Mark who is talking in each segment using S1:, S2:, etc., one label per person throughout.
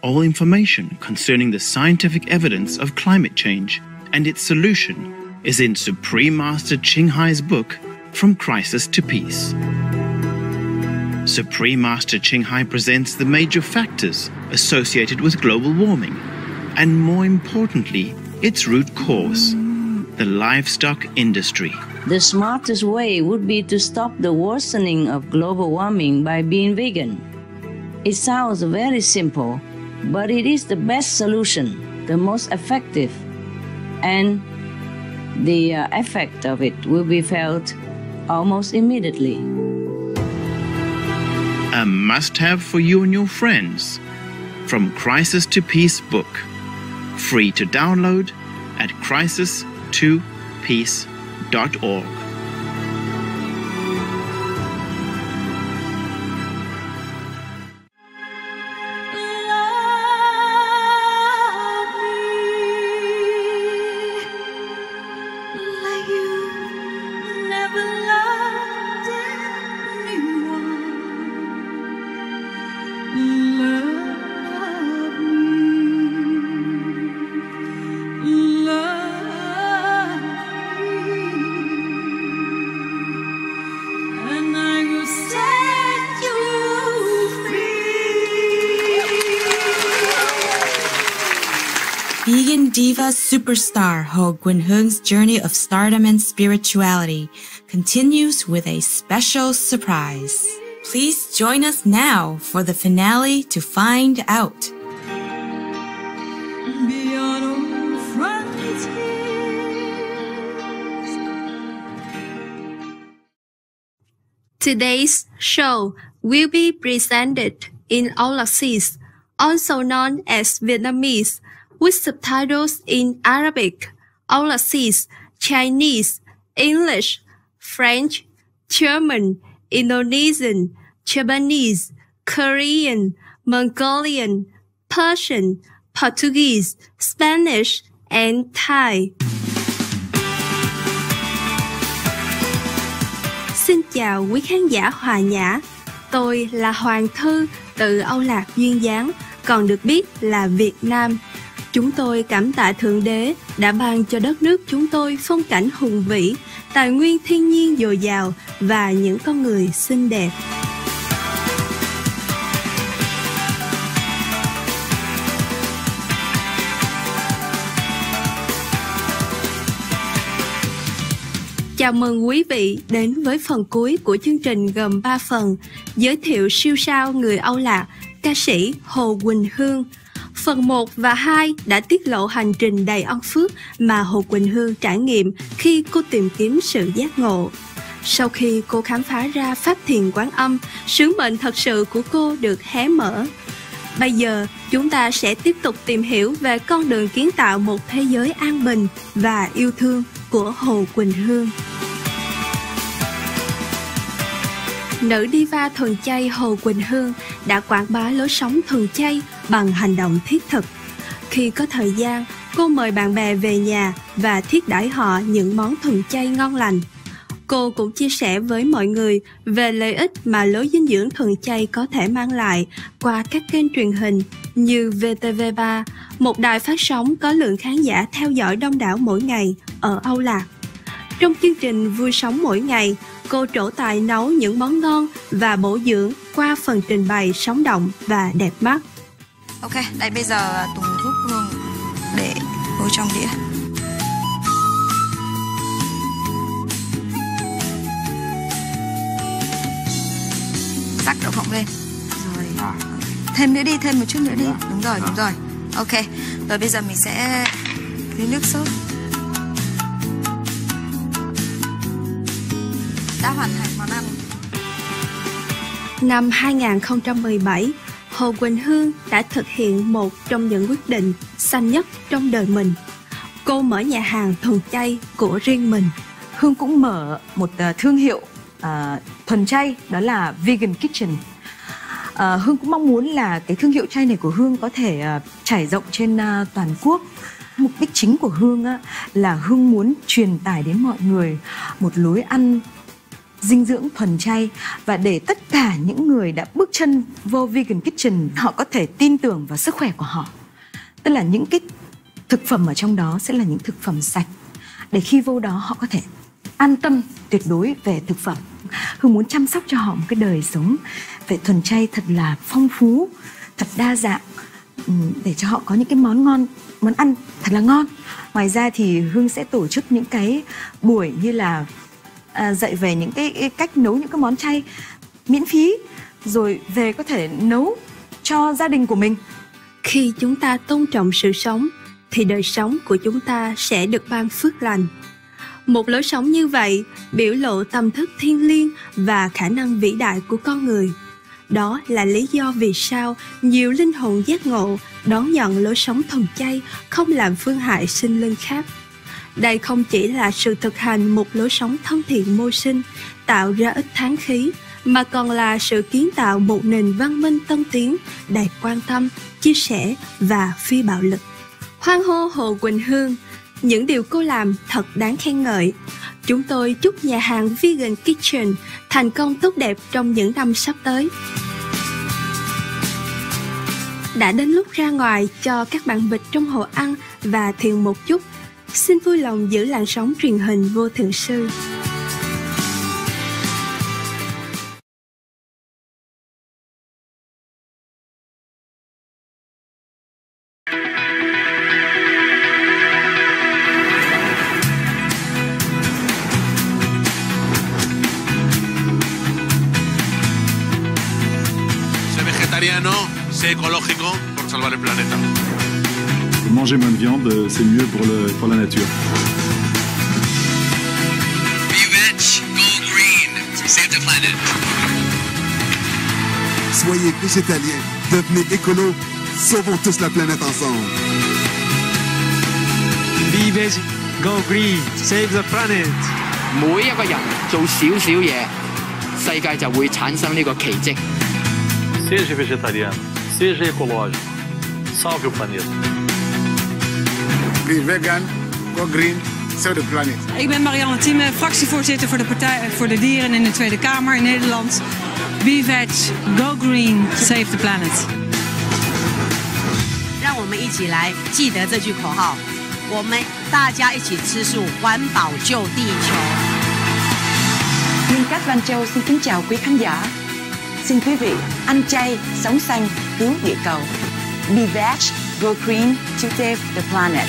S1: all information concerning the scientific evidence of climate change and its solution is in Supreme Master Ching Hai's book, From Crisis to Peace. Supreme Master Ching Hai presents the major factors associated with global warming, and more importantly, its root cause, the livestock industry.
S2: The smartest way would be to stop the worsening of global warming by being vegan. It sounds very simple, but it is the best solution, the most effective, and the effect of it will be felt almost immediately.
S1: A must-have for you and your friends. From Crisis to Peace book. Free to download at crisis2peace.org.
S3: Vegan diva superstar Ho Quỳnh Hương journey of stardom and spirituality continues with a special surprise. Please join us now for the finale to find out.
S4: Today's show will be presented in Aulacese, also known as Vietnamese, with subtitles in Arabic, Aulacese, Chinese, English, French, German, Indonesian, Japanese, Korean, Mongolian, Persian, Portuguese, Spanish, and Thai. Xin chào quý khán giả hòa nhã, tôi là Hoàng Thư từ Âu Lạc duyên dáng, còn được biết là Việt Nam. Chúng tôi cảm tạ Thượng Đế đã ban cho đất nước chúng tôi phong cảnh hùng vĩ, tài nguyên thiên nhiên dồi dào và những con người xinh đẹp. Chào mừng quý vị đến với phần cuối của chương trình gồm 3 phần, giới thiệu siêu sao người Âu Lạc, ca sĩ Hồ Quỳnh Hương. Phần 1 và 2 đã tiết lộ hành trình đầy ân phước mà Hồ Quỳnh Hương trải nghiệm khi cô tìm kiếm sự giác ngộ. Sau khi cô khám phá ra pháp thiền Quán Âm, sứ mệnh thật sự của cô được hé mở. Bây giờ, chúng ta sẽ tiếp tục tìm hiểu về con đường kiến tạo một thế giới an bình và yêu thương của Hồ Quỳnh Hương. Nữ diva thuần chay Hồ Quỳnh Hương đã quảng bá lối sống thuần chay bằng hành động thiết thực. Khi có thời gian, cô mời bạn bè về nhà và thiết đãi họ những món thuần chay ngon lành. Cô cũng chia sẻ với mọi người về lợi ích mà lối dinh dưỡng thuần chay có thể mang lại qua các kênh truyền hình như VTV3, một đài phát sóng có lượng khán giả theo dõi đông đảo mỗi ngày ở Âu Lạc. Trong chương trình Vui Sống Mỗi Ngày, cô trổ tài nấu những món ngon và bổ dưỡng qua phần trình bày sống động và đẹp mắt.
S5: Ok, đây bây giờ Tùng giúp Hương để vô trong đĩa. Rắc đậu phộng lên. Rồi. Thêm nữa đi, thêm một chút nữa đi. Đúng rồi, đúng rồi. Ok, rồi bây giờ mình sẽ lấy nước sốt. Đã hoàn thành món ăn.
S4: Năm 2017, Hồ Quỳnh Hương đã thực hiện một trong những quyết định xanh nhất trong đời mình. Cô mở nhà hàng thuần chay của riêng mình.
S6: Hương cũng mở một thương hiệu thuần chay, đó là Vegan Kitchen. Hương cũng mong muốn là cái thương hiệu chay này của Hương có thể trải rộng trên toàn quốc. Mục đích chính của Hương là Hương muốn truyền tải đến mọi người một lối ăn dinh dưỡng thuần chay, và để tất cả những người đã bước chân vô Vegan Kitchen họ có thể tin tưởng vào sức khỏe của họ. Tức là những cái thực phẩm ở trong đó sẽ là những thực phẩm sạch, để khi vô đó họ có thể an tâm tuyệt đối về thực phẩm. Hương muốn chăm sóc cho họ một cái đời sống về thuần chay thật là phong phú, thật đa dạng, để cho họ có những cái món ngon, món ăn thật là ngon. Ngoài ra thì Hương sẽ tổ chức những cái buổi như là dạy về những cái cách nấu những cái món chay miễn phí, rồi về có thể nấu cho gia đình của mình.
S4: Khi chúng ta tôn trọng sự sống thì đời sống của chúng ta sẽ được ban phước lành. Một lối sống như vậy biểu lộ tâm thức thiêng liêng và khả năng vĩ đại của con người. Đó là lý do vì sao nhiều linh hồn giác ngộ đón nhận lối sống thuần chay, không làm phương hại sinh linh khác. Đây không chỉ là sự thực hành một lối sống thân thiện môi sinh, tạo ra ít tháng khí, mà còn là sự kiến tạo một nền văn minh tân tiến, đầy quan tâm, chia sẻ và phi bạo lực. Hoan hô Hồ Quỳnh Hương, những điều cô làm thật đáng khen ngợi. Chúng tôi chúc nhà hàng Vegan Kitchen thành công tốt đẹp trong những năm sắp tới. Đã đến lúc ra ngoài cho các bạn vịt trong hồ ăn và thiền một chút. Xin vui lòng giữ làn sóng truyền hình Vô Thượng Sư.
S7: Sé ecológico por salvar el planeta.
S8: Manger moins de viande, c'est mieux pour la nature.
S9: Be veg, go green, save the planet.
S10: Soyez végétalien, devenez écolo, sauvons tous la planète ensemble.
S11: Be veg, go green, save the planet.
S12: 每一個人做少少嘢，世界就會產生呢個奇蹟。
S13: Seja vegetariano, seja ecológico, salve o planeta.
S10: Be vegan, go green, save the planet.
S14: Ik ben Marianne Thieme, fractievoorzitter voor de Partij voor de Dieren in de Tweede Kamer in Nederland. Be veg, go green, save the planet.
S15: 让我们一起来记得这句口号，我们大家一起吃素，环保救地球。
S16: Nguyên Cát Văn Châu xin kính chào quý khán giả. Xin quý vị ăn chay, sống xanh, cứu địa cầu. Be veg, go green to save the planet.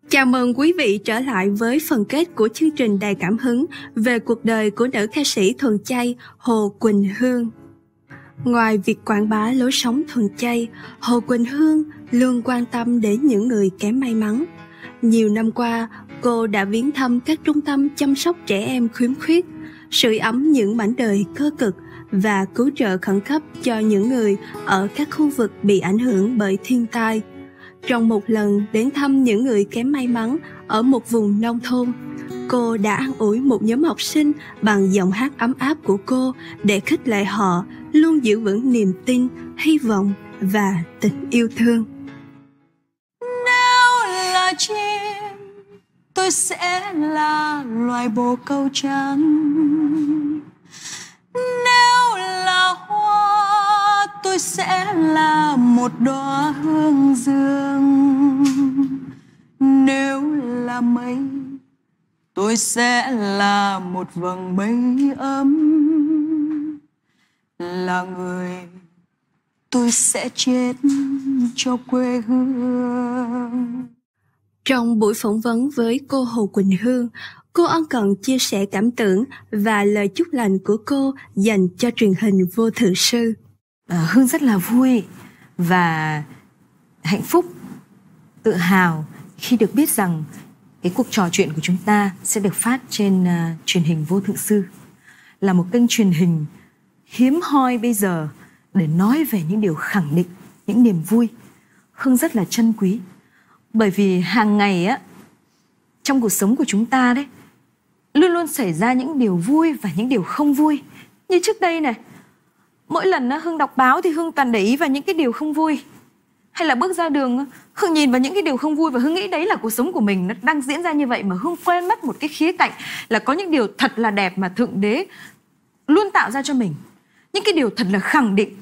S4: Chào mừng quý vị trở lại với phần kết của chương trình đầy cảm hứng về cuộc đời của nữ ca sĩ thuần chay Hồ Quỳnh Hương. Ngoài việc quảng bá lối sống thuần chay, Hồ Quỳnh Hương luôn quan tâm đến những người kém may mắn. Nhiều năm qua, cô đã viếng thăm các trung tâm chăm sóc trẻ em khiếm khuyết, sưởi ấm những mảnh đời cơ cực và cứu trợ khẩn cấp cho những người ở các khu vực bị ảnh hưởng bởi thiên tai. Trong một lần đến thăm những người kém may mắn ở một vùng nông thôn, cô đã an ủi một nhóm học sinh bằng giọng hát ấm áp của cô để khích lệ họ luôn giữ vững niềm tin, hy vọng và tình yêu thương.
S16: Nếu là chim, tôi sẽ là loài bồ câu trắng. Nếu là hoa, tôi sẽ là một đóa hương dương. Nếu là mây, tôi sẽ là một vầng mây ấm. Là người, tôi sẽ chết cho quê hương.
S4: Trong buổi phỏng vấn với cô Hồ Quỳnh Hương, cô ân cần chia sẻ cảm tưởng và lời chúc lành của cô dành cho truyền hình Vô Thượng Sư.
S6: Hương rất là vui và hạnh phúc, tự hào khi được biết rằng cái cuộc trò chuyện của chúng ta sẽ được phát trên truyền hình Vô Thượng Sư, là một kênh truyền hình hiếm hoi bây giờ để nói về những điều khẳng định, những niềm vui. Hương rất là trân quý, bởi vì hàng ngày á, trong cuộc sống của chúng ta đấy, luôn luôn xảy ra những điều vui và những điều không vui. Như trước đây này, mỗi lần Hương đọc báo thì Hương toàn để ý vào những cái điều không vui. hay là bước ra đường, Hương nhìn vào những cái điều không vui và Hương nghĩ đấy là cuộc sống của mình, nó đang diễn ra như vậy, mà Hương quên mất một cái khía cạnh là có những điều thật là đẹp mà Thượng Đế luôn tạo ra cho mình. Những cái điều thật là khẳng định,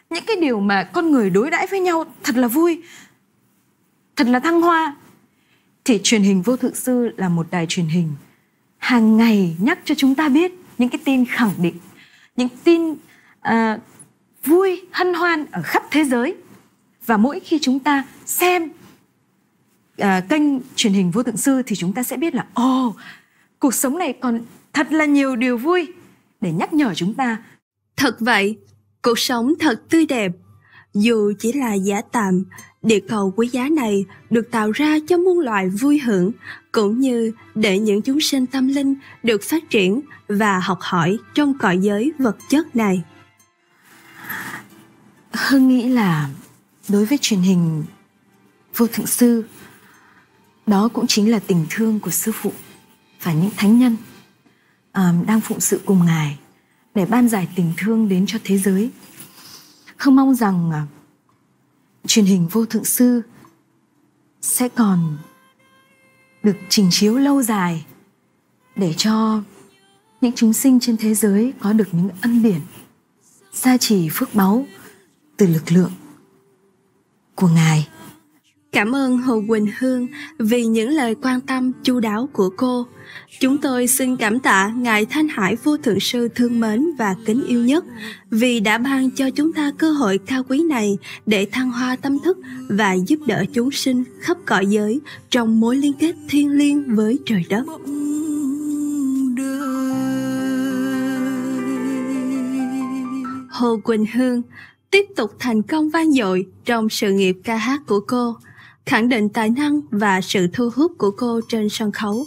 S6: những cái điều mà con người đối đãi với nhau thật là vui, thật là thăng hoa. Thì truyền hình Vô Thượng Sư là một đài truyền hình hàng ngày nhắc cho chúng ta biết những cái tin khẳng định, những tin vui, hân hoan ở khắp thế giới. Và mỗi khi chúng ta xem kênh truyền hình Vô Thượng Sư thì chúng ta sẽ biết là cuộc sống này còn thật là nhiều điều vui để nhắc nhở chúng ta.
S4: Thật vậy, cuộc sống thật tươi đẹp. Dù chỉ là giả tạm, địa cầu quý giá này được tạo ra cho muôn loài vui hưởng, cũng như để những chúng sinh tâm linh được phát triển và học hỏi trong cõi giới vật chất này.
S6: Hương nghĩ là đối với truyền hình Vô Thượng Sư, đó cũng chính là tình thương của Sư Phụ và những thánh nhân đang phụng sự cùng Ngài để ban giải tình thương đến cho thế giới. Hương mong rằng truyền hình Vô Thượng Sư sẽ còn được trình chiếu lâu dài để cho những chúng sinh trên thế giới có được những ân điển, gia trì phước báu từ lực lượng của Ngài.
S4: Cảm ơn Hồ Quỳnh Hương vì những lời quan tâm chu đáo của cô. Chúng tôi xin cảm tạ Ngài Thanh Hải Vô Thượng Sư thương mến và kính yêu nhất vì đã ban cho chúng ta cơ hội cao quý này để thăng hoa tâm thức và giúp đỡ chúng sinh khắp cõi giới trong mối liên kết thiêng liêng với trời đất. Hồ Quỳnh Hương tiếp tục thành công vang dội trong sự nghiệp ca hát của cô, khẳng định tài năng và sự thu hút của cô trên sân khấu.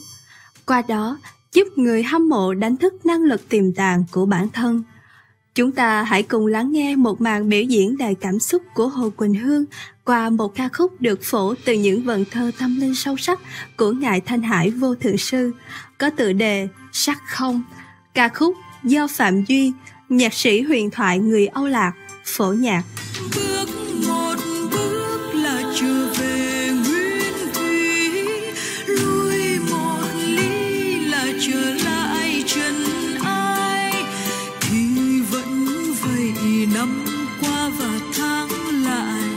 S4: Qua đó, giúp người hâm mộ đánh thức năng lực tiềm tàng của bản thân. Chúng ta hãy cùng lắng nghe một màn biểu diễn đầy cảm xúc của Hồ Quỳnh Hương qua một ca khúc được phổ từ những vần thơ tâm linh sâu sắc của Ngài Thanh Hải Vô Thượng Sư, có tựa đề Sắc Không. Ca khúc do Phạm Duy, nhạc sĩ huyền thoại người Âu Lạc, phổ nhạc.
S17: Bước một bước là trở về nguyên thủy, lui một ly là trở lại trần ai. Thì vẫn vậy, năm qua và tháng lại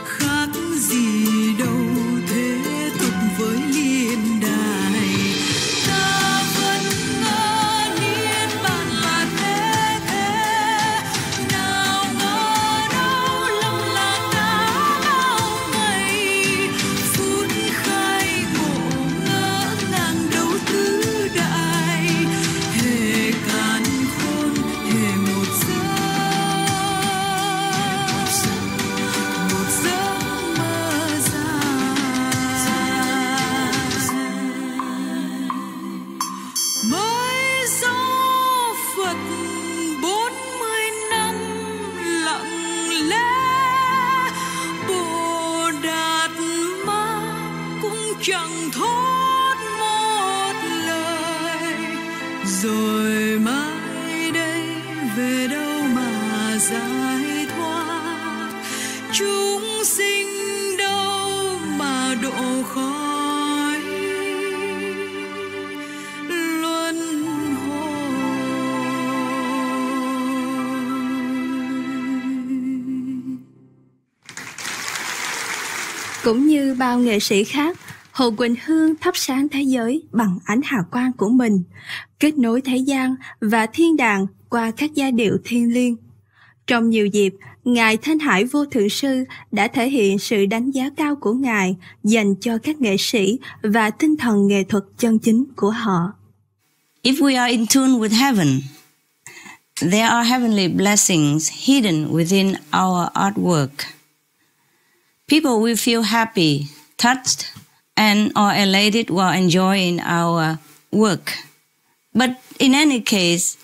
S17: khác gì đâu, thế tục với liên đài. Ta vẫn ngỡ niết bàn là thế thế, nào ngờ đâu lòng là ta đau ngày. Phút khai ngộ ngỡ ngàng đâu tứ đại, hề càn khôn hề một giấc mơ dài. Mới gió Phật 40 năm lặng lẽ, Bồ Đạt Ma cũng chẳng thốt một lời. Rồi mai đây về đâu mà giải thoát, chúng sinh đâu mà độ khỏi luân hồi.
S4: Cũng như bao nghệ sĩ khác, Hồ Quỳnh Hương thắp sáng thế giới bằng ánh hào quang của mình, kết nối thế gian và thiên đàng qua các giai điệu thiêng liêng. Trong nhiều dịp, Ngài Thanh Hải Vô Thượng Sư đã thể hiện sự đánh giá cao của Ngài dành cho các nghệ sĩ và tinh thần nghệ thuật chân chính của họ.
S2: If we are in tune with heaven, there are heavenly blessings hidden within our artwork. People will feel happy, touched, and or elated while enjoying our work. But in any case,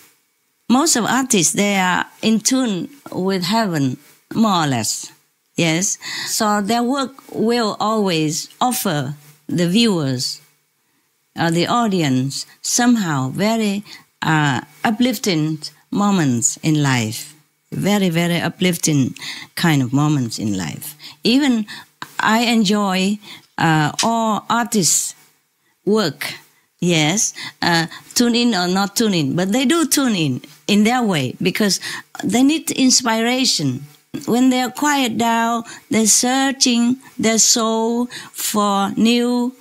S2: most of artists, they are in tune with heaven, more or less. Yes. So their work will always offer the viewers or the audience somehow very uplifting moments in life. very, very uplifting kind of moments in life. Even I enjoy all artists' work. Yes, tune in or not tune in, but they do tune in their way because they need inspiration. When they are quiet down, they're searching their soul for new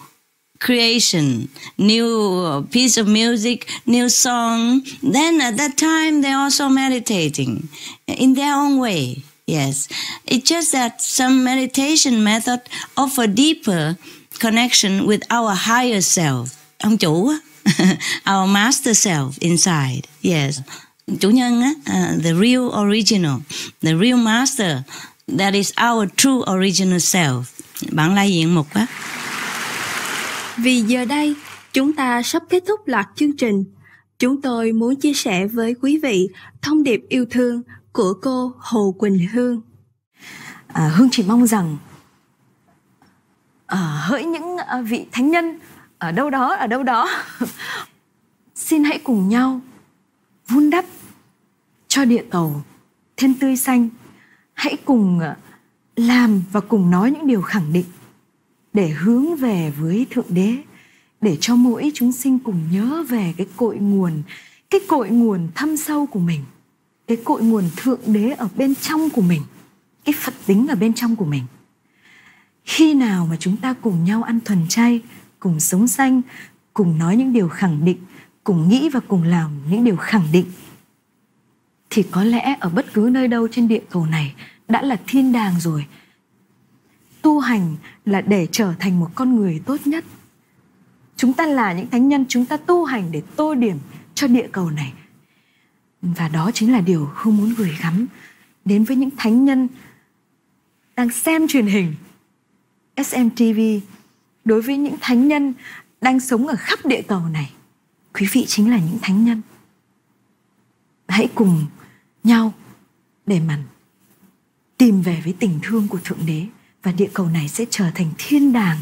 S2: creation, new piece of music, new song. Then at that time, they're also meditating in their own way. Yes, it's just that some meditation method offer deeper connection with our higher self. Ông chủ our master self inside. Yes, chủ nhân á, the real original, the real master, that is our true original self. Bản lai diện mục á.
S4: Vì giờ đây, chúng ta sắp kết thúc loạt chương trình. Chúng tôi muốn chia sẻ với quý vị thông điệp yêu thương của cô Hồ Quỳnh Hương.
S6: Hương chỉ mong rằng hỡi những vị thánh nhân ở đâu đó xin hãy cùng nhau vun đắp cho địa cầu thêm tươi xanh. Hãy cùng làm và cùng nói những điều khẳng định để hướng về với Thượng Đế, để cho mỗi chúng sinh cùng nhớ về cái cội nguồn thâm sâu của mình, cái cội nguồn Thượng Đế ở bên trong của mình, cái Phật tính ở bên trong của mình. Khi nào mà chúng ta cùng nhau ăn thuần chay, cùng sống xanh, cùng nói những điều khẳng định, cùng nghĩ và cùng làm những điều khẳng định, thì có lẽ ở bất cứ nơi đâu trên địa cầu này đã là thiên đàng rồi. Tu hành là để trở thành một con người tốt nhất. Chúng ta là những thánh nhân, chúng ta tu hành để tô điểm cho địa cầu này. Và đó chính là điều Hương muốn gửi gắm đến với những thánh nhân đang xem truyền hình SMTV. Đối với những thánh nhân đang sống ở khắp địa cầu này, quý vị chính là những thánh nhân. Hãy cùng nhau để mà tìm về với tình thương của Thượng Đế, và địa cầu này sẽ trở thành thiên đàng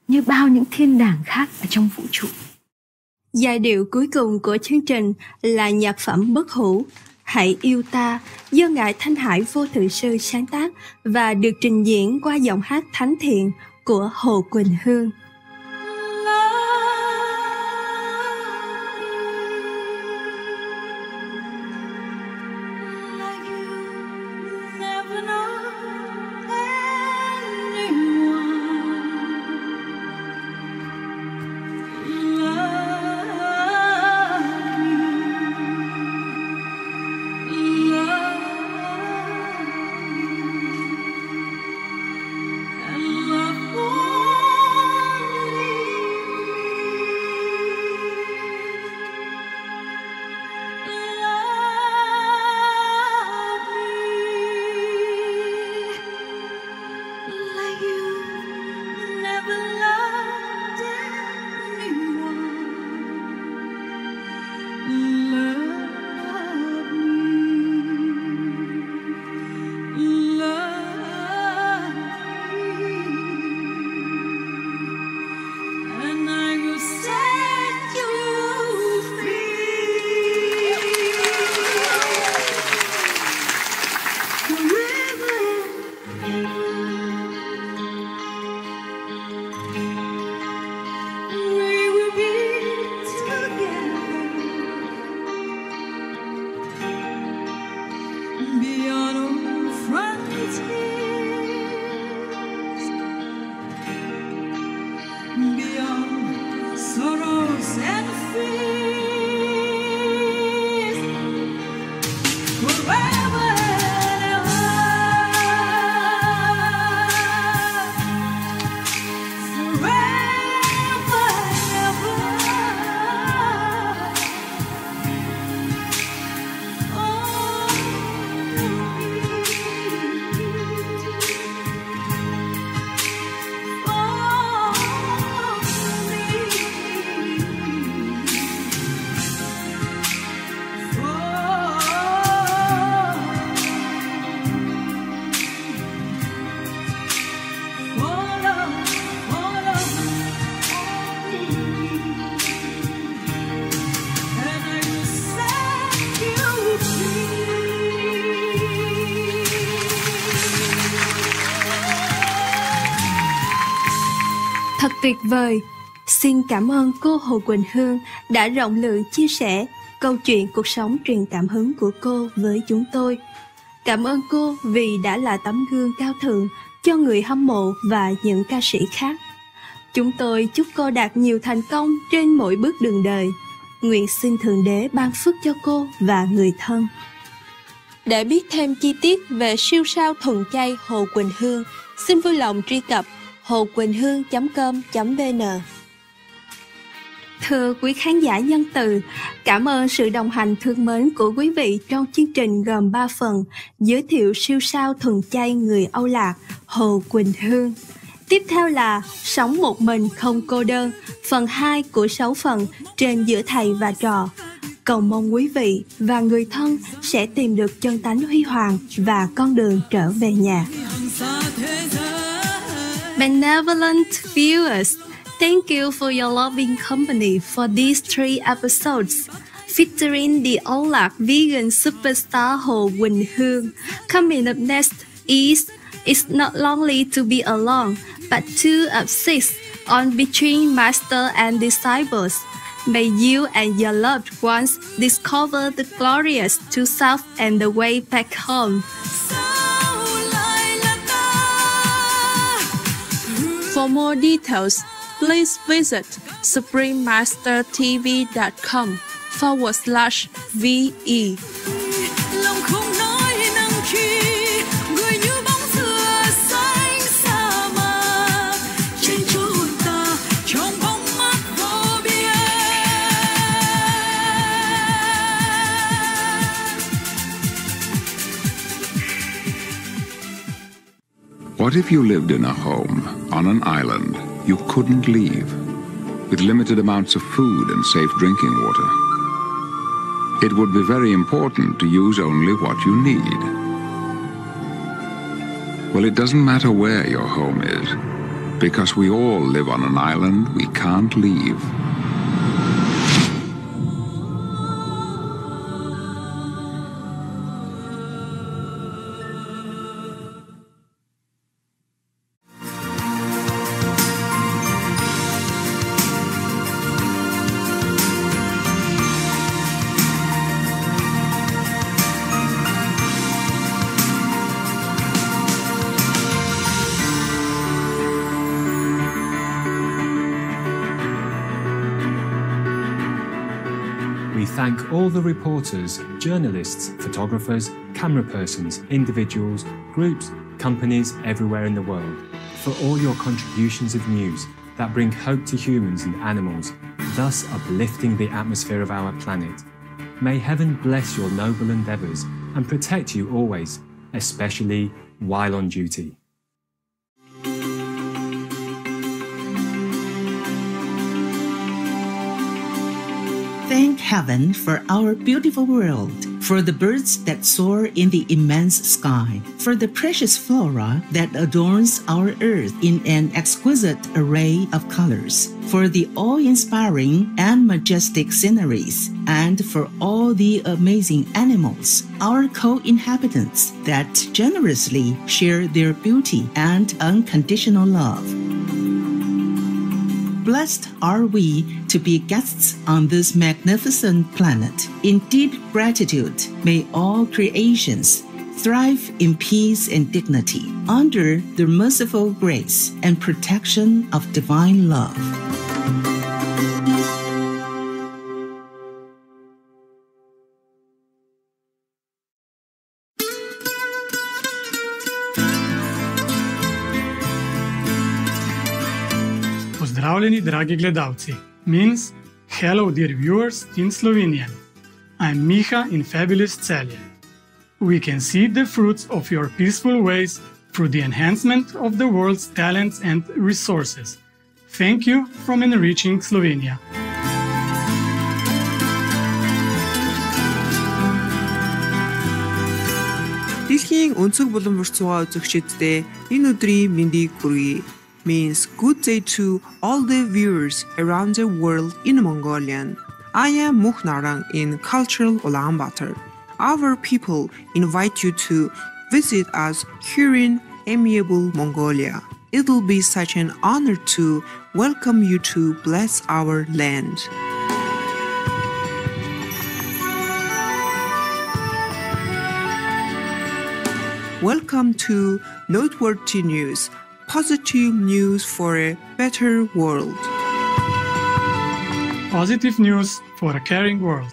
S6: như bao những thiên đàng khác ở trong vũ trụ.
S4: Giai điệu cuối cùng của chương trình là nhạc phẩm bất hủ Hãy Yêu Ta do Ngài Thanh Hải Vô Thượng Sư sáng tác và được trình diễn qua giọng hát thánh thiện của Hồ Quỳnh Hương.
S17: Love
S4: Tuyệt vời! Xin cảm ơn cô Hồ Quỳnh Hương đã rộng lượng chia sẻ câu chuyện cuộc sống truyền cảm hứng của cô với chúng tôi. Cảm ơn cô vì đã là tấm gương cao thượng cho người hâm mộ và những ca sĩ khác. Chúng tôi chúc cô đạt nhiều thành công trên mỗi bước đường đời. Nguyện xin Thượng Đế ban phước cho cô và người thân. Để biết thêm chi tiết về siêu sao thuần chay Hồ Quỳnh Hương, xin vui lòng truy cập hoquỳnhương.com.vn. Thưa quý khán giả nhân từ, cảm ơn sự đồng hành thương mến của quý vị trong chương trình gồm 3 phần giới thiệu siêu sao thuần chay người Âu Lạc Hồ Quỳnh Hương. Tiếp theo là Sống một mình không cô đơn, phần 2 của 6 phần trên giữa thầy và trò. Cầu mong quý vị và người thân sẽ tìm được chân tánh huy hoàng và con đường trở về nhà. Benevolent viewers, thank you for your loving company for these 3 episodes, featuring the Âu Lạc vegan superstar Hồ Quỳnh Hương. Coming up next is It's Not Lonely to Be Alone, but 2 of 6 on Between Master and Disciples. May you and your loved ones discover the glorious to self and the way back home. For more details, please visit suprememastertv.com/VE.
S18: What if you lived in a home on an island you couldn't leave, with limited amounts of food and safe drinking water? It would be very important to use only what you need. Well, it doesn't matter where your home is, because we all live on an island we can't leave.
S11: We thank all the reporters, journalists, photographers, camera persons, individuals, groups, companies everywhere in the world for all your contributions of news that bring hope to humans and animals, thus uplifting the atmosphere of our planet. May heaven bless your noble endeavours and protect you always, especially while on duty.
S19: Thank heaven for our beautiful world, for the birds that soar in the immense sky, for the precious flora that adorns our earth in an exquisite array of colors, for the awe-inspiring and majestic sceneries, and for all the amazing animals, our co-inhabitants that generously share their beauty and unconditional love. Blessed are we to be guests on this magnificent planet. In deep gratitude, may all creations thrive in peace and dignity under the merciful grace and protection of divine love.
S20: Pozdravljeni, dragi gledalci. Means hello, dear viewers in Slovenian. I'm Miha in fabulous Celje. We can see the fruits of your peaceful ways through the enhancement of the world's talents and resources. Thank you from Enriching Slovenia.
S21: Дэлхийн өнцөг булан бурцуугаа үзэгчдээ энэ өдрийн мэндийг хүргэе. Means good day to all the viewers around the world in Mongolian. I am Mukh Narang in cultural Ulaanbaatar. Our people invite you to visit us here in amiable Mongolia. It will be such an honor to welcome you to bless our land. Welcome to Noteworthy News, positive news for a better world.
S20: Positive news for a caring world.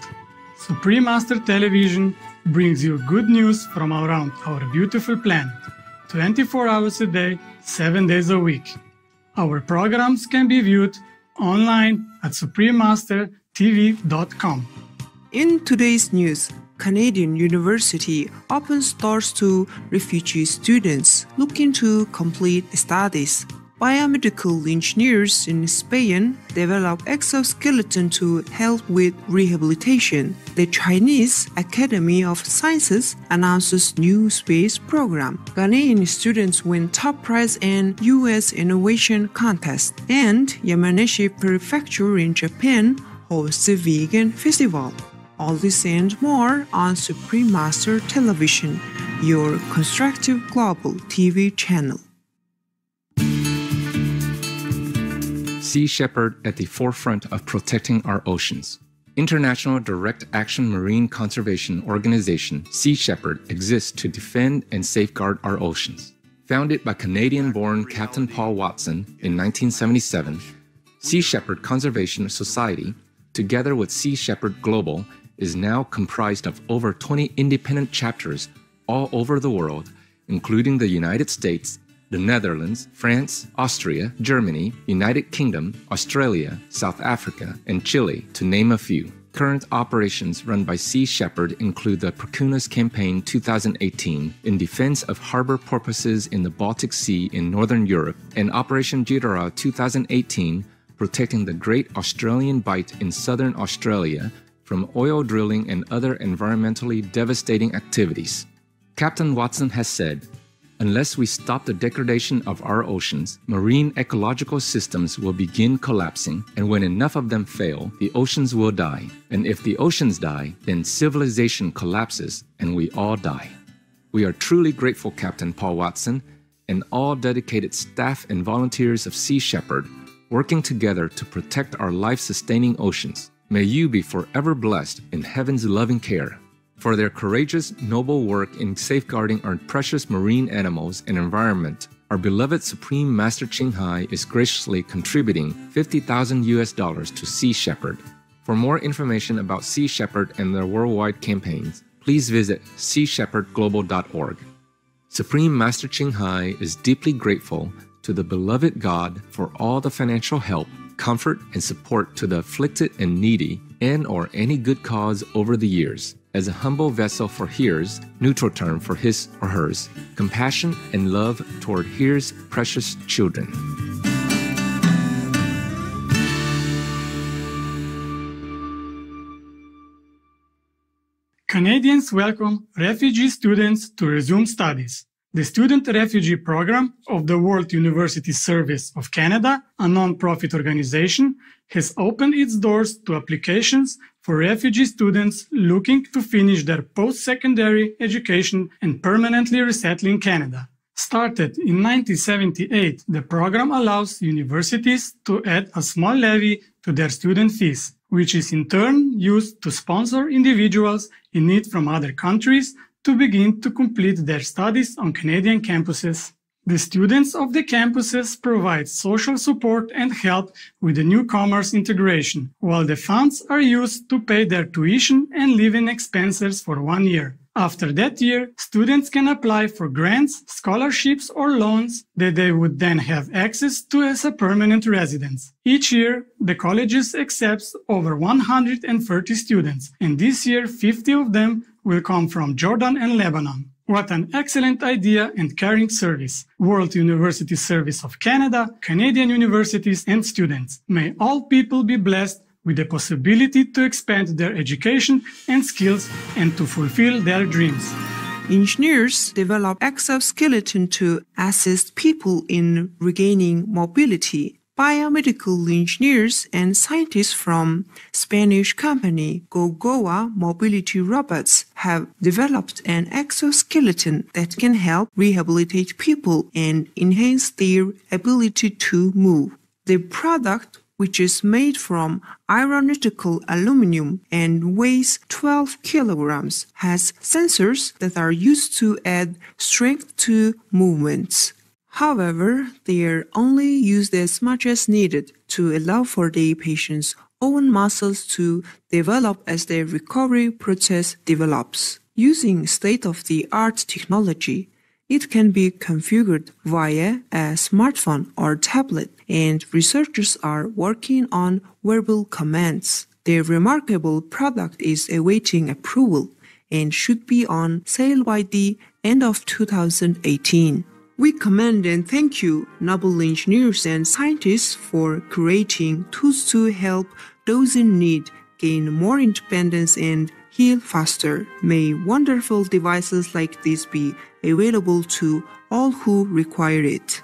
S20: Supreme Master Television brings you good news from around our beautiful planet, 24 hours a day, 7 days a week. Our programs can be viewed online at suprememastertv.com.
S21: In today's news, Canadian University opens doors to refugee students looking to complete studies. Biomedical engineers in Spain develop exoskeleton to help with rehabilitation. The Chinese Academy of Sciences announces new space program. Ghanaian students win top prize in U.S. Innovation Contest. And Yamanashi Prefecture in Japan hosts a vegan festival. All this and more on Supreme Master Television, your constructive global TV channel.
S1: Sea Shepherd at the forefront of protecting our oceans. International Direct Action Marine Conservation Organization Sea Shepherd exists to defend and safeguard our oceans. Founded by Canadian-born Captain Paul Watson in 1977, Sea Shepherd Conservation Society, together with Sea Shepherd Global, is now comprised of over 20 independent chapters all over the world, including the United States, the Netherlands, France, Austria, Germany, United Kingdom, Australia, South Africa, and Chile, to name a few. Current operations run by Sea Shepherd include the Perkunas Campaign 2018 in defense of harbor porpoises in the Baltic Sea in Northern Europe, and Operation Jitara 2018 protecting the Great Australian Bight in Southern Australia from oil drilling and other environmentally devastating activities. Captain Watson has said, "Unless we stop the degradation of our oceans, marine ecological systems will begin collapsing, and when enough of them fail, the oceans will die. And if the oceans die, then civilization collapses and we all die." We are truly grateful, Captain Paul Watson, and all dedicated staff and volunteers of Sea Shepherd working together to protect our life-sustaining oceans. May you be forever blessed in heaven's loving care. For their courageous, noble work in safeguarding our precious marine animals and environment, our beloved Supreme Master Ching Hai is graciously contributing $50,000 to Sea Shepherd. For more information about Sea Shepherd and their worldwide campaigns, please visit seashepherdglobal.org. Supreme Master Ching Hai is deeply grateful to the beloved God for all the financial help, comfort, and support to the afflicted and needy and/or any good cause over the years. As a humble vessel for His, neutral term for his or hers, compassion and love toward His precious children.
S20: Canadians welcome refugee students to resume studies. The Student Refugee Program of the World University Service of Canada, a non-profit organization, has opened its doors to applications for refugee students looking to finish their post-secondary education and permanently resettle in Canada. Started in 1978, the program allows universities to add a small levy to their student fees, which is in turn used to sponsor individuals in need from other countries to begin to complete their studies on Canadian campuses. The students of the campuses provide social support and help with the newcomers' integration, while the funds are used to pay their tuition and living expenses for 1 year. After that year, students can apply for grants, scholarships, or loans that they would then have access to as a permanent residence. Each year, the colleges accepts over 130 students, and this year 50 of them will come from Jordan and Lebanon. What an excellent idea and caring service. World University Service of Canada, Canadian universities and students. May all people be blessed with the possibility to expand their education and skills and to fulfill their dreams.
S21: Engineers develop exoskeleton to assist people in regaining mobility. Biomedical engineers and scientists from Spanish company Gogoa Mobility Robots have developed an exoskeleton that can help rehabilitate people and enhance their ability to move. The product, which is made from aeronautical aluminum and weighs 12 kilograms, has sensors that are used to add strength to movements. However, they are only used as much as needed to allow for the patient's own muscles to develop as the recovery process develops. Using state-of-the-art technology, it can be configured via a smartphone or tablet, and researchers are working on verbal commands. The remarkable product is awaiting approval and should be on sale by the end of 2018. We commend and thank you, Nobel engineers and scientists, for creating tools to help those in need gain more independence and heal faster. May wonderful devices like this be available to all who require it.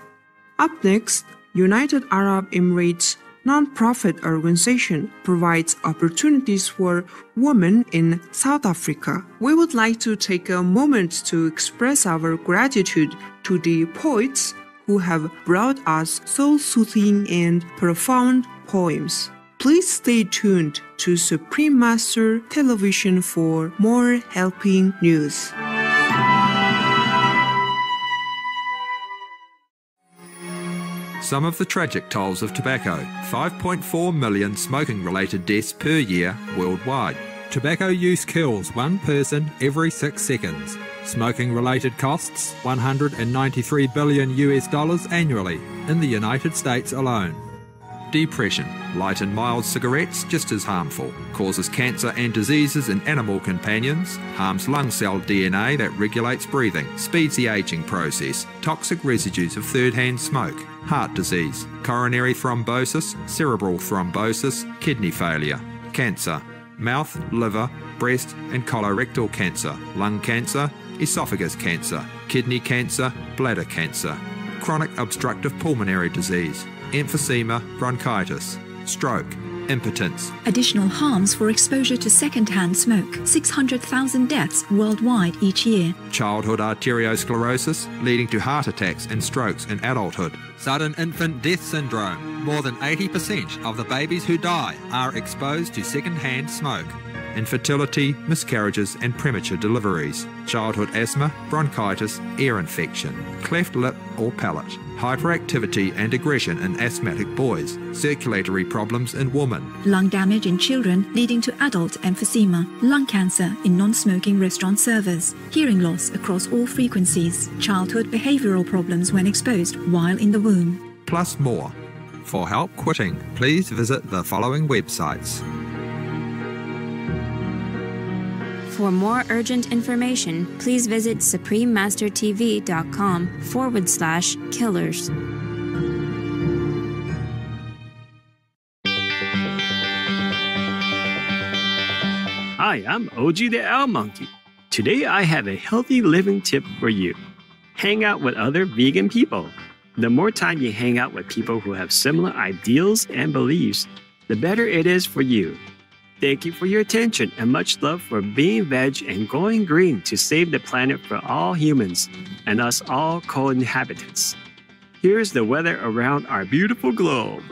S21: Up next, United Arab Emirates non-profit organization provides opportunities for women in South Africa. We would like to take a moment to express our gratitude to the poets who have brought us soul-soothing and profound poems. Please stay tuned to Supreme Master Television for more helping news.
S3: Some of the tragic tolls of tobacco. 5.4 million smoking-related deaths per year worldwide. Tobacco use kills one person every 6 seconds. Smoking-related costs $193 billion annually in the United States alone. Depression. Light and mild cigarettes just as harmful. Causes cancer and diseases in animal companions. Harms lung cell DNA that regulates breathing. Speeds the aging process. Toxic residues of third-hand smoke. Heart disease. Coronary thrombosis. Cerebral thrombosis. Kidney failure. Cancer. Mouth, liver, breast and colorectal cancer. Lung cancer. Esophagus cancer. Kidney cancer. Bladder cancer. Chronic obstructive pulmonary disease. Emphysema, bronchitis, stroke, impotence.
S22: Additional harms for exposure to second-hand smoke. 600,000 deaths worldwide each year.
S3: Childhood arteriosclerosis, leading to heart attacks and strokes in adulthood. Sudden infant death syndrome. More than 80% of the babies who die are exposed to second-hand smoke. Infertility, miscarriages and premature deliveries. Childhood asthma, bronchitis, ear infection, cleft lip or palate. Hyperactivity and aggression in asthmatic boys. Circulatory problems in women.
S22: Lung damage in children leading to adult emphysema. Lung cancer in non-smoking restaurant servers. Hearing loss across all frequencies. Childhood behavioral problems when exposed while in the womb.
S3: Plus more. For help quitting, please visit the following websites.
S23: For more urgent information, please visit suprememastertv.com/killers.
S24: Hi, I'm OG the Owl Monkey. Today I have a healthy living tip for you. Hang out with other vegan people. The more time you hang out with people who have similar ideals and beliefs, the better it is for you. Thank you for your attention and much love for being veg and going green to save the planet for all humans and us all co-inhabitants. Here's the weather around our beautiful globe.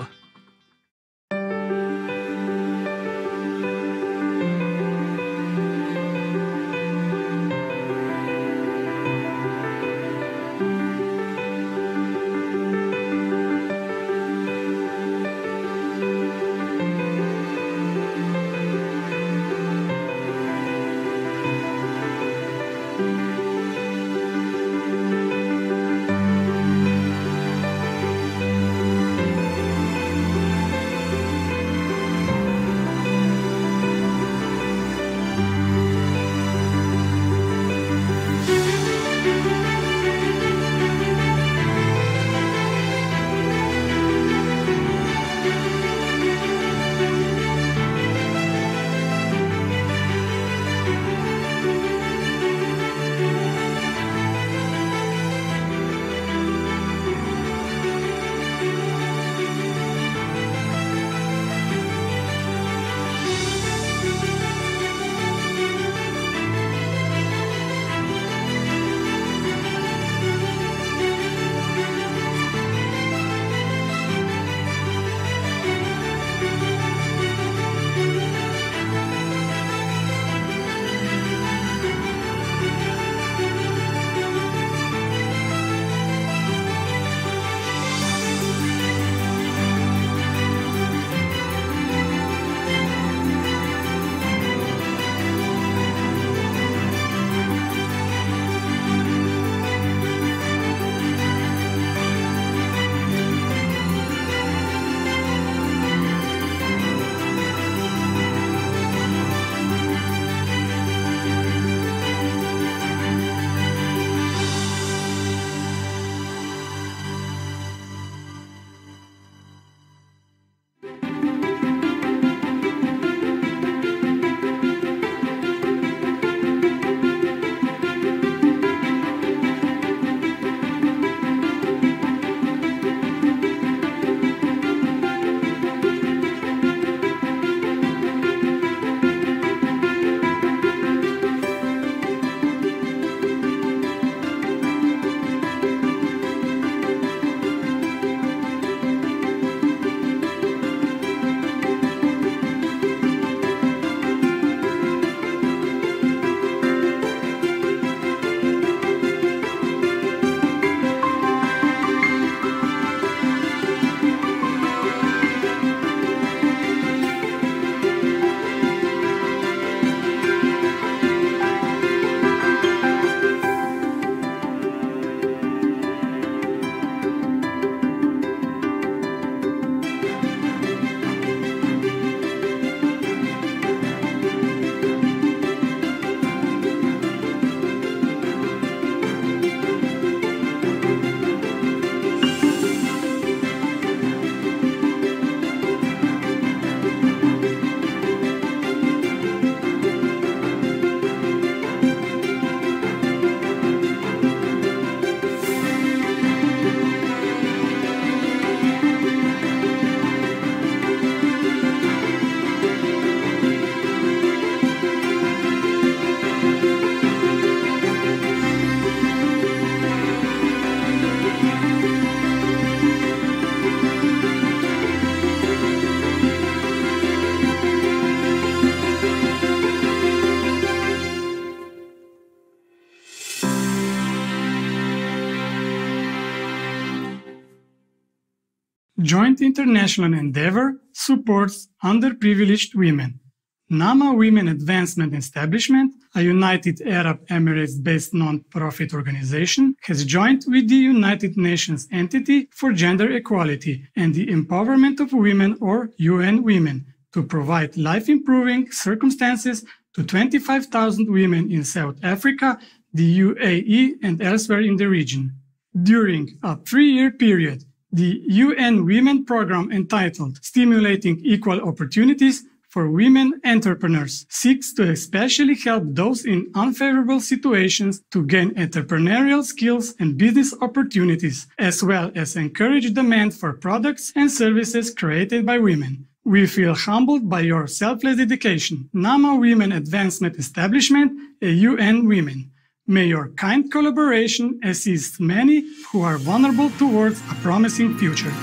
S20: Joint international endeavor supports underprivileged women. NAMA Women Advancement Establishment, a United Arab Emirates-based non-profit organization, has joined with the United Nations Entity for Gender Equality and the Empowerment of Women, or UN Women, to provide life-improving circumstances to 25,000 women in South Africa, the UAE, and elsewhere in the region. During a 3-year period, the UN Women program entitled Stimulating Equal Opportunities for Women Entrepreneurs seeks to especially help those in unfavorable situations to gain entrepreneurial skills and business opportunities, as well as encourage demand for products and services created by women. We feel humbled by your selfless dedication. NAMA Women Advancement Establishment, a UN Women. May your kind collaboration assist many who are vulnerable towards a promising future.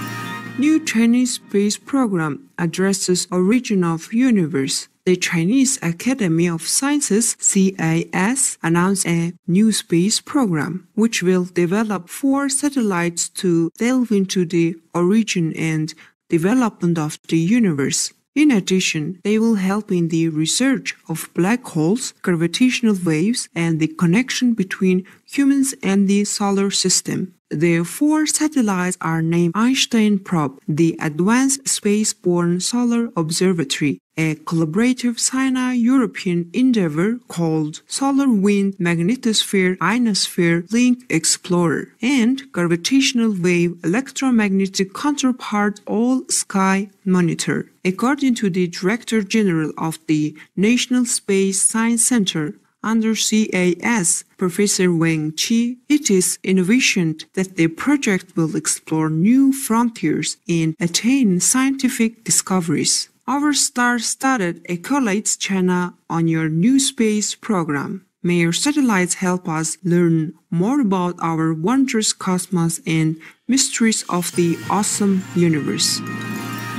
S21: New Chinese space program addresses origin of universe. The Chinese Academy of Sciences, CAS, announced a new space program, which will develop 4 satellites to delve into the origin and development of the universe. In addition, they will help in the research of black holes, gravitational waves, and the connection between humans and the solar system. The 4 satellites are named Einstein Probe, the Advanced Spaceborne Solar Observatory, a collaborative Sino-European endeavor called Solar Wind Magnetosphere Ionosphere Link Explorer, and Gravitational Wave Electromagnetic Counterpart All-Sky Monitor. According to the Director General of the National Space Science Center, under CAS, Professor Wang Qi, it is envisioned that the project will explore new frontiers and attain scientific discoveries. Our star-studded accolades China on your new space program. May your satellites help us learn more about our wondrous cosmos and mysteries of the awesome universe.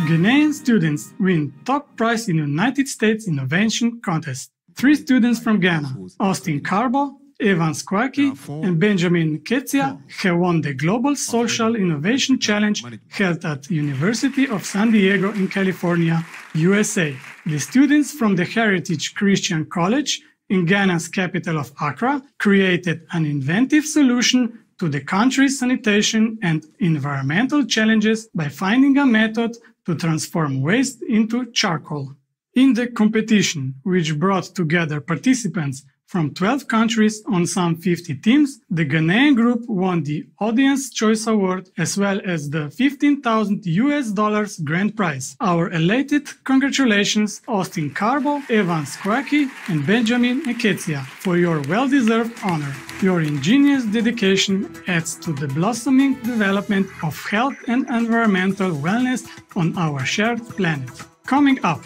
S20: Ghanaian students win top prize in United States Innovation Contest. 3 students from Ghana, Austin Carbo, Evans Kwaki, and Benjamin Ketsia, have won the Global Social Innovation Challenge held at University of San Diego in California, USA. The students from the Heritage Christian College in Ghana's capital of Accra created an inventive solution to the country's sanitation and environmental challenges by finding a method to transform waste into charcoal. In the competition, which brought together participants from 12 countries on some 50 teams, the Ghanaian group won the Audience Choice Award as well as the $15,000 grand prize. Our elated congratulations, Austin Carbo, Evans Kwaki, and Benjamin Eketsia, for your well-deserved honor. Your ingenious dedication adds to the blossoming development of health and environmental wellness on our shared planet. Coming up,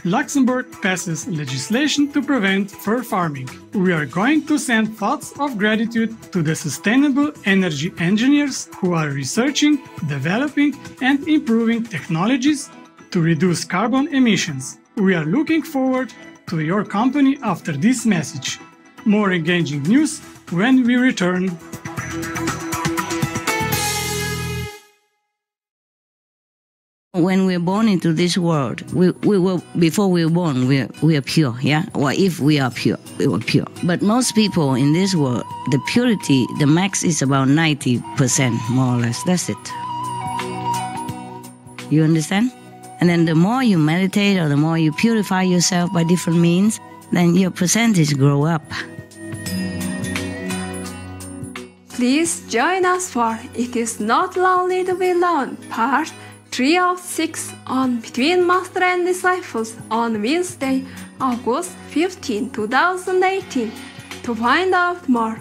S20: Luxembourg passes legislation to prevent fur farming. We are going to send thoughts of gratitude to the sustainable energy engineers who are researching, developing, and improving technologies to reduce carbon emissions. We are looking forward to your company after this message. More engaging news when we return.
S2: When we're born into this world, before we were born, we are pure, yeah? Or if we are pure, we were pure. But most people in this world, the purity, the max is about 90%, more or less. That's it. You understand? And then the more you meditate or the more you purify yourself by different means, then your percentage grow up.
S4: Please join us for It Is Not Lonely to Be Alone, Part 3 of 6 on Between Master and Disciples on Wednesday, August 15, 2018. To find out more.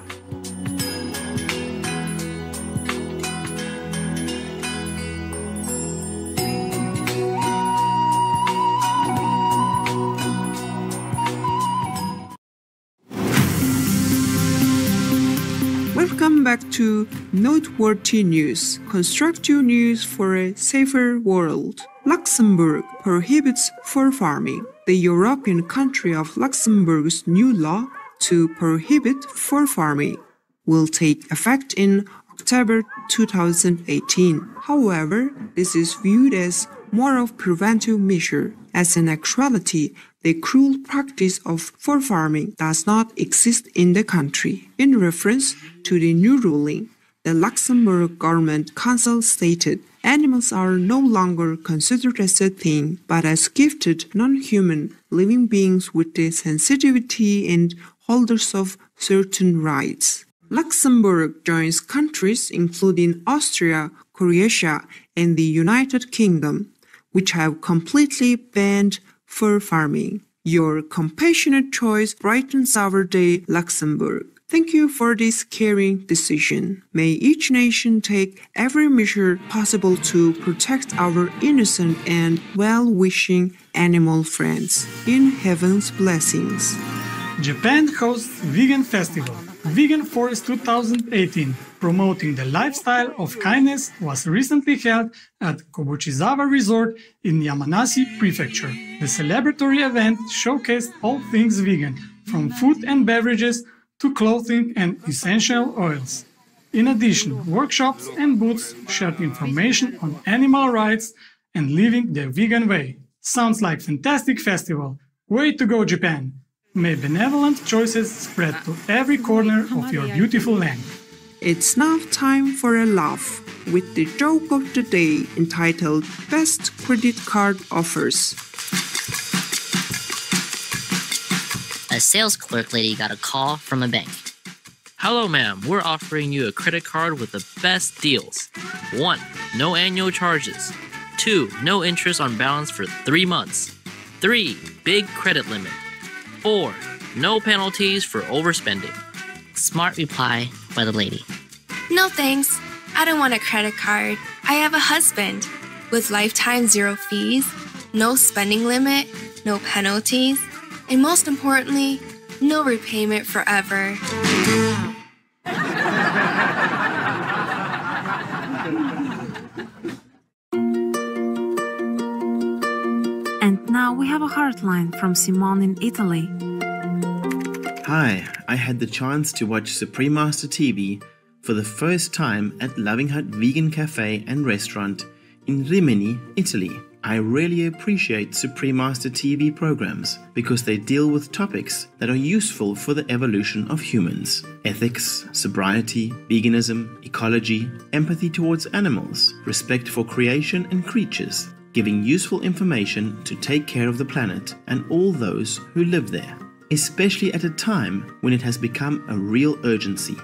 S21: Welcome back to Noteworthy News, constructive news for a safer world. Luxembourg prohibits fur farming. The European country of Luxembourg's new law to prohibit fur farming will take effect in October 2018. However, this is viewed as more of preventive measure, as in actuality, the cruel practice of fur farming does not exist in the country. In reference to the new ruling, the Luxembourg Government Council stated, animals are no longer considered as a thing, but as gifted non-human living beings with the sensitivity and holders of certain rights. Luxembourg joins countries including Austria, Croatia, and the United Kingdom, which have completely banned fur farming. Your compassionate choice brightens our day, Luxembourg. Thank you for this caring decision. May each nation take every measure possible to protect our innocent and well-wishing animal friends. In heaven's blessings.
S20: Japan hosts Vegan Festival. Vegan Forest 2018, promoting the lifestyle of kindness, was recently held at Kobuchizawa Resort in Yamanashi Prefecture. The celebratory event showcased all things vegan, from food and beverages to clothing and essential oils. In addition, workshops and booths shared information on animal rights and living the vegan way. Sounds like fantastic festival. Way to go, Japan! May benevolent choices spread to every corner of your beautiful land.
S21: It's now time for a laugh with the joke of the day entitled Best Credit Card Offers.
S5: A sales clerk lady got a call from a bank. Hello, ma'am. We're offering you a credit card with the best deals. 1. No annual charges. 2. No interest on balance for 3 months. 3. Big credit limit. 4. No penalties for overspending. Smart reply by the lady.
S7: No thanks. I don't want a credit card. I have a husband. With lifetime 0 fees, no spending limit, no penalties, and most importantly, no repayment forever.
S8: And now we have a heartline from Simone in Italy.
S9: Hi, I had the chance to watch Supreme Master TV for the first time at Loving Hut Vegan Cafe and Restaurant in Rimini, Italy. I really appreciate Supreme Master TV programs because they deal with topics that are useful for the evolution of humans. Ethics, sobriety, veganism, ecology, empathy towards animals, respect for creation and creatures, giving useful information to take care of the planet and all those who live there, especially at a time when it has become a real urgency.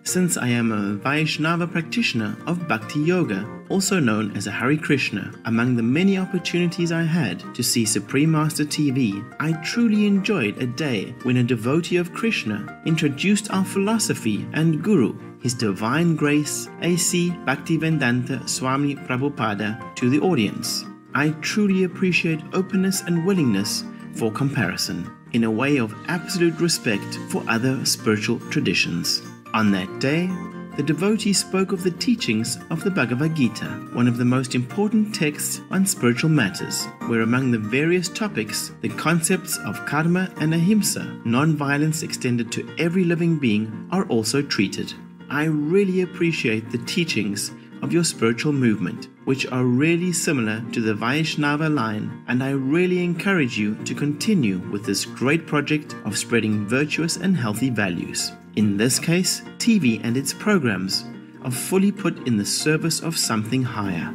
S9: Since I am a Vaishnava practitioner of Bhakti Yoga, also known as a Hare Krishna, among the many opportunities I had to see Supreme Master TV, I truly enjoyed a day when a devotee of Krishna introduced our philosophy and Guru, His Divine Grace A.C. Bhaktivedanta Swami Prabhupada, to the audience. I truly appreciate openness and willingness for comparison, in a way of absolute respect for other spiritual traditions. On that day, the devotee spoke of the teachings of the Bhagavad Gita, one of the most important texts on spiritual matters, where among the various topics, the concepts of karma and ahimsa, non-violence extended to every living being, are also treated. I really appreciate the teachings of your spiritual movement, which are really similar to the Vaishnava line, and I really encourage you to continue with this great project of spreading virtuous and healthy values. In this case, TV and its programs are fully put in the service of something higher.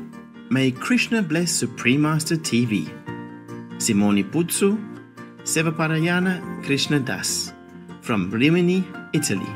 S9: May Krishna bless Supreme Master TV. Simone Puzzu, Sevaparayana Krishna Das, from Rimini, Italy.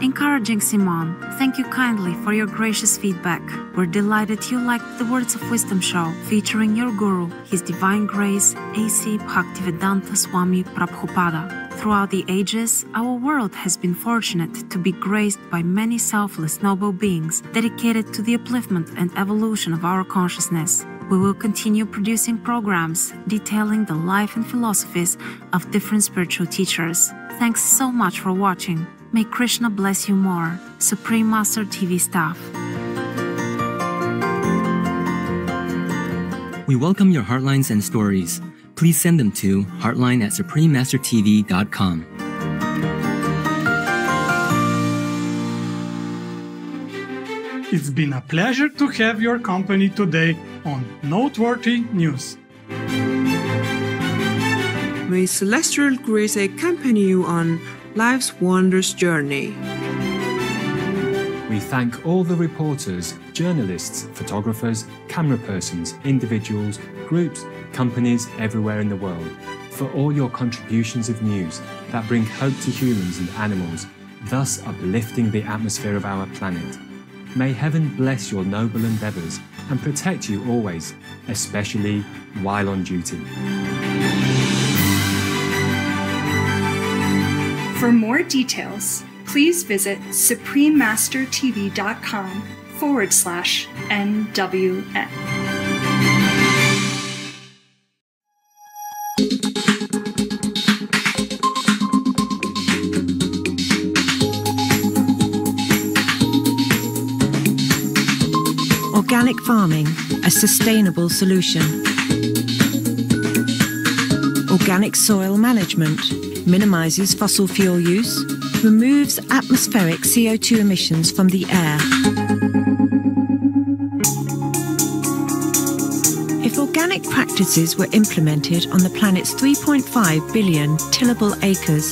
S8: Encouraging Simone, thank you kindly for your gracious feedback. We're delighted you liked the Words of Wisdom show featuring your guru, His Divine Grace A.C. Bhaktivedanta Swami Prabhupada. Throughout the ages, our world has been fortunate to be graced by many selfless noble beings dedicated to the upliftment and evolution of our consciousness. We will continue producing programs detailing the life and philosophies of different spiritual teachers. Thanks so much for watching. May Krishna bless you more. Supreme Master TV staff.
S25: We welcome your heartlines and stories. Please send them to heartline@suprememastertv.com.
S20: It's been a pleasure to have your company today on Noteworthy News.
S21: May celestial grace accompany you on life's wondrous journey.
S11: We thank all the reporters, journalists, photographers, camera persons, individuals, groups, companies everywhere in the world for all your contributions of news that bring hope to humans and animals, thus uplifting the atmosphere of our planet. May heaven bless your noble endeavours and protect you always, especially while on duty.
S10: For more details, please visit suprememastertv.com/NWN.
S12: Organic farming, a sustainable solution. Organic soil management minimizes fossil fuel use, removes atmospheric CO2 emissions from the air. If organic practices were implemented on the planet's 3.5 billion tillable acres,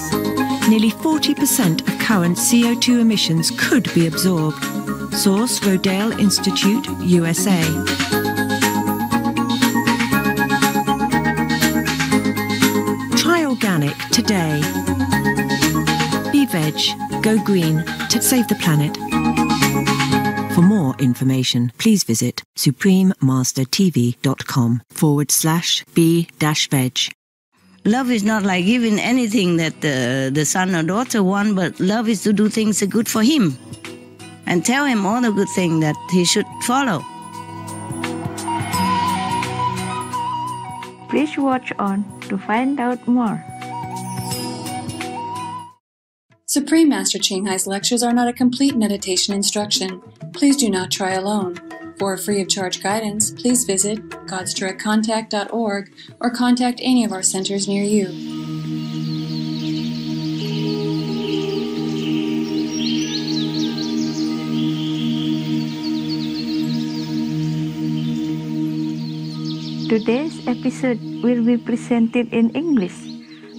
S12: nearly 40% of current CO2 emissions could be absorbed. Source: Rodale Institute, USA. Try organic today. Be veg, go green to save the planet. For more information, please visit suprememastertv.com/be-veg.
S2: Love is not like giving anything that the son or daughter want, but love is to do things good for him and tell him all the good things that he should follow.
S13: Please watch on to find out more.
S14: Supreme Master Ching Hai's lectures are not a complete meditation instruction. Please do not try alone. For free of charge guidance, please visit godsdirectcontact.org or contact any of our centers near you.
S13: Today's episode will be presented in English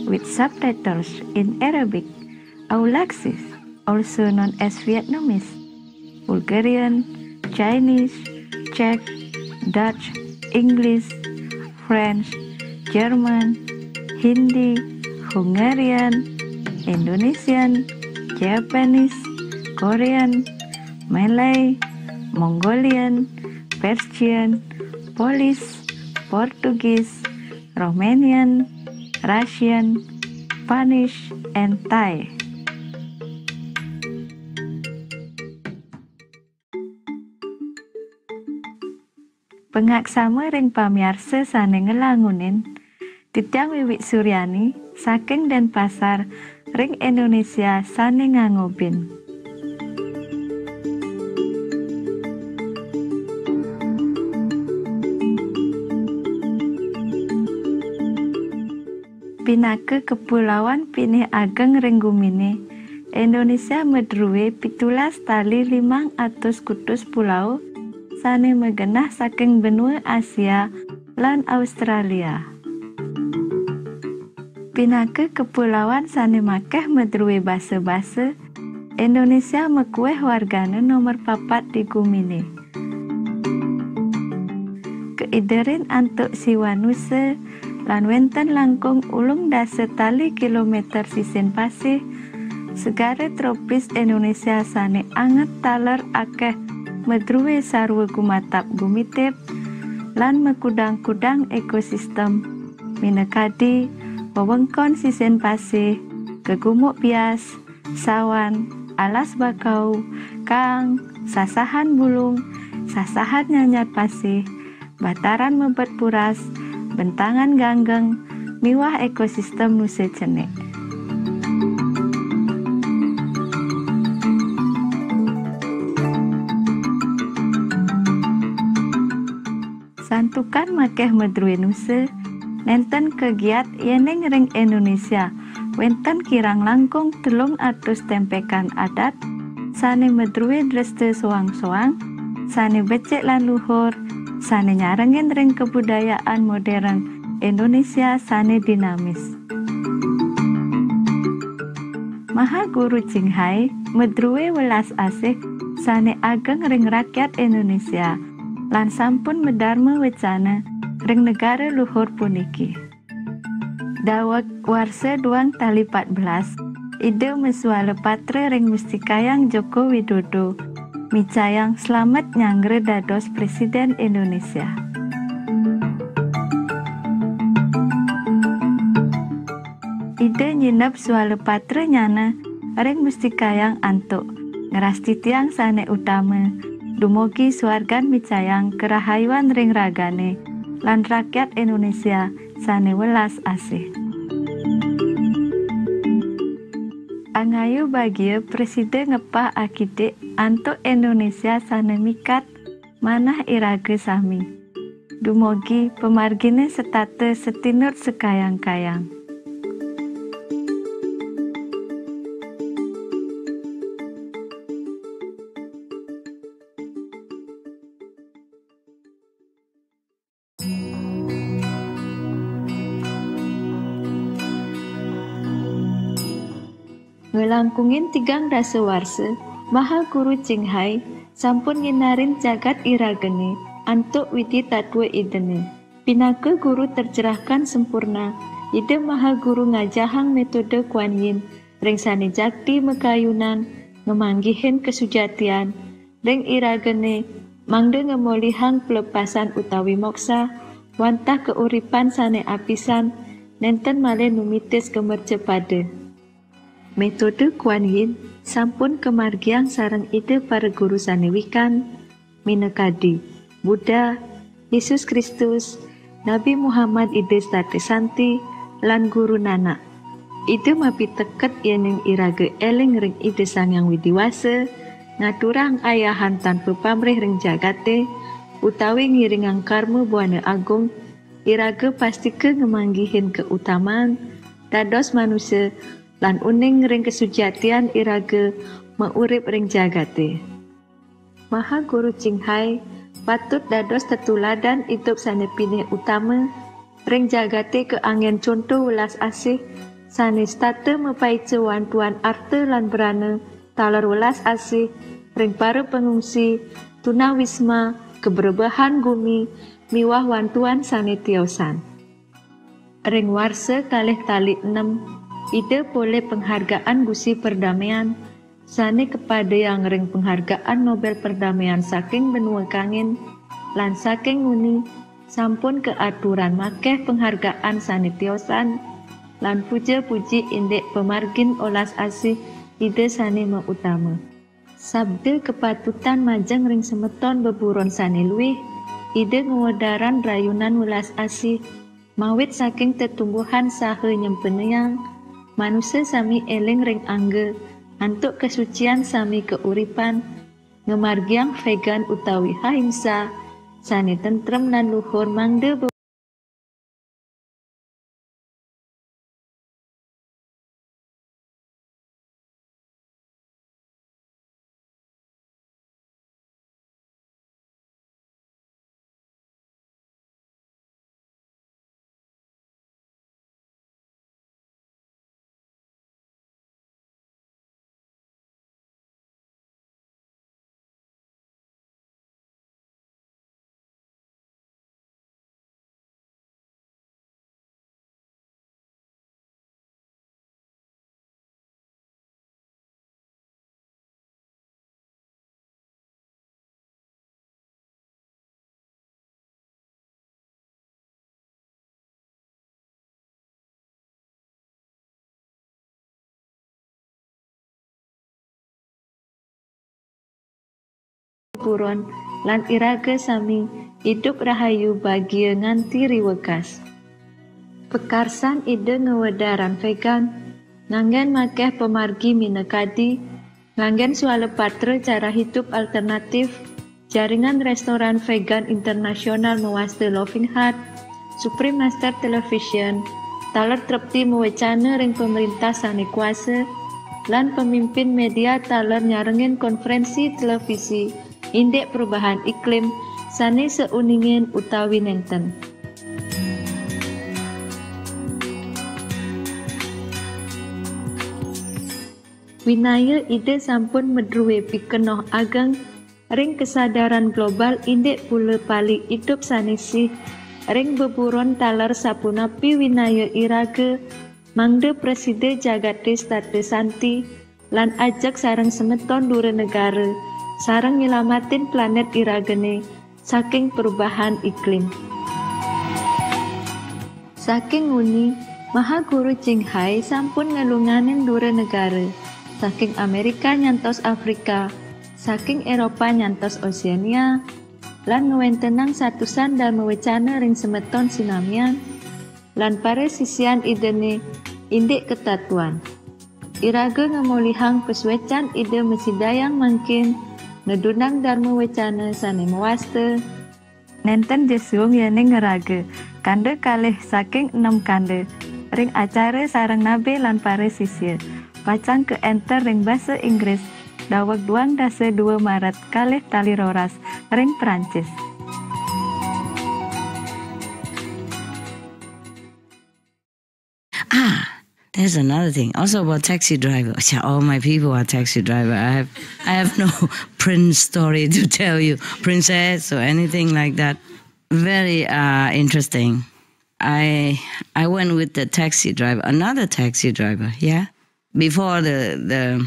S13: with subtitles in Arabic, Aulacese, also known as Vietnamese, Bulgarian, Chinese, Czech, Dutch, English, French, German, Hindi, Hungarian, Indonesian, Japanese, Korean, Malay, Mongolian, Persian, Polish, Portuguese, Romanian, Russian, Spanish, and Thai. Pengaksama ring pamiarsa sane ngelangunin, Titiang Wiwik Suryani, saking Denpasar, ring Indonesia sane ngangobin. Pinake kepulauan Pinih Ageng ring Gumine, Indonesia medruwe 17 tali 500 kutus pulau sane megenah saking benua Asia lan Australia. Pinake kepulauan sane makeh medruwe basa-basa, Indonesia mekueh wargane nomor 4 di Gumine. Keiderin antuk Siwanusa lan wenten langkung ulung dasa tali kilometer sisin pasih, segara tropis Indonesia sane anget taler akeh medruwe sarwa gumatap gumitip lan mekudang-kudang ekosistem minekadi wewengkon sisin pasih, gegumuk bias, sawan, alas bakau, kang, sasahan bulung, sasahan nyanyat pasih, bataran mebet puras, bentangan ganggeng, miwah ekosistem nusa cenek. Santukan makeh medruwe nusa, nenten kegiat yeneng ring Indonesia, wenten kirang langkung 300 tempekan adat, sane medruwe dreste soang-soang, sane becek lan luhur, sane nyarengin ring kebudayaan modern Indonesia sane dinamis. Maha Guru Jinghai medruwe welas asih sane ageng ring rakyat Indonesia lan sampun medharma wecana ring negara luhur puniki. Dawak warsa duang tali 14 ide mesuala patre ring Mustikayang Joko Widodo micayang selamat nyangre dados Presiden Indonesia. Ide nyinap suala patre nyana ring Mustikayang antuk ngerasti tiang sane utama dumugi suargan micayang kerahayuan ring ragane lan rakyat Indonesia sane welas asih. Angayu bagia Presiden ngepah akidik antuk Indonesia sane mikat manah irage sami. Dumugi pemargine setate setinut sekayang-kayang. Ngelangkungin tigang dasa warsa, Maha Guru Jinghai sampun nginarin jagat iragene antuk widi tatwa idene. Pinaka guru tercerahkan sempurna, ide Maha Guru ngajahang metode Kuan Yin, ring sane jakti mekayunan, ngemanggihin kesujatian, ring iragene mangde ngemolihang pelepasan utawi moksa, wantah keuripan sane apisan, nenten male numitis kemercepada. Metode Kuan Yin sampun kemargiang sareng ide para guru sanewikan, minekadi Buddha, Yesus Kristus, Nabi Muhammad ide State Santi, lan Guru Nanak. Ide mapi teket yening irage eling ring ide Sangyang Widiwasa, ngaturang ayahan tanpa pamrih ring jagate, utawi ngiringang karma buana agung, irage pastike ngemanggihin keutamaan, dados manusia lan uning ring kesujatian irage maurip ring jagate. Maha Guru Jinghai patut dados tetuladan idup sanepine utama ring jagate keanggen contoh welas asih sane state mepaice wantuan arte lan berana taler welas asih ring para pengungsi tunawisma keberbahan bumi miwah wantuan sane tiosan. Ring warsa kalih tali 6 ide boleh penghargaan Gusi Perdamaian sane kepada yang ring penghargaan Nobel Perdamaian saking benua kangin lan saking uni sampun keaturan makeh penghargaan sane tiosan lan puja-puji indek pemargin olas asih ide sane utama. Sabda kepatutan majeng ring semeton beburon sane luwih ide ngewedaran rayunan welas asih mawit saking tetumbuhan saha nyempeneyang manusia sami eling ring angge antuk kesucian sami keuripan ngemargiang vegan utawi ahimsa sane tentrem lan luhur mangde buron lan iraga sami hidup rahayu bagia nganti riwekas. Pekarsan ide ngewedaran vegan, nganggen makeh pemargi minekadi, nganggen suala patra cara hidup alternatif, jaringan restoran vegan internasional mewaste Loving Heart, Supreme Master Television, taler trepti mewecana ring pemerintah sane kuasa, lan pemimpin media taler nyarengin konferensi televisi indek perubahan iklim sanes seuningen utawi nenten. Winaya ide sampun medruwe pikenoh ageng ring kesadaran global indek pula palik hidup sanesi ring beburon talar sapunapi winaya irage mangde preside jagate state santi lan ajak sareng semeton dure negara sareng nyelamatin planet iragene saking perubahan iklim. Saking nguni Maha Guru Ching Hai sampun ngelunganin dure negara saking Amerika nyantos Afrika, saking Eropa nyantos Oceania, lan ngewentenang satusan dan mewecana ring semeton sinamian, lan pare sisian idene indek ketatuan. Iraga ngemolihang peswecan ide mesidayang mangkin, nedunang dharma wecana sane mewaste. Nenten jesung yane ngeraga, kande kalih saking 6 kande, ring acara sareng nabe lan pare sisir. Pacang ke enter ring bahasa Inggris daweg 2 Maret kalih tali roras ring Prancis.
S2: There's another thing also about taxi driver. All my people are taxi driver. I have no prince story to tell you, princess or anything like that. Very interesting. I went with the taxi driver, another taxi driver, yeah. Before the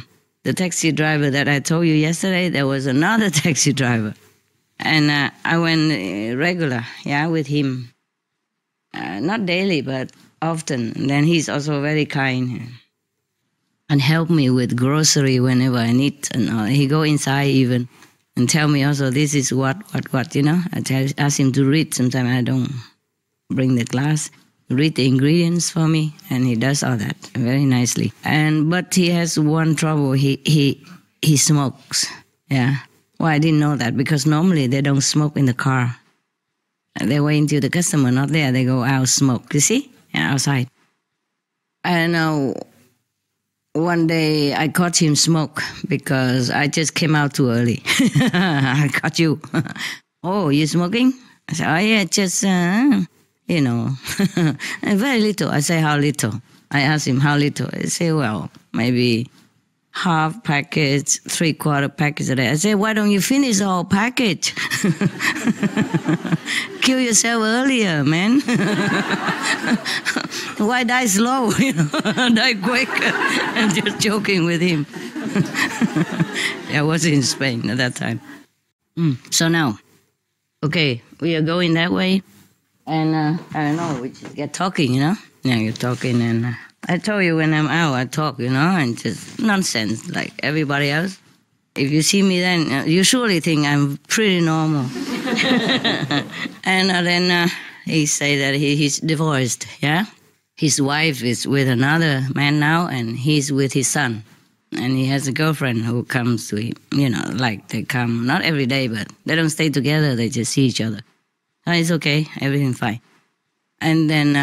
S2: taxi driver that I told you yesterday, there was another taxi driver. And I went regular, yeah, with him. Not daily, but often. And then he's also very kind and help me with grocery whenever I need. And he go inside even and tell me also, this is what, you know. I ask him to read. Sometimes I don't bring the glass. Read the ingredients for me, and he does all that very nicely. But he has one trouble. He smokes. Yeah. Well, I didn't know that because normally they don't smoke in the car. They wait until the customer not there. They go out smoke. You see? Yeah, outside. And one day I caught him smoke because I just came out too early. I caught you. Oh, you smoking? I said, oh yeah, just. You know, very little. I say, how little? I asked him, how little? He say, well, maybe half package, 3/4 package a day. I say, why don't you finish the whole package? Kill yourself earlier, man. Why die slow? You know, die quick. I'm just joking with him. I was in Spain at that time. So now, okay, we are going that way. And I don't know, we just get talking, you know. Yeah, you're talking, and I told you when I'm out, I talk, you know, and just nonsense like everybody else. If you see me then, you surely think I'm pretty normal. And then he say that he's divorced, yeah? His wife is with another man now, and he's with his son. And he has a girlfriend who comes to him, you know, like they come, not every day, but they don't stay together, they just see each other. It's okay, everything's fine. And then,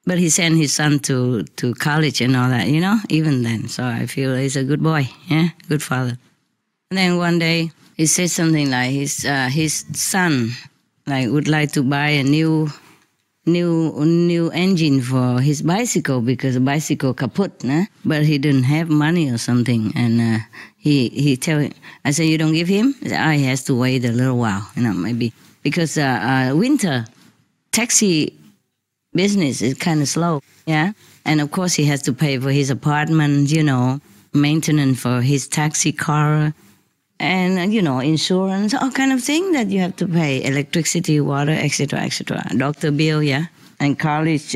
S2: but he sent his son to college and all that, you know, even then. So I feel he's a good boy, yeah, good father. And then one day he said something like his son like would like to buy a new engine for his bicycle because the bicycle kaput, nah? But he didn't have money or something. And he tell him, I said, you don't give him? He said, he has to wait a little while, you know, maybe. Because winter taxi business is kind of slow, yeah? And of course he has to pay for his apartment, you know, maintenance for his taxi car, and, you know, insurance, all kind of thing that you have to pay, electricity, water, etc., etc., doctor bill, yeah, and college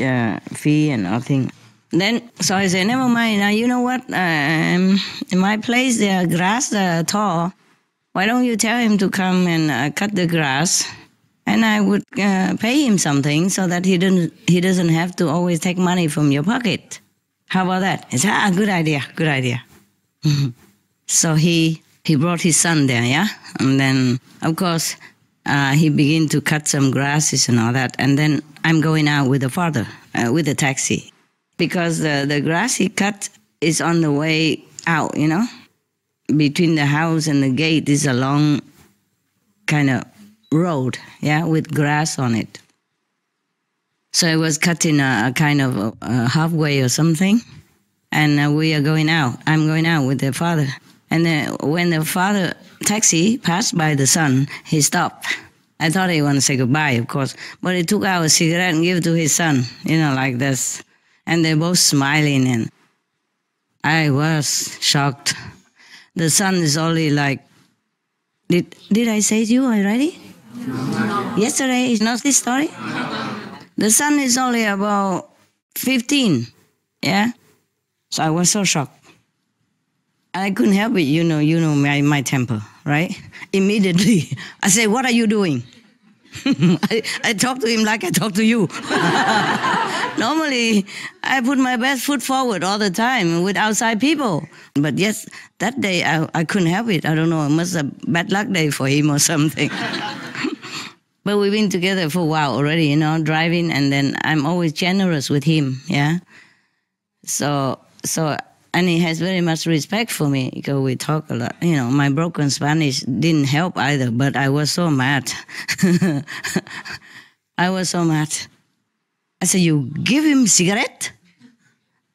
S2: fee and all things. Then, so I said, never mind, now you know what, in my place, the grass tall. Why don't you tell him to come and cut the grass, and I would pay him something so that he doesn't have to always take money from your pocket. How about that? He said, good idea. So he brought his son there, yeah? And then, of course, he began to cut some grasses and all that. And then I'm going out with the father, with the taxi. Because the grass he cut is on the way out, you know? Between the house and the gate is a long kind of road, with grass on it. So I was cutting a kind of halfway or something, and we are going out. I'm going out with the father. And then when the father taxi passed by the son, he stopped. I thought he wanted to say goodbye, of course, but he took out a cigarette and gave it to his son, like this. And they're both smiling, and I was shocked. The son is only like, did I say to you already? No. Yesterday, is not this story? The son is only about 15, So I was so shocked. I couldn't help it, you know my temper, right? Immediately, I say, what are you doing? I talk to him like I talk to you. Normally, I put my best foot forward all the time with outside people. But yes, that day I couldn't help it. I don't know, it must have been a bad luck day for him or something. But we've been together for a while already, driving, and then I'm always generous with him, So, and he has very much respect for me because we talk a lot. My broken Spanish didn't help either, but I was so mad. I was so mad. I said, you give him cigarette?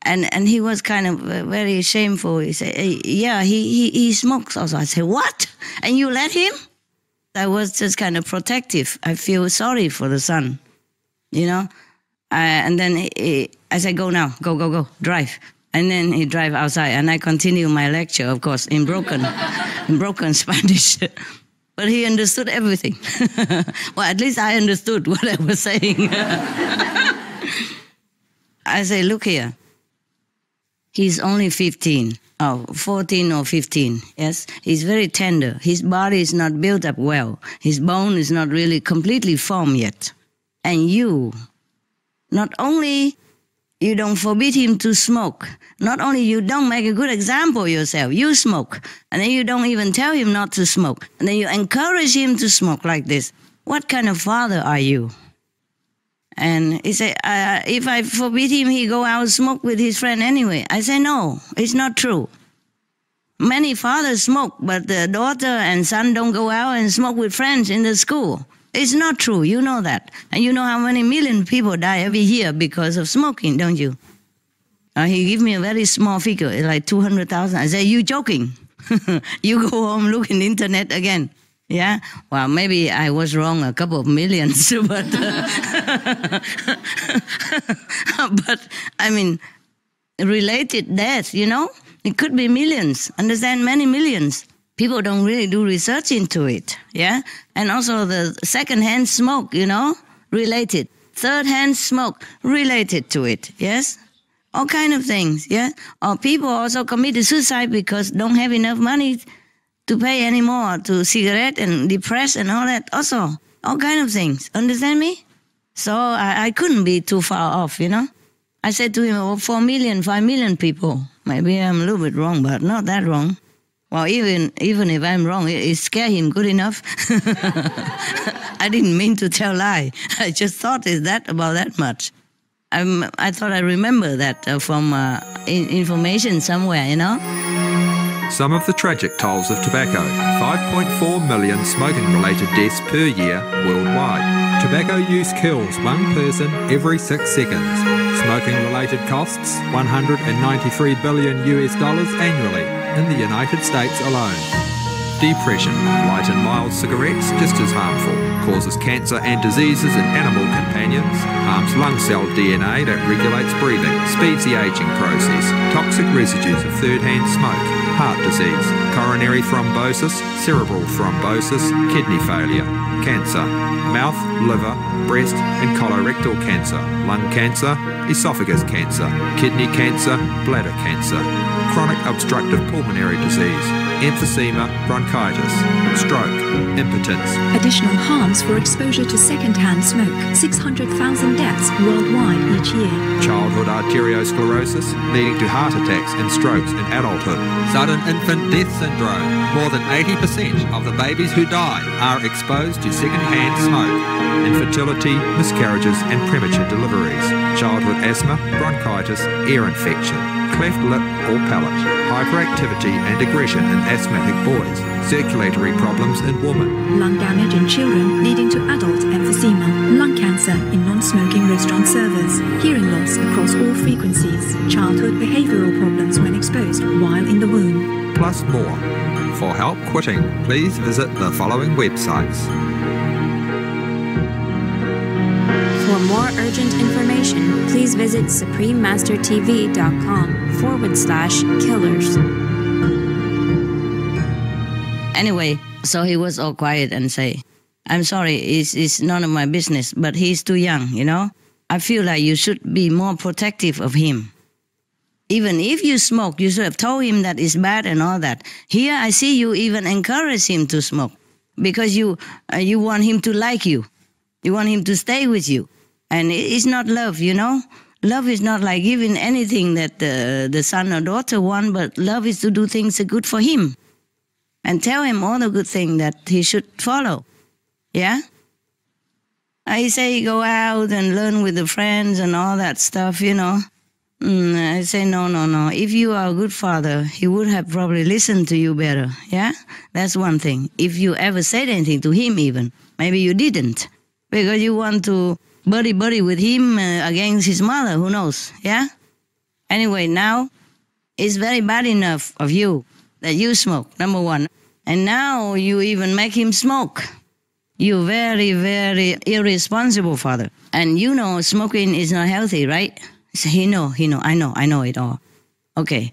S2: And he was kind of very shameful. He said, yeah, he smokes also. I said, what? And you let him? I was just kind of protective. I feel sorry for the son, and then I said, go now, go, drive. And then he drive outside, and I continue my lecture, of course, in broken Spanish. But he understood everything. Well, at least I understood what I was saying. I say, look here. He's only 14 or 15, yes? He's very tender. His body is not built up well. His bone is not really completely formed yet. And you, not only you don't forbid him to smoke, not only you don't make a good example of yourself, you smoke, and then you don't even tell him not to smoke, and then you encourage him to smoke like this. What kind of father are you? And he said, if I forbid him, he go out and smoke with his friend anyway. I say, no, it's not true. Many fathers smoke, but the daughter and son don't go out and smoke with friends in the school. It's not true, you know that. And you know how many million people die every year because of smoking, don't you? He gave me a very small figure, like 200,000. I say, you joking? You go home, look in the internet again. Yeah? Well, maybe I was wrong a couple of millions, but but I mean, related death, it could be millions. Understand? Many millions. People don't really do research into it, And also the second-hand smoke, related. Third-hand smoke, related to it, yes? All kind of things, Or people also committed suicide because don't have enough money to pay anymore to cigarette and depressed and all that. Also, all kind of things. Understand me? So I couldn't be too far off, I said to him, 4 million, 5 million people. Maybe I'm a little bit wrong, but not that wrong. Well, even if I'm wrong, it scared him good enough. I didn't mean to tell lie. I just thought about that much. I thought I remember that from information somewhere,
S3: Some of the tragic tolls of tobacco. 5.4 million smoking-related deaths per year worldwide. Tobacco use kills one person every 6 seconds. Smoking-related costs $193 billion annually in the United States alone. Depression, light and mild cigarettes just as harmful, causes cancer and diseases in animal companions, harms lung cell DNA that regulates breathing, speeds the aging process, toxic residues of third-hand smoke, heart disease, coronary thrombosis, cerebral thrombosis, kidney failure, cancer, mouth, liver, breast and colorectal cancer, lung cancer, esophagus cancer, kidney cancer, bladder cancer, chronic obstructive pulmonary disease, emphysema, bronchitis, stroke, impotence.
S22: Additional harms for exposure to second-hand smoke. 600,000 deaths worldwide each year.
S3: Childhood arteriosclerosis, leading to heart attacks and strokes in adulthood. Sudden infant death syndrome. More than 80% of the babies who die are exposed to to second-hand smoke, infertility, miscarriages and premature deliveries, childhood asthma, bronchitis, ear infection, cleft lip or palate, hyperactivity and aggression in asthmatic boys, circulatory problems in women,
S22: lung damage in children leading to adult emphysema, lung cancer in non-smoking restaurant servers, hearing loss across all frequencies, childhood behavioral problems when exposed while in the womb,
S3: plus more. For help quitting, please visit the following websites.
S23: For more urgent information, please visit suprememastertv.com/killers.
S2: Anyway, so he was all quiet and say, I'm sorry, it's none of my business, but he's too young, you know? I feel like you should be more protective of him. Even if you smoke, you should have told him that it's bad and all that. Here I see you even encourage him to smoke because you want him to like you. You want him to stay with you. And it's not love, you know? Love is not like giving anything that the son or daughter want, but love is to do things that are good for him. And tell him all the good things that he should follow. Yeah? I say go out and learn with the friends and all that stuff, you know. I say, no. If you are a good father, he would have probably listened to you better, yeah? That's one thing. If you ever said anything to him even, maybe you didn't, because you want to buddy with him against his mother, who knows, yeah? Anyway, now, it's very bad enough of you that you smoke, number one. And now you even make him smoke. You're very, very irresponsible father. And you know smoking is not healthy, right? He know, I know it all. Okay,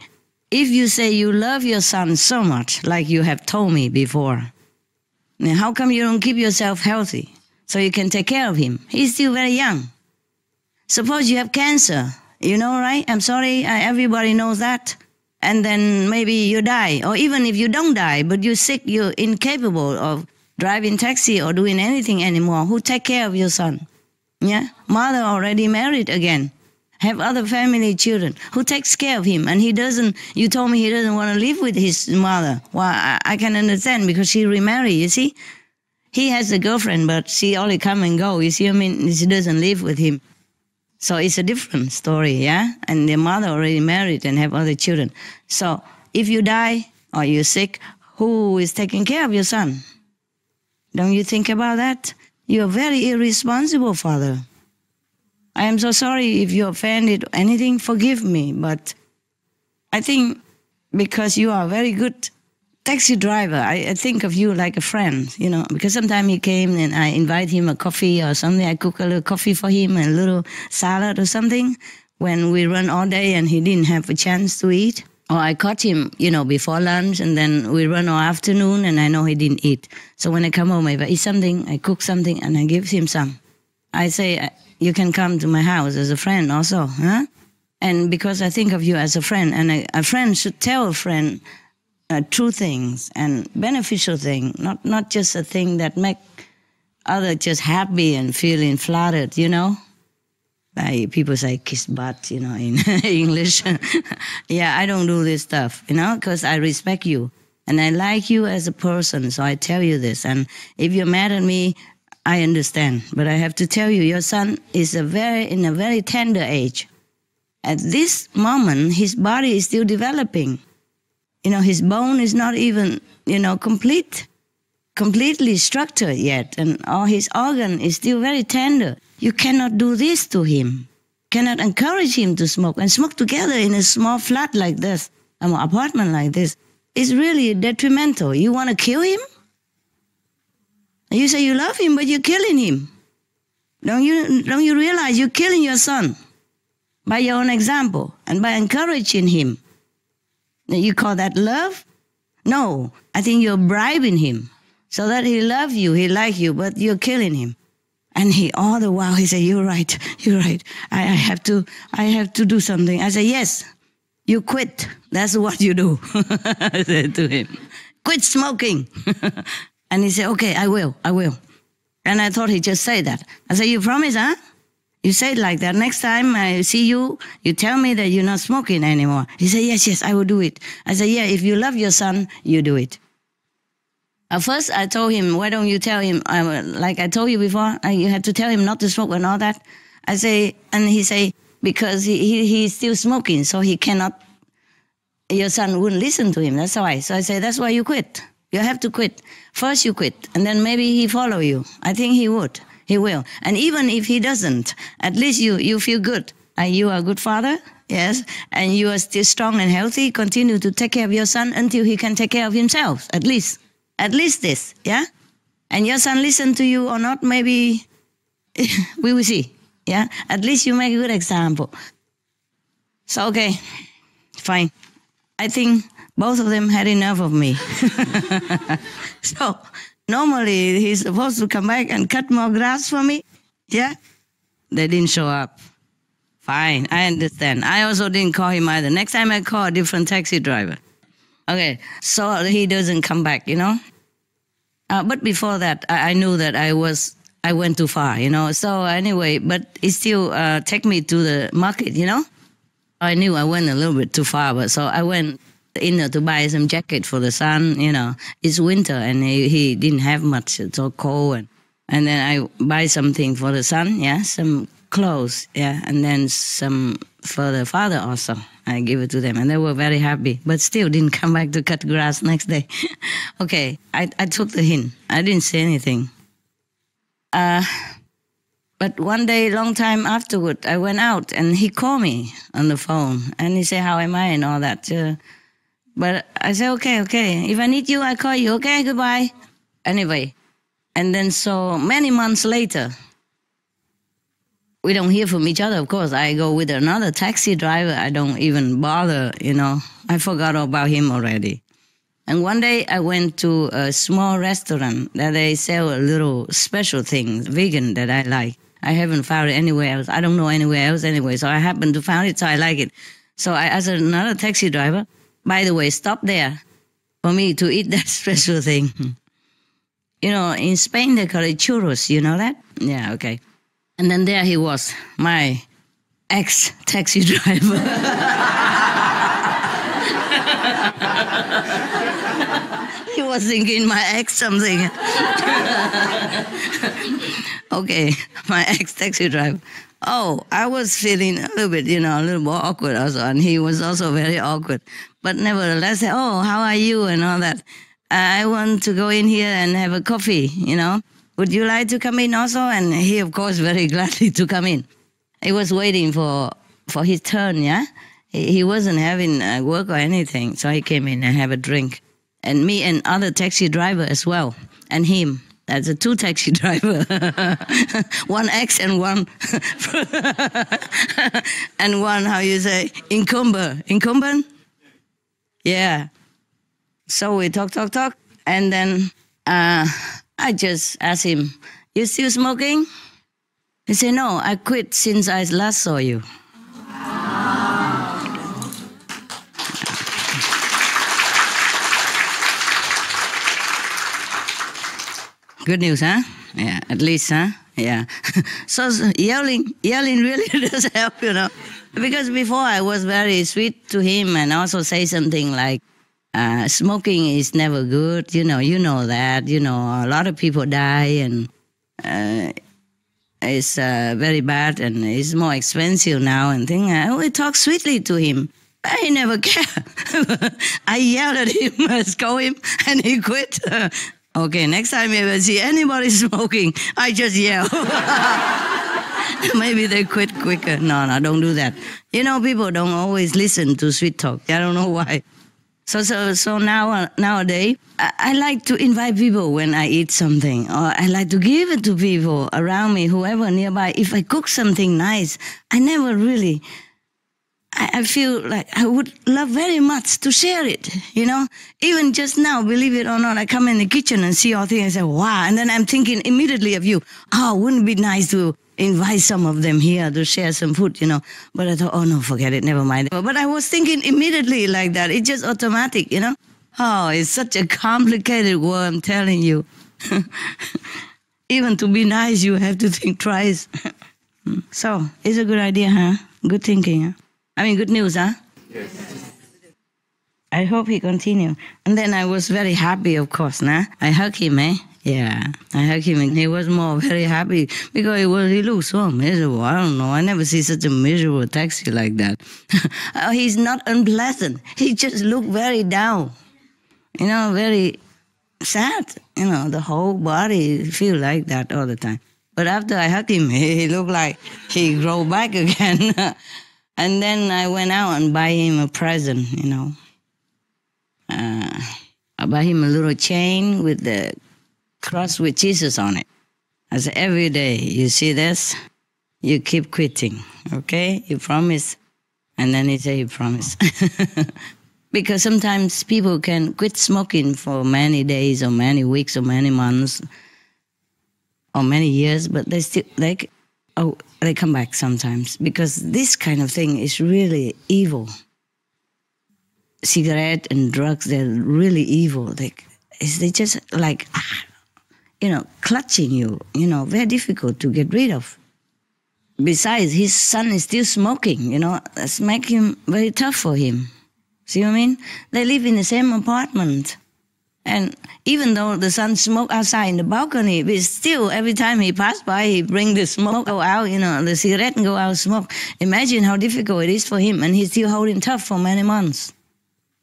S2: if you say you love your son so much, like you have told me before, then how come you don't keep yourself healthy so you can take care of him? He's still very young. Suppose you have cancer, you know, right? I'm sorry, everybody knows that. And then maybe you die, or even if you don't die, but you're sick, you're incapable of driving taxi or doing anything anymore, who take care of your son? Yeah, mother already married again. Have other family children. Who takes care of him? And he doesn't, you told me he doesn't want to live with his mother. Well, I can understand because she remarried, you see. He has a girlfriend, but she only come and go, you see. I mean, she doesn't live with him. So it's a different story, yeah? And the mother already married and have other children. So if you die or you're sick, who is taking care of your son? Don't you think about that? You're a very irresponsible father. I am so sorry if you offended anything, forgive me, but I think because you are a very good taxi driver, I think of you like a friend, you know, because sometimes he came and I invite him a coffee or something, I cook a little coffee for him and a little salad or something when we run all day and he didn't have a chance to eat. Or I caught him, you know, before lunch and then we run all afternoon and I know he didn't eat. So when I come home, if I eat something, I cook something and I give him some. I say, you can come to my house as a friend also, huh? And because I think of you as a friend, and a friend should tell a friend true things and beneficial things, not just a thing that make others just happy and feeling flattered, you know? Like people say kiss butt, you know, in English. Yeah, I don't do this stuff, you know, because I respect you. And I like you as a person, so I tell you this. And if you're mad at me, I understand, but I have to tell you, your son is in a very tender age. At this moment, his body is still developing. You know, his bone is not even, you know, completely structured yet, and all his organ is still very tender. You cannot do this to him. Cannot encourage him to smoke and smoke together in a small flat like this, an apartment like this. It's really detrimental. You want to kill him? You say you love him, but you're killing him. Don't you realize you're killing your son by your own example and by encouraging him? You call that love? No, I think you're bribing him so that he love you, he like you, but you're killing him. And he all the while he said, you're right. I have to do something. I said, yes, you quit. That's what you do. I said to him, quit smoking. And he said, okay, I will. And I thought he'd just say that. I said, you promise, huh? You say it like that. Next time I see you, you tell me that you're not smoking anymore. He said, yes, I will do it. I said, yeah, if you love your son, you do it. At first, I told him, why don't you tell him, like I told you before, you had to tell him not to smoke and all that. I say, and he say, because he's still smoking, so he cannot, your son wouldn't listen to him, that's why. So I say, that's why you quit. You have to quit. First you quit, and then maybe he follow you. I think he would. He will. And even if he doesn't, at least you feel good. You are a good father, yes, and you are still strong and healthy. Continue to take care of your son until he can take care of himself, at least. At least this, yeah? And your son listen to you or not, maybe we will see, yeah? At least you make a good example. So, okay, fine. I think both of them had enough of me. So, normally he's supposed to come back and cut more grass for me, yeah? They didn't show up. Fine, I understand. I also didn't call him either. Next time I call a different taxi driver. Okay, so he doesn't come back, you know. But before that, I knew that I went too far, you know. So anyway, but he still take me to the market, you know. I knew I went a little bit too far, but so I went in to buy some jacket for the son, you know. It's winter and he didn't have much, it's so cold. And then I buy something for the son, yeah, some clothes, yeah, and then some for the father also. I give it to them, and they were very happy, but still didn't come back to cut grass next day. Okay, I took the hint. I didn't say anything. But one day, long time afterward, I went out, and he called me on the phone, and he said, how am I, and all that. But I said, okay. If I need you, I call you. Okay, goodbye. Anyway, and then so many months later, we don't hear from each other, of course. I go with another taxi driver. I don't even bother, you know. I forgot about him already. And one day I went to a small restaurant that they sell a little special thing, vegan, that I like. I haven't found it anywhere else. I don't know anywhere else anyway. So I happened to find it, so I like it. So I asked another taxi driver, by the way, stop there for me to eat that special thing. You know, in Spain they call it churros. You know that? Yeah, okay. And then there he was, my ex-taxi driver. He was thinking my ex something. Okay, my ex-taxi driver. Oh, I was feeling a little bit, you know, a little more awkward also, and he was also very awkward. But nevertheless, oh, how are you and all that. I want to go in here and have a coffee, you know. Would you like to come in also? And he, of course, very gladly to come in. He was waiting for his turn, yeah? He wasn't having work or anything, so he came in and have a drink. And me and other taxi driver as well, and him. That's a two taxi driver. One ex and one, and one, how you say, incumbent? Yeah. So we talk, and then I just asked him, you still smoking? He said, no, I quit since I last saw you. Good news, huh? Yeah, at least, huh? Yeah. So yelling really does help, you know. Because before I was very sweet to him and also say something like, smoking is never good, you know that, a lot of people die and it's very bad and it's more expensive now and things. I always talk sweetly to him. I never care. I yelled at him, scold him, and he quit. Okay, next time if I see anybody smoking, I just yell. Maybe they quit quicker. No, don't do that. People don't always listen to sweet talk. I don't know why. So nowadays, I like to invite people when I eat something, or I like to give it to people around me, whoever nearby. If I cook something nice, I never really... I feel like I would love very much to share it, Even just now, believe it or not, I come in the kitchen and see all things and say, wow. And then I'm thinking immediately of you. Oh, wouldn't it be nice to invite some of them here to share some food, But I thought, oh, no, forget it, never mind. But I was thinking immediately like that. It's just automatic, Oh, it's such a complicated world, I'm telling you. Even to be nice, you have to think twice. So, it's a good idea, huh? Good thinking, huh? Good news, huh? Yes. I hope he continue. And then I was very happy, of course, nah? I hugged him, Yeah, I hugged him, and he was more very happy because he looked so miserable. I don't know. I never see such a miserable taxi like that. He's not unpleasant. He just looked very down, very sad. The whole body feel like that all the time. But after I hugged him, he looked like he grew back again. And then I went out and buy him a present, I buy him a little chain with the cross with Jesus on it. I said, every day you see this, you keep quitting, okay? You promise. And then he said, he promised. Because sometimes people can quit smoking for many days or many weeks or many months or many years, but they still, they come back sometimes because this kind of thing is really evil. Cigarette and drugs, they're really evil. They just clutching you, very difficult to get rid of. Besides, his son is still smoking, that's making him very tough for him. See what I mean? They live in the same apartment. And even though the son smoked outside in the balcony, but still every time he passed by, he bring the smoke out, the cigarette and go out and smoke. Imagine how difficult it is for him, and he's still holding tough for many months.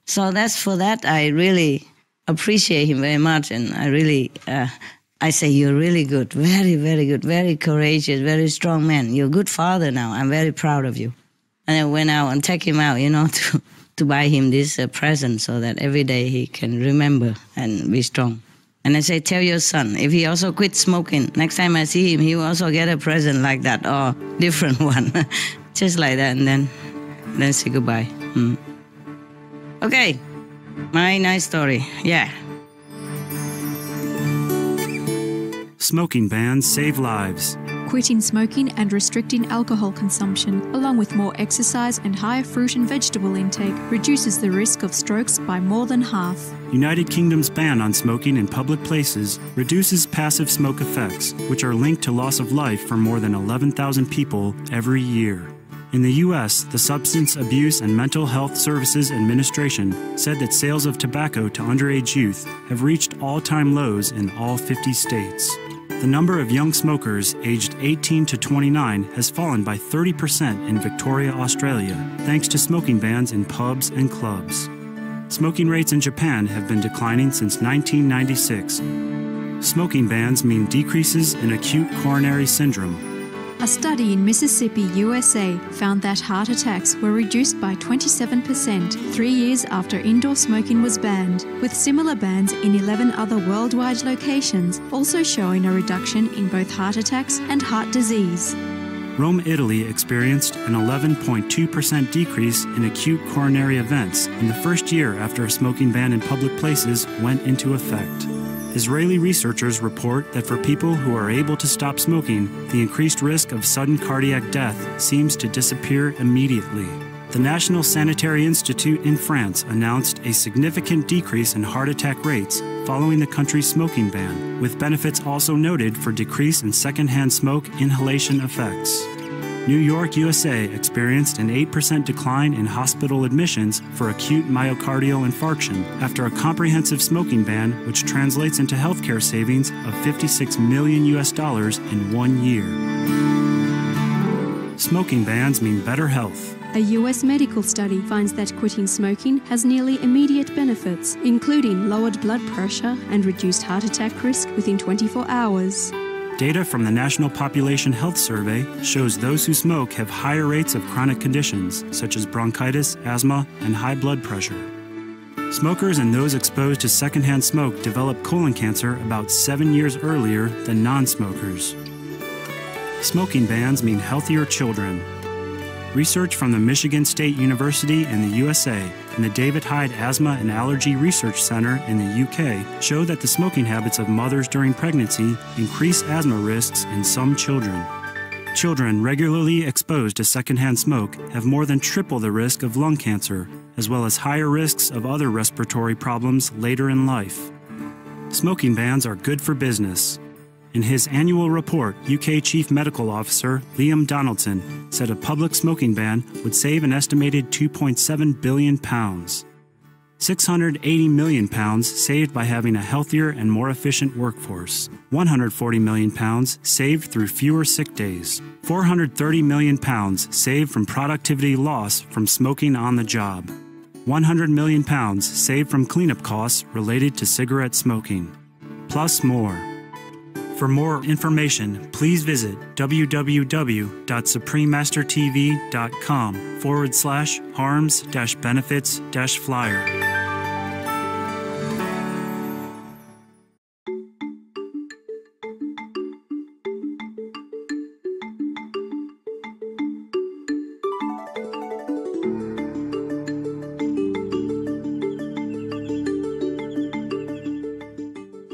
S2: So for that, I really appreciate him very much, and I really, I say, you're really good, very, very good, very courageous, very strong man. You're a good father now. I'm very proud of you. And I went out and take him out, to buy him this present so that every day he can remember and be strong. And I say, tell your son, if he also quit smoking, next time I see him, he will also get a present like that or different one. Just like that, and then say goodbye. Okay, my nice story, yeah.
S6: Smoking bans save lives.
S15: Quitting smoking and restricting alcohol consumption, along with more exercise and higher fruit and vegetable intake, reduces the risk of strokes by more than half.
S6: United Kingdom's ban on smoking in public places reduces passive smoke effects, which are linked to loss of life for more than 11,000 people every year. In the U.S., the Substance Abuse and Mental Health Services Administration said that sales of tobacco to underage youth have reached all-time lows in all 50 states. The number of young smokers aged 18 to 29 has fallen by 30% in Victoria, Australia, thanks to smoking bans in pubs and clubs. Smoking rates in Japan have been declining since 1996. Smoking bans mean decreases in acute coronary syndrome.
S15: A study in Mississippi, USA found that heart attacks were reduced by 27% 3 years after indoor smoking was banned, with similar bans in 11 other worldwide locations also showing a reduction in both heart attacks and heart disease.
S6: Rome, Italy experienced an 11.2% decrease in acute coronary events in the first year after a smoking ban in public places went into effect. Israeli researchers report that for people who are able to stop smoking, the increased risk of sudden cardiac death seems to disappear immediately. The National Sanitary Institute in France announced a significant decrease in heart attack rates following the country's smoking ban, with benefits also noted for decrease in secondhand smoke inhalation effects. New York, USA experienced an 8% decline in hospital admissions for acute myocardial infarction after a comprehensive smoking ban, which translates into healthcare savings of $56 million in 1 year. Smoking bans mean better health.
S15: A US medical study finds that quitting smoking has nearly immediate benefits, including lowered blood pressure and reduced heart attack risk within 24 hours.
S6: Data from the National Population Health Survey shows those who smoke have higher rates of chronic conditions, such as bronchitis, asthma, and high blood pressure. Smokers and those exposed to secondhand smoke develop colon cancer about 7 years earlier than non-smokers. Smoking bans mean healthier children. Research from the Michigan State University in the USA and the David Hyde Asthma and Allergy Research Center in the UK show that the smoking habits of mothers during pregnancy increase asthma risks in some children. Children regularly exposed to secondhand smoke have more than triple the risk of lung cancer, as well as higher risks of other respiratory problems later in life. Smoking bans are good for business. In his annual report, UK Chief Medical Officer Liam Donaldson said a public smoking ban would save an estimated £2.7 billion. 680 million pounds saved by having a healthier and more efficient workforce. 140 million pounds saved through fewer sick days. 430 million pounds saved from productivity loss from smoking on the job. 100 million pounds saved from cleanup costs related to cigarette smoking. Plus more. For more information, please visit www.suprememastertv.com/harms-benefits-flyer.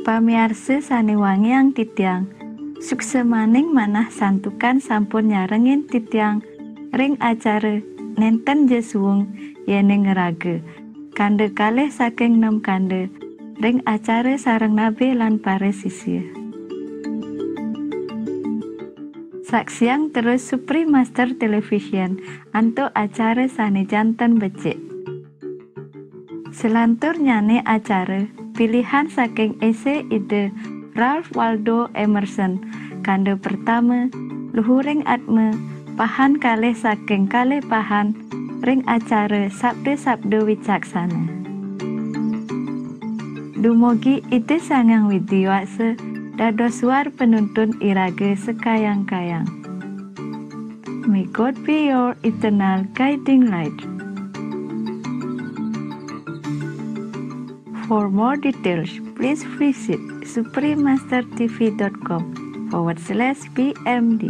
S13: Pamiarsa sanewangi ang titiang, suksemaning manah santukan sampun nyarengin titiang, ring acara nenten jesuwung yeneng ngeraga, kande kalih saking 6 kande, ring acara sareng nabe lan pare sisih. Saksiang terus Supreme Master Television antuk acara sane janten becik. Selantur nyane acara pilihan saking esai ide Ralph Waldo Emerson, kande pertama, luhuring atme, pahan kalih saking kalih pahan, ring acara sabda-sabda wicaksana. Dumugi ide sangang widiwaksa, dados suar penuntun irage sekayang-kayang. May God be your eternal guiding light. For more details, please visit suprememastertv.com/PMD.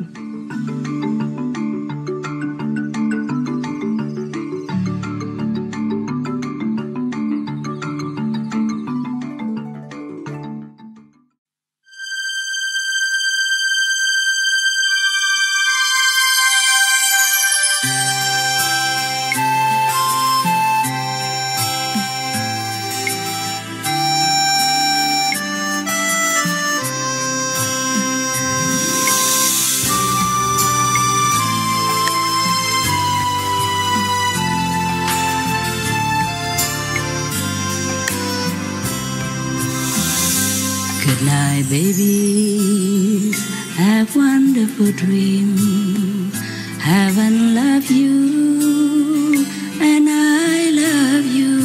S2: Good night, baby. Have wonderful dreams. Heaven love you, and I love you.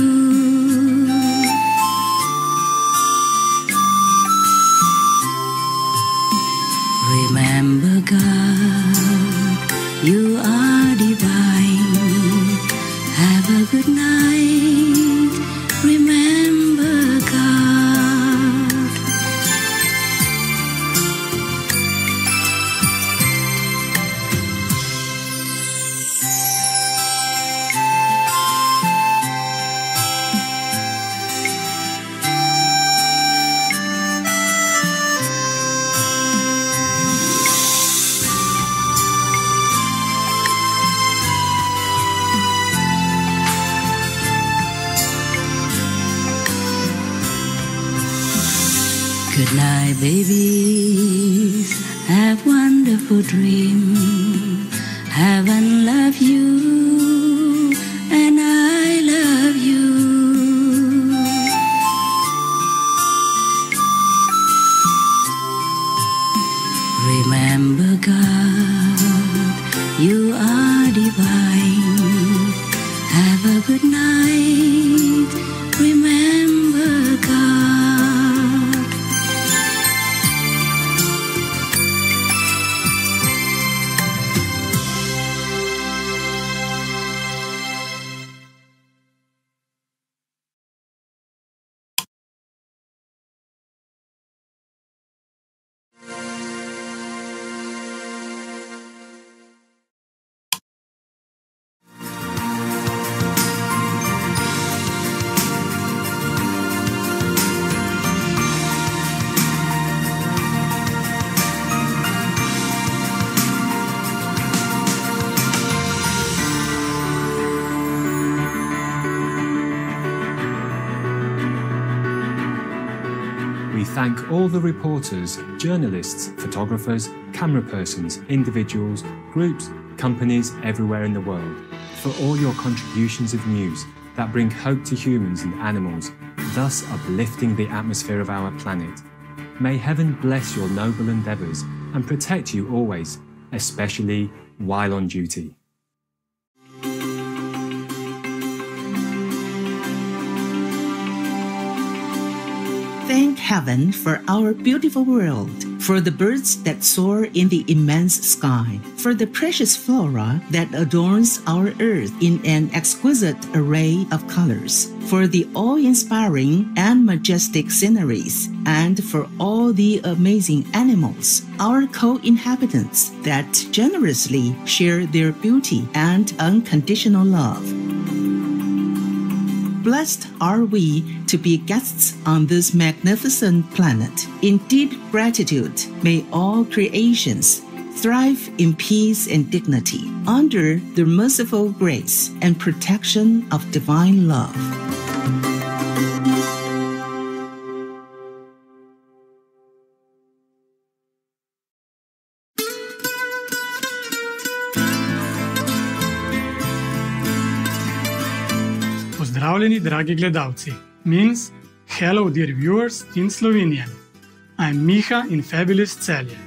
S2: Remember, God, you are divine. Have a good night. Remember, God. Good night, babies. Have wonderful dreams. Heaven love you, and I love you. Remember, God, you are divine. Have a good night. Remember, God.
S11: We thank all the reporters, journalists, photographers, camera persons, individuals, groups, companies everywhere in the world for all your contributions of news. that bring hope to humans and animals, thus uplifting the atmosphere of our planet. May heaven bless your noble endeavours and protect you always, especially while on duty.
S1: Thank heaven for our beautiful world, for the birds that soar in the immense sky, for the precious flora that adorns our earth in an exquisite array of colors, for the awe-inspiring and majestic sceneries, and for all the amazing animals, our co-inhabitants that generously share their beauty and unconditional love. Blessed are we to be guests on this magnificent planet. In deep gratitude, may all creations thrive in peace and dignity under the merciful grace and protection of divine love.
S20: Pozdravljeni, dragi gledalci. Means hello, dear viewers in Slovenian. I'm Miha in fabulous Celje.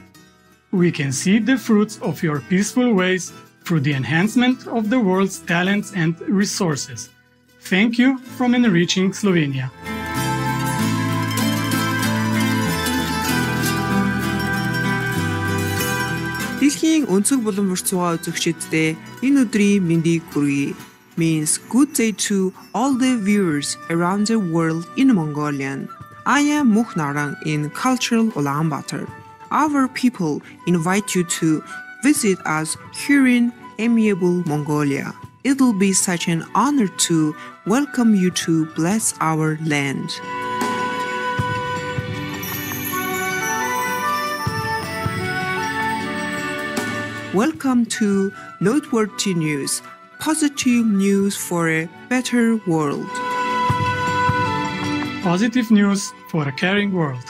S20: We can see the fruits of your peaceful ways through the enhancement of the world's talents and resources. Thank you from enriching Slovenia.
S21: Дэлхийн өнцөг булан вурцугаа үзэгчдээ энэ өдрийн мэндийг хүргэе. Means good day to all the viewers around the world in Mongolian. I am Mukhnarang in cultural Ulaanbaatar. Our people invite you to visit us here in amiable Mongolia. It will be such an honor to welcome you to bless our land. Welcome to Noteworthy News. Positive news for a better world.
S20: Positive news for a caring world.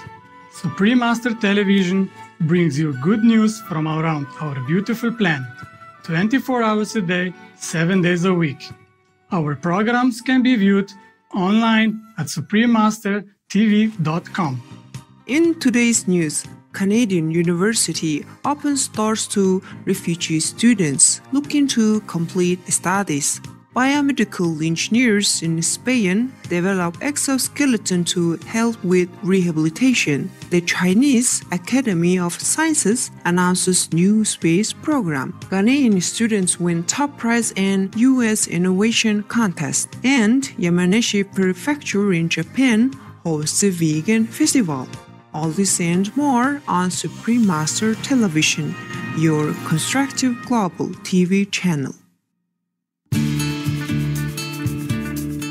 S20: Supreme Master Television brings you good news from around our beautiful planet, 24 hours a day, 7 days a week. Our programs can be viewed online at suprememastertv.com.
S21: In today's news, Canadian University opens doors to refugee students looking to complete studies. Biomedical engineers in Spain develop exoskeleton to help with rehabilitation. The Chinese Academy of Sciences announces new space program. Ghanaian students win top prize in U.S. Innovation Contest. And Yamanashi Prefecture in Japan hosts a vegan festival. All this and more on Supreme Master Television, your constructive global TV channel.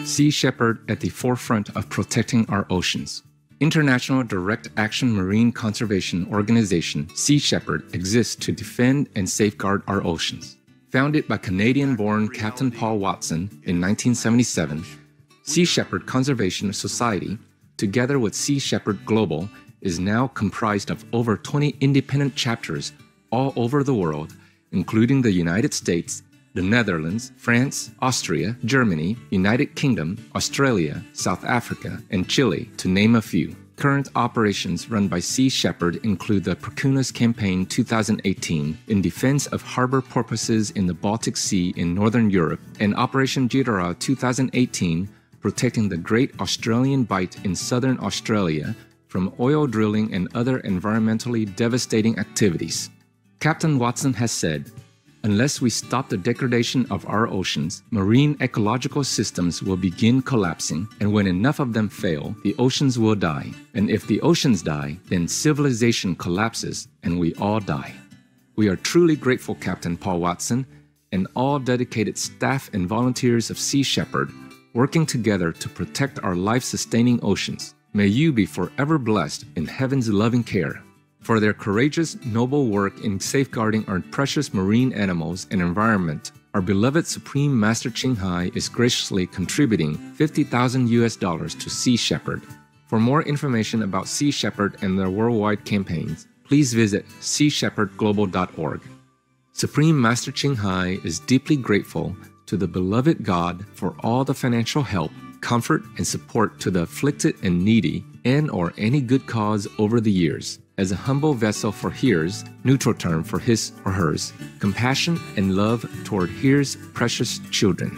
S16: Sea Shepherd at the forefront of protecting our oceans. International Direct Action Marine Conservation Organization Sea Shepherd exists to defend and safeguard our oceans. Founded by Canadian-born Captain Paul Watson in 1977, Sea Shepherd Conservation Society, together with Sea Shepherd Global, is now comprised of over 20 independent chapters all over the world, including the United States, the Netherlands, France, Austria, Germany, United Kingdom, Australia, South Africa, and Chile, to name a few. Current operations run by Sea Shepherd include the Perkunas Campaign 2018 in defense of harbor porpoises in the Baltic Sea in Northern Europe, and Operation Jitara 2018 protecting the Great Australian Bight in Southern Australia from oil drilling and other environmentally devastating activities. Captain Watson has said, "Unless we stop the degradation of our oceans, marine ecological systems will begin collapsing, and when enough of them fail, the oceans will die. And if the oceans die, then civilization collapses and we all die." We are truly grateful, Captain Paul Watson, and all dedicated staff and volunteers of Sea Shepherd, working together to protect our life-sustaining oceans. May you be forever blessed in heaven's loving care. For their courageous, noble work in safeguarding our precious marine animals and environment, our beloved Supreme Master Ching Hai is graciously contributing $50,000 to Sea Shepherd. For more information about Sea Shepherd and their worldwide campaigns, please visit seashepherdglobal.org. Supreme Master Ching Hai is deeply grateful to the beloved God for all the financial help, comfort, and support to the afflicted and needy and or any good cause over the years, as a humble vessel for His, neutral term for his or hers, compassion and love toward His precious children.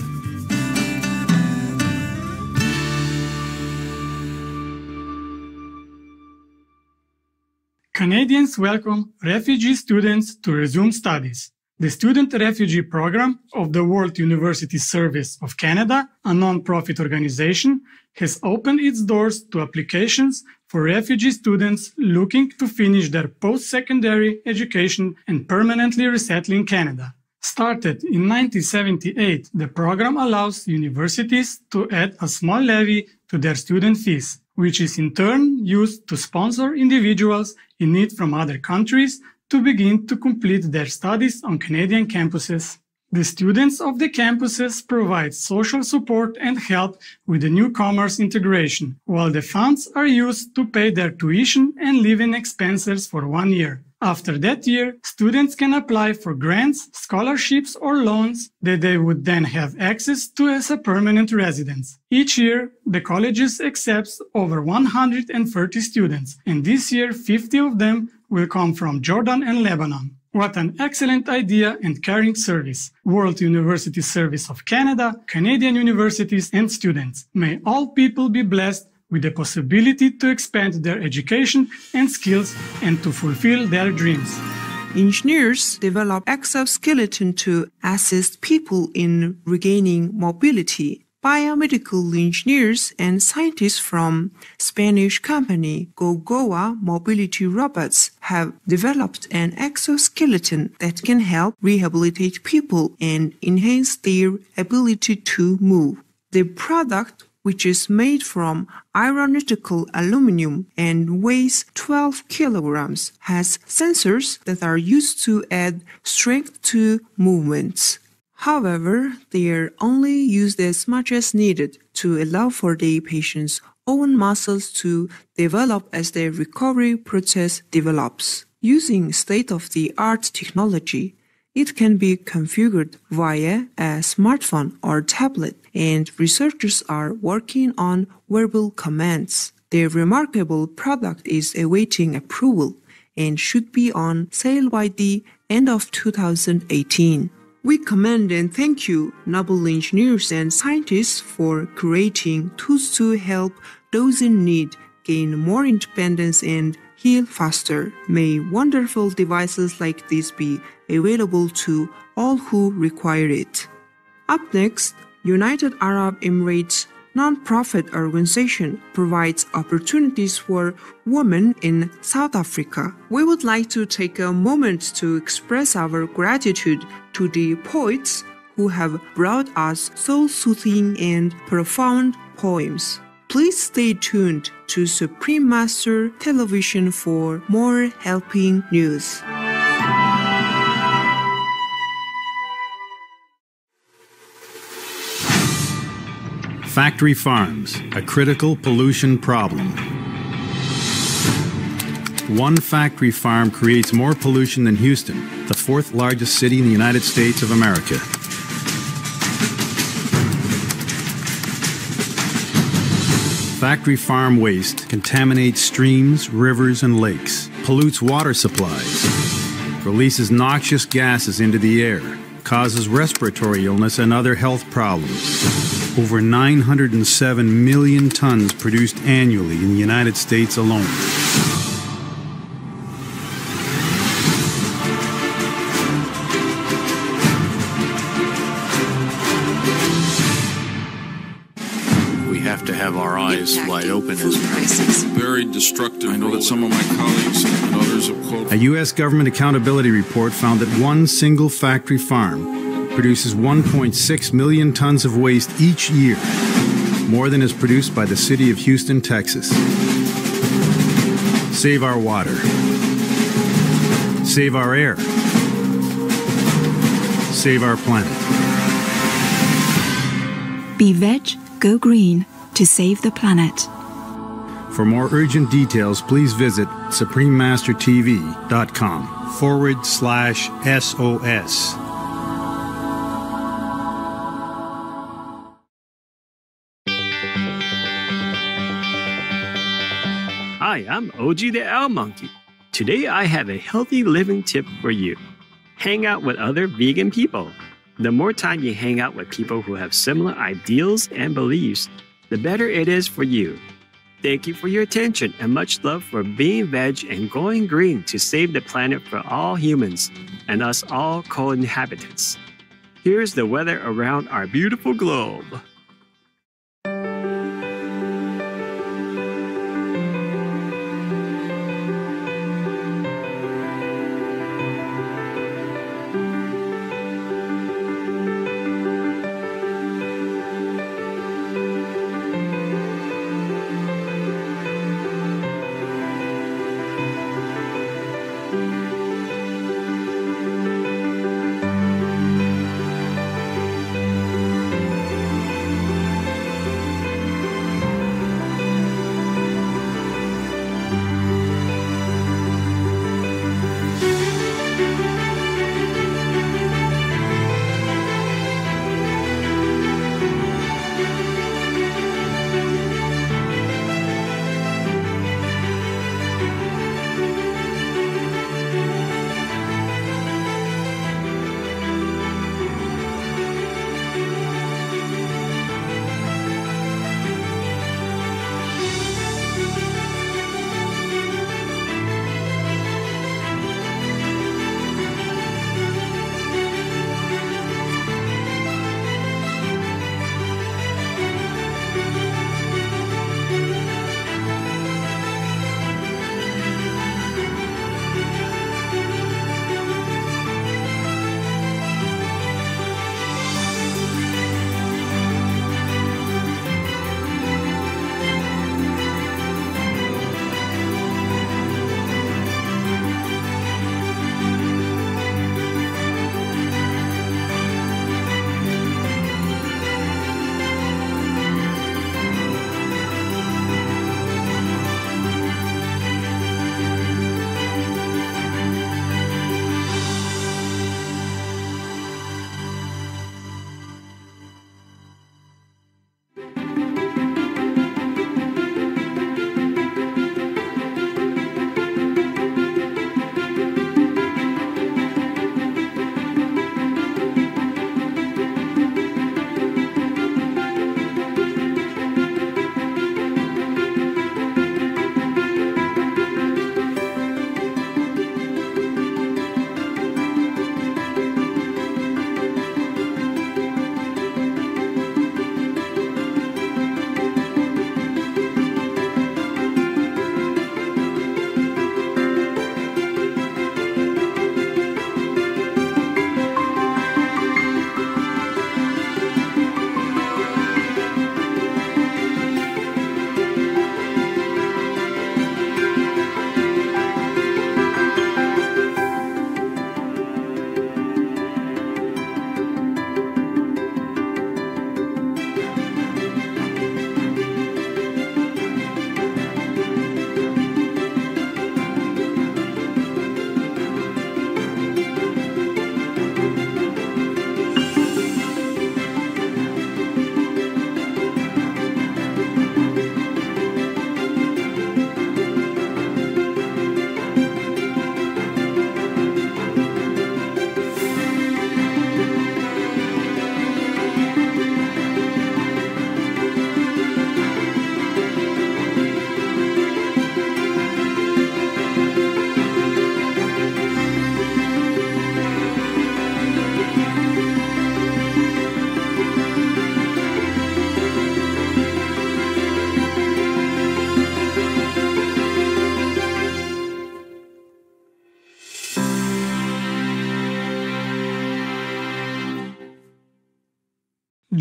S20: Canadians welcome refugee students to resume studies. The Student-Refugee Program of the World University Service of Canada, a non-profit organization, has opened its doors to applications for refugee students looking to finish their post-secondary education and permanently resettle in Canada. Started in 1978, the program allows universities to add a small levy to their student fees, which is in turn used to sponsor individuals in need from other countries to begin to complete their studies on Canadian campuses. The students of the campuses provide social support and help with the newcomers' integration, while the funds are used to pay their tuition and living expenses for 1 year. After that year, students can apply for grants, scholarships, or loans that they would then have access to as a permanent residence. Each year, the colleges accept over 130 students, and this year 50 of them will come from Jordan and Lebanon. What an excellent idea and caring service. World University Service of Canada, Canadian universities, and students. May all people be blessed with the possibility to expand their education and skills and to fulfill their dreams.
S21: Engineers develop exoskeleton to assist people in regaining mobility. Biomedical engineers and scientists from Spanish company Gogoa Mobility Robots have developed an exoskeleton that can help rehabilitate people and enhance their ability to move. The product, which is made from aeronautical aluminum and weighs 12 kilograms, has sensors that are used to add strength to movements. However, they are only used as much as needed to allow for the patient's own muscles to develop as the recovery process develops. Using state-of-the-art technology, it can be configured via a smartphone or tablet, and researchers are working on verbal commands. The remarkable product is awaiting approval and should be on sale by the end of 2018. We commend and thank you, noble engineers and scientists, for creating tools to help those in need gain more independence and heal faster. May wonderful devices like this be available to all who require it. Up next, United Arab Emirates non-profit organization provides opportunities for women in South Africa. We would like to take a moment to express our gratitude to the poets who have brought us soul-soothing and profound poems. Please stay tuned to Supreme Master Television for more helping news.
S4: Factory farms, a critical pollution problem. One factory farm creates more pollution than Houston, the fourth largest city in the United States of America. Factory farm waste contaminates streams, rivers, and lakes, pollutes water supplies, releases noxious gases into the air, causes respiratory illness and other health problems. Over 907 million tons produced annually in the United States alone.
S17: We have to have our eyes wide open as prices. Very destructive. I know that some of my colleagues and others have quoted.
S4: A U.S. government accountability report found that one single factory farm produces 1.6 million tons of waste each year, more than is produced by the city of Houston, Texas. Save our water. Save our air. Save our planet.
S22: Be veg, go green to save the planet.
S4: For more urgent details, please visit suprememastertv.com/SOS.
S5: Hi, I'm OG the Owl Monkey. Today I have a healthy living tip for you. Hang out with other vegan people. The more time you hang out with people who have similar ideals and beliefs, the better it is for you. Thank you for your attention and much love for being veg and going green to save the planet for all humans and us all co-inhabitants. Here's the weather around our beautiful globe.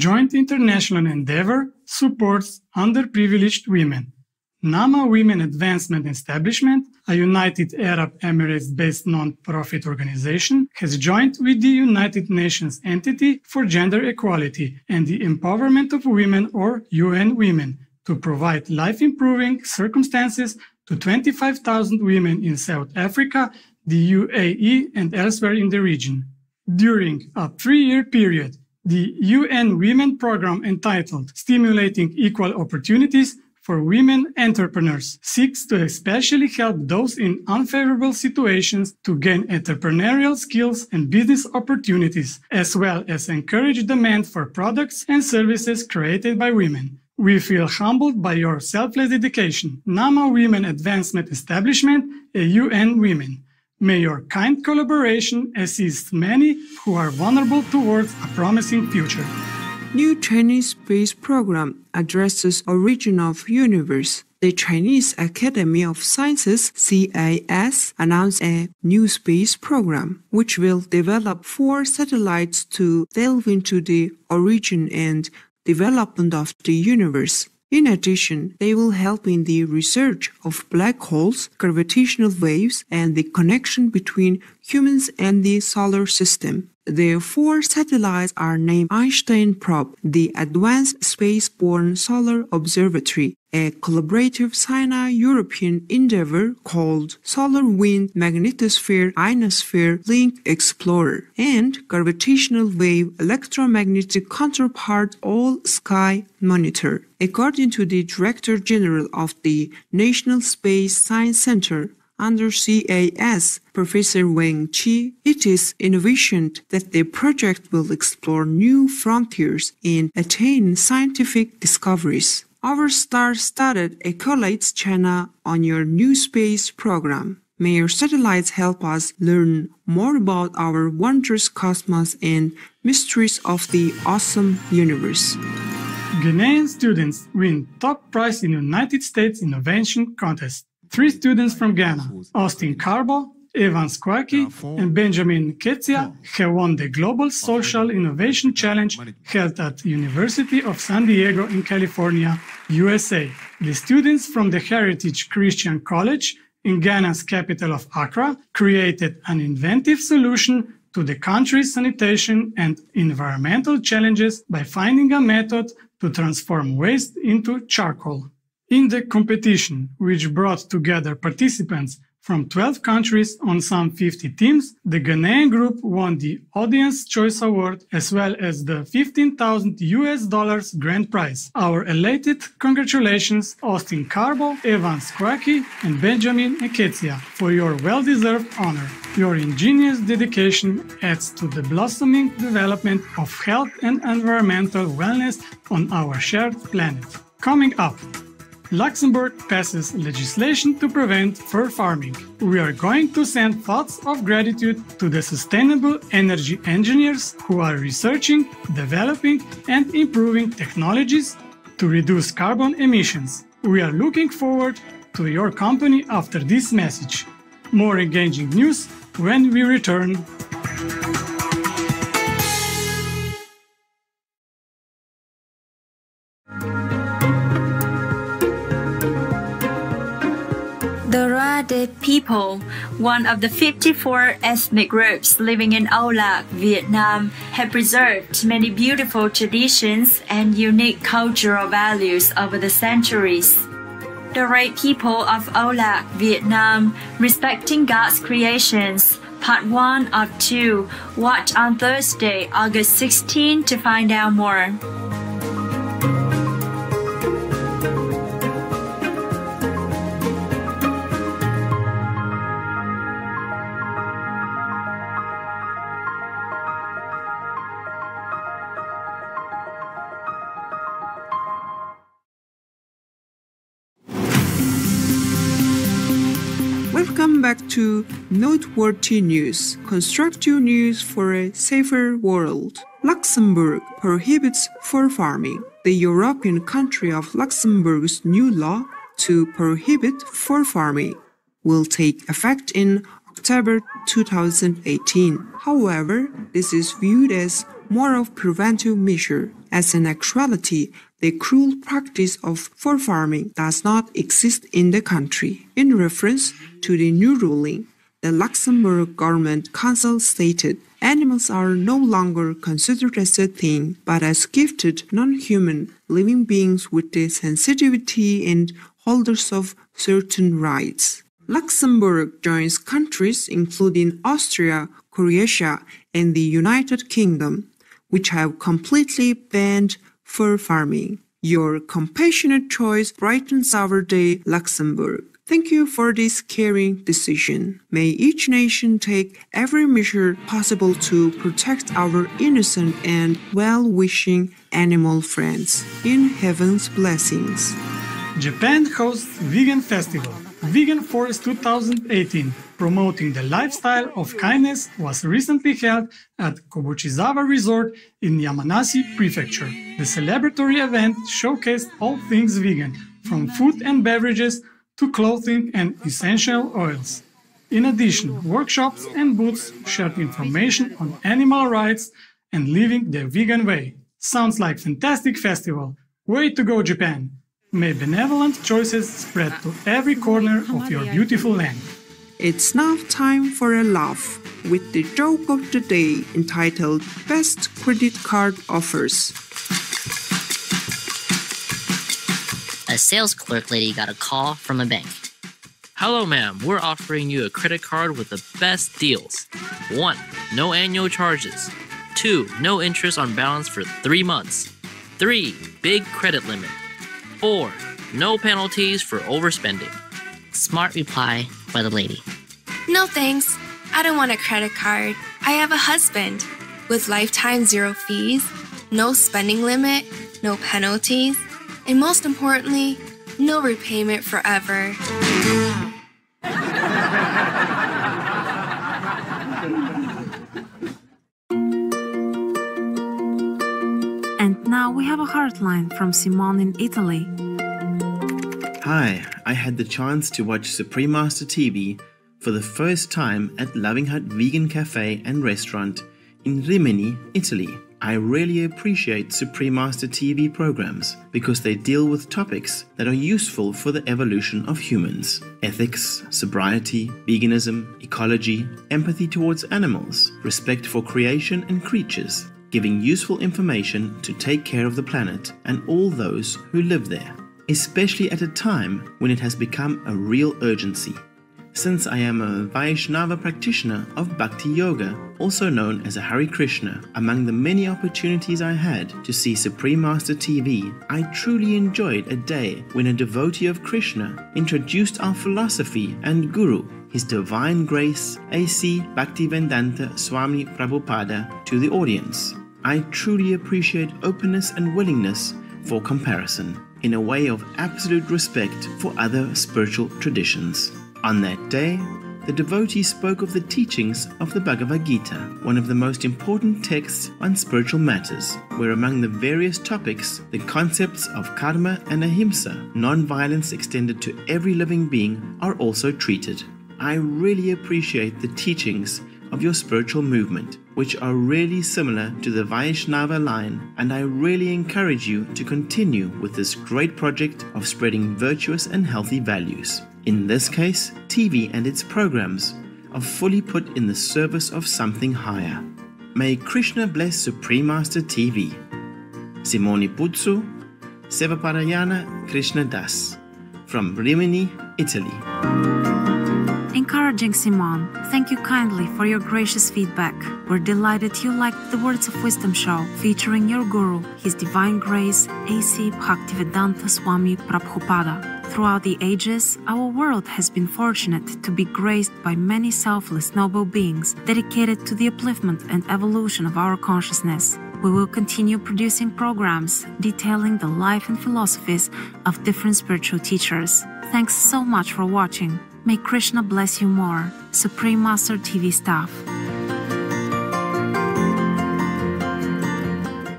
S20: Joint international endeavor supports underprivileged women. Nama Women Advancement Establishment, a United Arab Emirates-based non-profit organization, has joined with the United Nations Entity for Gender Equality and the Empowerment of Women, or UN Women, to provide life-improving circumstances to 25,000 women in South Africa, the UAE, and elsewhere in the region. During a 3-year period, the UN Women program entitled Stimulating Equal Opportunities for women entrepreneurs seeks to especially help those in unfavorable situations to gain entrepreneurial skills and business opportunities, as well as encourage demand for products and services created by women. We feel humbled by your selfless dedication. NAMA Women Advancement Establishment, AUN Women. May your kind collaboration assist many who are vulnerable towards a promising future.
S21: New Chinese space program addresses origin of universe. The Chinese Academy of Sciences, CAS, announced a new space program, which will develop 4 satellites to delve into the origin and development of the universe. In addition, they will help in the research of black holes, gravitational waves, and the connection between humans and the solar system. The 4 satellites are named Einstein Probe, the Advanced Spaceborne Solar Observatory, a collaborative Sino-European endeavor called Solar Wind Magnetosphere Ionosphere Link Explorer, and Gravitational Wave Electromagnetic Counterpart All-Sky Monitor. According to the Director General of the National Space Science Center, under CAS, Professor Wang Qi, it is envisioned that the project will explore new frontiers and attain scientific discoveries. Our star-studded accolades China on your new space program. May your satellites help us learn more about our wondrous cosmos and mysteries of the awesome universe.
S20: Ghanaian students win top prize in United States Innovation Contest. 3 students from Ghana, Austin Carbo, Evans Kwaki, and Benjamin Ketsia, have won the Global Social Innovation Challenge held at University of San Diego in California, USA. The students from the Heritage Christian College in Ghana's capital of Accra created an inventive solution to the country's sanitation and environmental challenges by finding a method to transform waste into charcoal. In the competition, which brought together participants from 12 countries on some 50 teams, the Ghanaian group won the Audience Choice Award as well as the $15,000 grand prize. Our elated congratulations, Austin Carbo, Evans Kwaki, and Benjamin Eketsia, for your well-deserved honor. Your ingenious dedication adds to the blossoming development of health and environmental wellness on our shared planet. Coming up, Luxembourg passes legislation to prevent fur farming. We are going to send thoughts of gratitude to the sustainable energy engineers who are researching, developing, and improving technologies to reduce carbon emissions. We are looking forward to your company after this message. More engaging news when we return.
S7: The Rade people, one of the 54 ethnic groups living in Âu Lạc, Vietnam, have preserved many beautiful traditions and unique cultural values over the centuries. The Rade people of Âu Lạc, Vietnam, respecting God's creations, Part 1 of 2. Watch on Thursday, August 16 to find out more.
S21: Welcome back to Noteworthy News, constructive news for a safer world. Luxembourg prohibits fur farming. The European country of Luxembourg's new law to prohibit fur farming will take effect in October 2018. However, this is viewed as more of a preventive measure, as in actuality, the cruel practice of fur farming does not exist in the country. In reference to the new ruling, the Luxembourg Government Council stated, animals are no longer considered as a thing, but as gifted non-human living beings with the sensitivity and holders of certain rights. Luxembourg joins countries including Austria, Croatia, and the United Kingdom, which have completely banned fur farming. Your compassionate choice brightens our day, Luxembourg. Thank you for this caring decision. May each nation take every measure possible to protect our innocent and well-wishing animal friends. In heaven's blessings.
S20: Japan hosts Vegan Festival. Vegan Forest 2018, promoting the lifestyle of kindness, was recently held at Kobuchizawa Resort in Yamanashi Prefecture. The celebratory event showcased all things vegan, from food and beverages to clothing and essential oils. In addition, workshops and booths shared information on animal rights and living the vegan way. Sounds like fantastic festival. Way to go, Japan! May benevolent choices spread to every corner of your beautiful land.
S21: It's now time for a laugh with the joke of the day entitled Best Credit Card Offers.
S8: A sales clerk lady got a call from a bank. Hello, ma'am. We're offering you a credit card with the best deals. 1. No annual charges. 2. No interest on balance for 3 months. 3. Big credit limit. 4. No penalties for overspending. Smart reply by the lady.
S9: No thanks. I don't want a credit card. I have a husband. With lifetime 0 fees, no spending limit, no penalties, and most importantly, no repayment forever.
S18: And now we have a heartline from Simone in Italy.
S19: Hi, I had the chance to watch Supreme Master TV for the first time at Loving Hut Vegan Cafe and Restaurant in Rimini, Italy. I really appreciate Supreme Master TV programs because they deal with topics that are useful for the evolution of humans. Ethics, sobriety, veganism, ecology, empathy towards animals, respect for creation and creatures, giving useful information to take care of the planet and all those who live there, especially at a time when it has become a real urgency. Since I am a Vaishnava practitioner of Bhakti Yoga, also known as a Hare Krishna, among the many opportunities I had to see Supreme Master TV, I truly enjoyed a day when a devotee of Krishna introduced our philosophy and Guru, His Divine Grace A.C. Bhaktivedanta Swami Prabhupada, to the audience. I truly appreciate openness and willingness for comparison, in a way of absolute respect for other spiritual traditions. On that day, the devotee spoke of the teachings of the Bhagavad Gita, one of the most important texts on spiritual matters, where among the various topics, the concepts of karma and ahimsa, non-violence extended to every living being, are also treated. I really appreciate the teachings of your spiritual movement, which are really similar to the Vaishnava line, and I really encourage you to continue with this great project of spreading virtuous and healthy values. In this case, TV and its programs are fully put in the service of something higher. May Krishna bless Supreme Master TV. Simone Puzzu, Sevaparayana Krishna Das, from Rimini, Italy.
S18: Encouraging Simone, thank you kindly for your gracious feedback. We're delighted you liked the Words of Wisdom show featuring your guru, His Divine Grace A.C. Bhaktivedanta Swami Prabhupada. Throughout the ages, our world has been fortunate to be graced by many selfless noble beings dedicated to the upliftment and evolution of our consciousness. We will continue producing programs detailing the life and philosophies of different spiritual teachers. Thanks so much for watching. May Krishna bless you more. Supreme Master TV staff.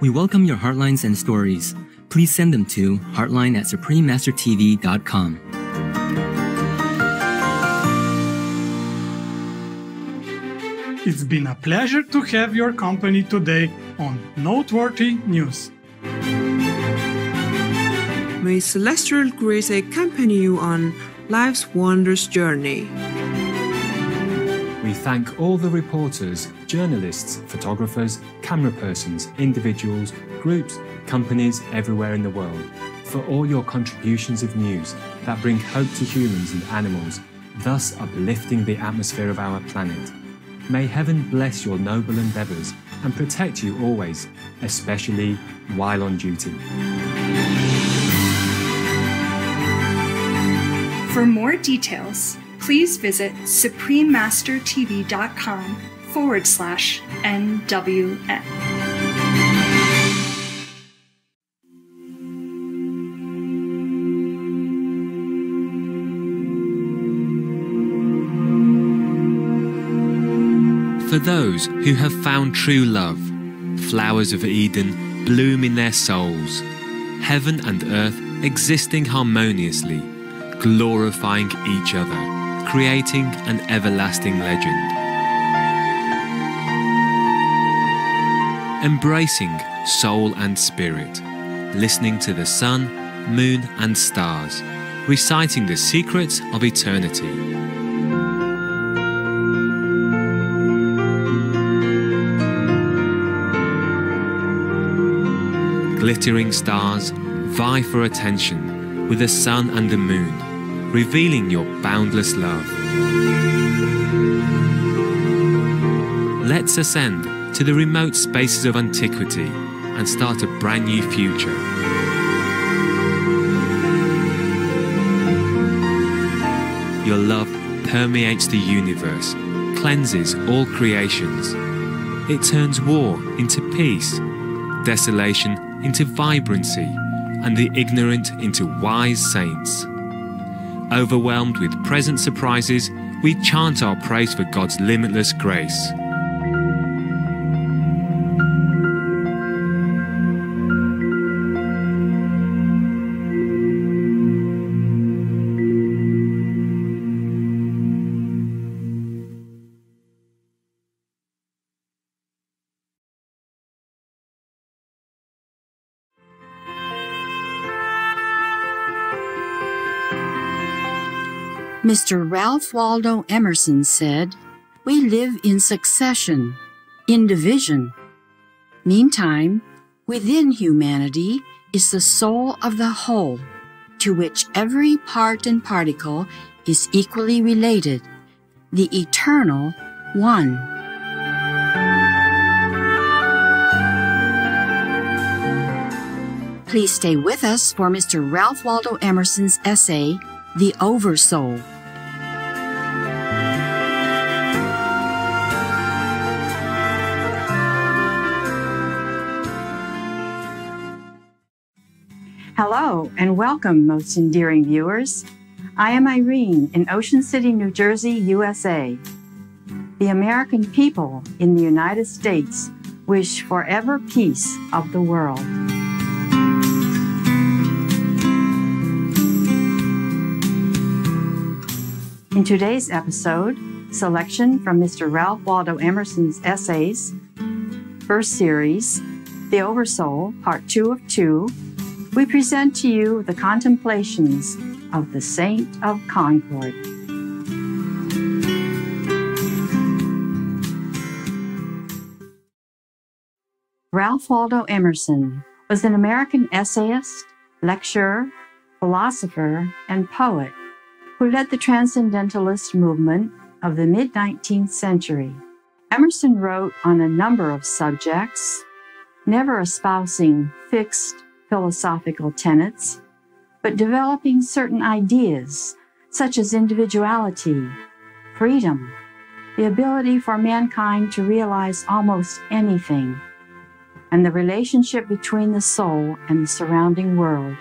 S25: We welcome your heartlines and stories. Please send them to heartline@suprememastertv.com.
S20: It's been a pleasure to have your company today on Noteworthy News.
S21: May celestial grace accompany you on life's wondrous journey.
S11: We thank all the reporters, journalists, photographers, camera persons, individuals, groups, companies everywhere in the world for all your contributions of news that bring hope to humans and animals, thus uplifting the atmosphere of our planet. May heaven bless your noble endeavours and protect you always, especially while on duty.
S3: For more details, please visit suprememastertv.com/NWN.
S10: For those who have found true love, flowers of Eden bloom in their souls, heaven and earth existing harmoniously, glorifying each other, creating an everlasting legend. Embracing soul and spirit, listening to the sun, moon and stars, reciting the secrets of eternity. Glittering stars vie for attention with the sun and the moon, revealing your boundless love. Let's ascend to the remote spaces of antiquity and start a brand new future. Your love permeates the universe, cleanses all creations. It turns war into peace, desolation into vibrancy, and the ignorant into wise saints. Overwhelmed with present surprises, we chant our praise for God's limitless grace.
S12: Mr. Ralph Waldo Emerson said, "We live in succession, in division. Meantime, within humanity is the soul of the whole, to which every part and particle is equally related, the eternal One." Please stay with us for Mr. Ralph Waldo Emerson's essay, The Oversoul.
S14: Hello and welcome, most endearing viewers. I am Irene in Ocean City, New Jersey, USA. The American people in the United States wish forever peace of the world. In today's episode, selection from Mr. Ralph Waldo Emerson's essays, first series, The Oversoul, Part 2 of 2, we present to you the contemplations of the Saint of Concord. Ralph Waldo Emerson was an American essayist, lecturer, philosopher, and poet who led the Transcendentalist movement of the mid-19th century. Emerson wrote on a number of subjects, never espousing fixed philosophical tenets, but developing certain ideas such as individuality, freedom, the ability for mankind to realize almost anything, and the relationship between the soul and the surrounding world.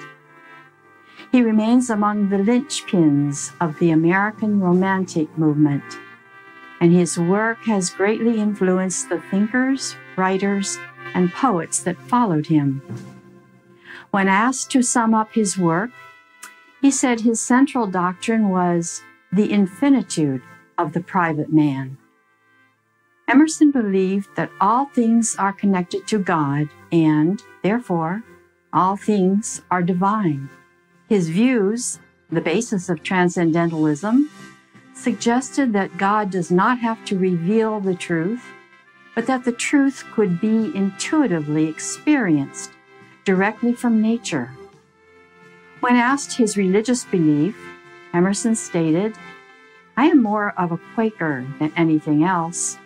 S14: He remains among the linchpins of the American Romantic movement, and his work has greatly influenced the thinkers, writers, and poets that followed him. When asked to sum up his work, he said his central doctrine was the infinitude of the private man. Emerson believed that all things are connected to God and, therefore, all things are divine. His views, the basis of Transcendentalism, suggested that God does not have to reveal the truth, but that the truth could be intuitively experienced directly from nature. When asked his religious belief, Emerson stated, "I am more of a Quaker than anything else.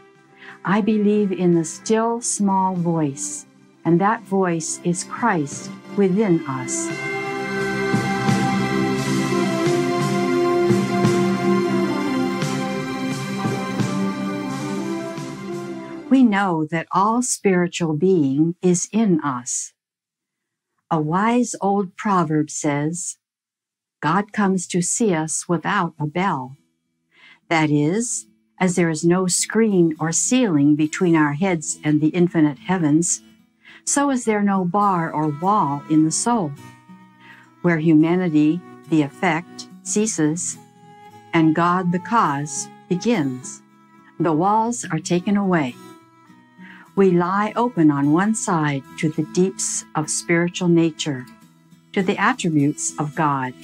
S14: I believe in the still small voice, and that voice is Christ within us."
S22: know that all spiritual being is in us. A wise old proverb says, God comes to see us without a bell. That is, as there is no screen or ceiling between our heads and the infinite heavens, so is there no bar or wall in the soul. Where humanity, the effect, ceases, and God, the cause, begins, the walls are taken away. We lie open on one side to the deeps of spiritual nature, to the attributes of God.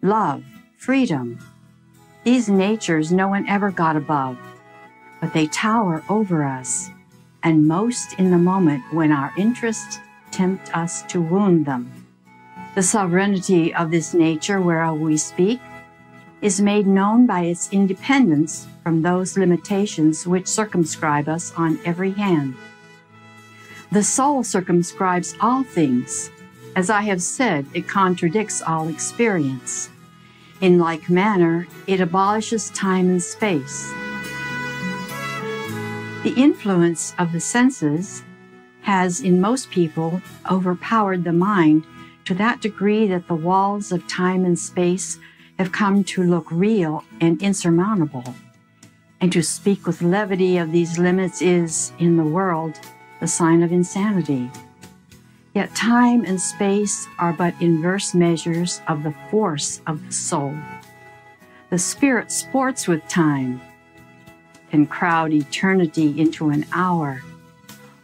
S22: Love, freedom. These natures no one ever got above, but they tower over us, and most in the moment when our interests tempt us to wound them. The sovereignty of this nature whereof we speak is made known by its independence from those limitations which circumscribe us on every hand. The soul circumscribes all things. As I have said, it contradicts all experience. In like manner, it abolishes time and space. The influence of the senses has, in most people, overpowered the mind to that degree that the walls of time and space have come to look real and insurmountable. And to speak with levity of these limits is, in the world, the sign of insanity. Yet time and space are but inverse measures of the force of the soul. The spirit sports with time, can crowd eternity into an hour,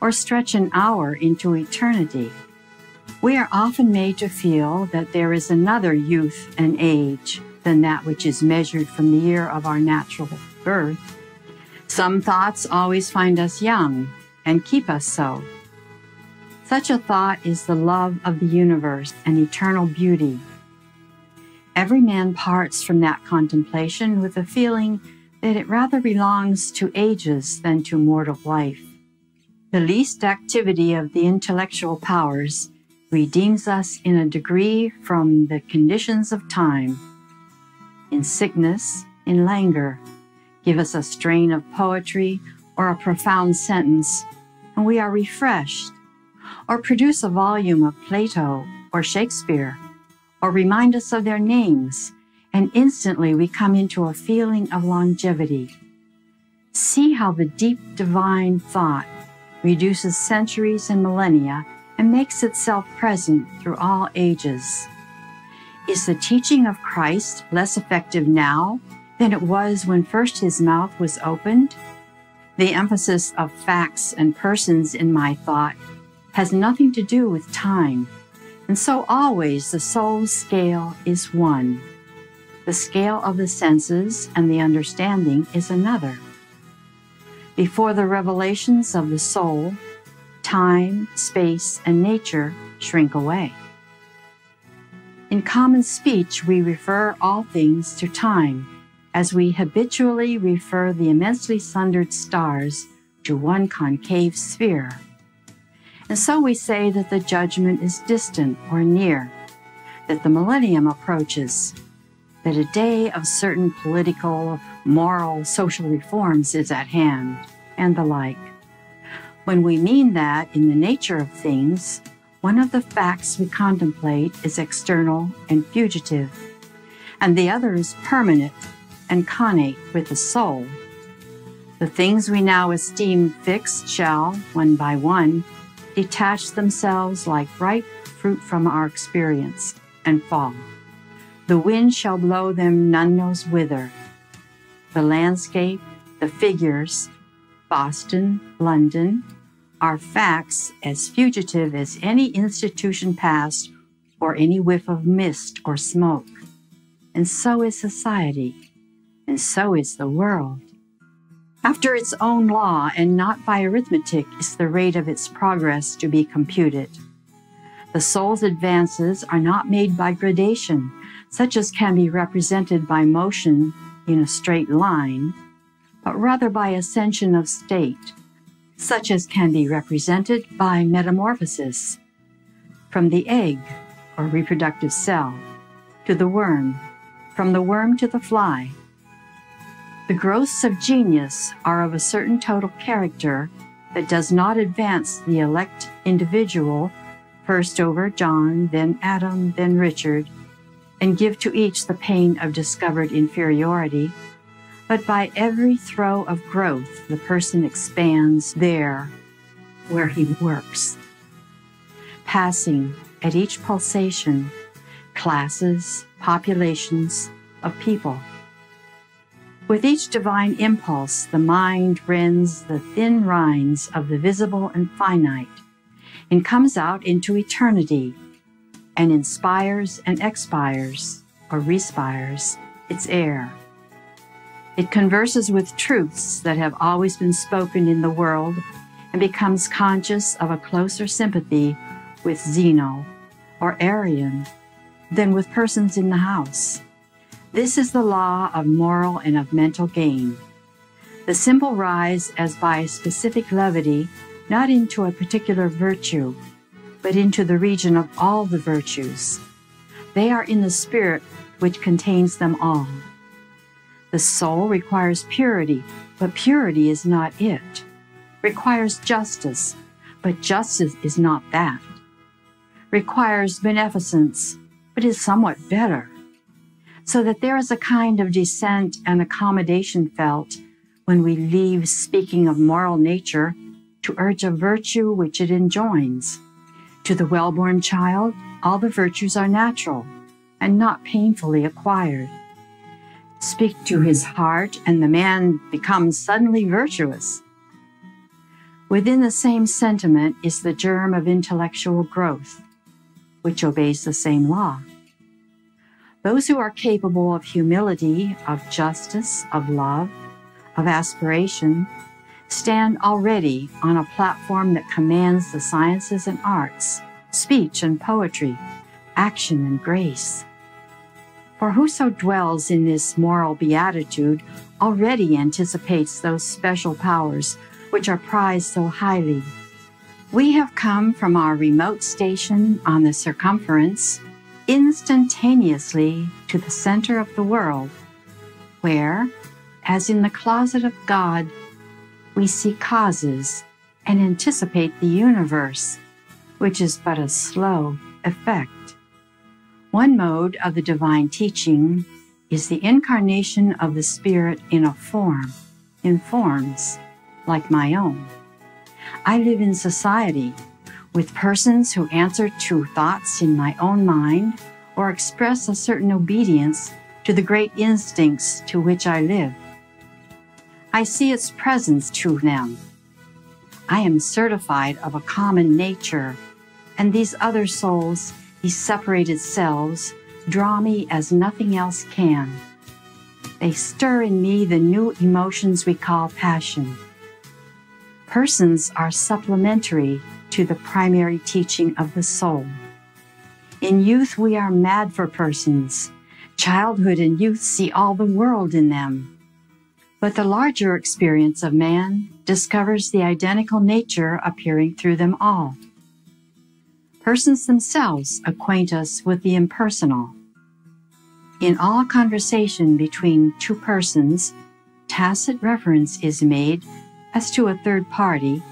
S22: or stretch an hour into eternity. We are often made to feel that there is another youth and age than that which is measured from the year of our natural birth. Some thoughts always find us young and keep us so. Such a thought is the love of the universe and eternal beauty. Every man parts from that contemplation with a feeling that it rather belongs to ages than to mortal life. The least activity of the intellectual powers redeems us in a degree from the conditions of time. In sickness, in languor, give us a strain of poetry or a profound sentence, and we are refreshed. Or produce a volume of Plato or Shakespeare, or remind us of their names, and instantly we come into a feeling of longevity. See how the deep divine thought reduces centuries and millennia and makes itself present through all ages. Is the teaching of Christ less effective now than it was when first his mouth was opened? The emphasis of facts and persons in my thought has nothing to do with time, and so always the soul's scale is one. The scale of the senses and the understanding is another. Before the revelations of the soul, time, space, and nature shrink away. In common speech, we refer all things to time, as we habitually refer the immensely sundered stars to one concave sphere. And so we say that the judgment is distant or near, that the millennium approaches, that a day of certain political, moral, social reforms is at hand, and the like. When we mean that in the nature of things, one of the facts we contemplate is external and fugitive, and the other is permanent and connate with the soul. The things we now esteem fixed shall, one by one, detach themselves like ripe fruit from our experience and fall. The wind shall blow them none knows whither. The landscape, the figures, Boston, London, are facts as fugitive as any institution past or any whiff of mist or smoke. And so is society, and so is the world. After its own law and not by arithmetic is the rate of its progress to be computed. The soul's advances are not made by gradation, such as can be represented by motion in a straight line, but rather by ascension of state, such as can be represented by metamorphosis, from the egg, or reproductive cell, to the worm, from the worm to the fly. The growths of genius are of a certain total character that does not advance the elect individual, first over John, then Adam, then Richard, and give to each the pain of discovered inferiority, but by every throe of growth, the person expands there where he works, passing at each pulsation classes, populations of people. With each divine impulse, the mind rends the thin rinds of the visible and finite and comes out into eternity and inspires and expires or respires its air. It converses with truths that have always been spoken in the world and becomes conscious of a closer sympathy with Zeno or Arian than with persons in the house. This is the law of moral and of mental gain. The simple rise as by specific levity, not into a particular virtue, but into the region of all the virtues. They are in the spirit which contains them all. The soul requires purity, but purity is not it. Requires justice, but justice is not that. Requires beneficence, but is somewhat better. So that there is a kind of descent and accommodation felt when we leave speaking of moral nature to urge a virtue which it enjoins. To the well-born child, all the virtues are natural and not painfully acquired. Speak to his heart, and the man becomes suddenly virtuous. Within the same sentiment is the germ of intellectual growth, which obeys the same law. Those who are capable of humility, of justice, of love, of aspiration, stand already on a platform that commands the sciences and arts, speech and poetry, action and grace. For whoso dwells in this moral beatitude already anticipates those special powers which are prized so highly. We have come from our remote station on the circumference instantaneously to the center of the world, where, as in the closet of God, we see causes and anticipate the universe, which is but a slow effect. One mode of the divine teaching is the incarnation of the Spirit in a form, in forms like my own. I live in society with persons who answer to thoughts in my own mind or express a certain obedience to the great instincts to which I live. I see its presence to them. I am certified of a common nature, and these other souls, these separated selves, draw me as nothing else can. They stir in me the new emotions we call passion. Persons are supplementary to the primary teaching of the soul. In youth, we are mad for persons. Childhood and youth see all the world in them. But the larger experience of man discovers the identical nature appearing through them all. Persons themselves acquaint us with the impersonal. In all conversation between two persons, tacit reference is made, as to a third party,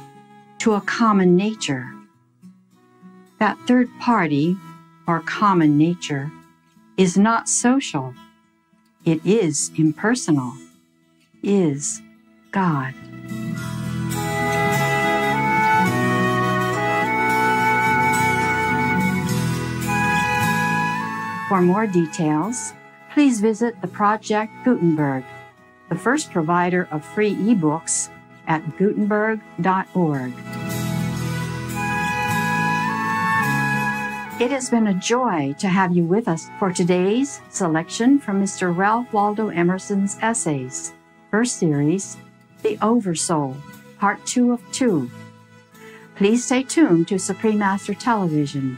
S22: to a common nature. That third party, or common nature, is not social. It is impersonal, is God. For more details, please visit the Project Gutenberg, the first provider of free ebooks at gutenberg.org. It has been a joy to have you with us for today's selection from Mr. Ralph Waldo Emerson's essays, first series, The Oversoul, Part 2 of 2. Please stay tuned to Supreme Master Television.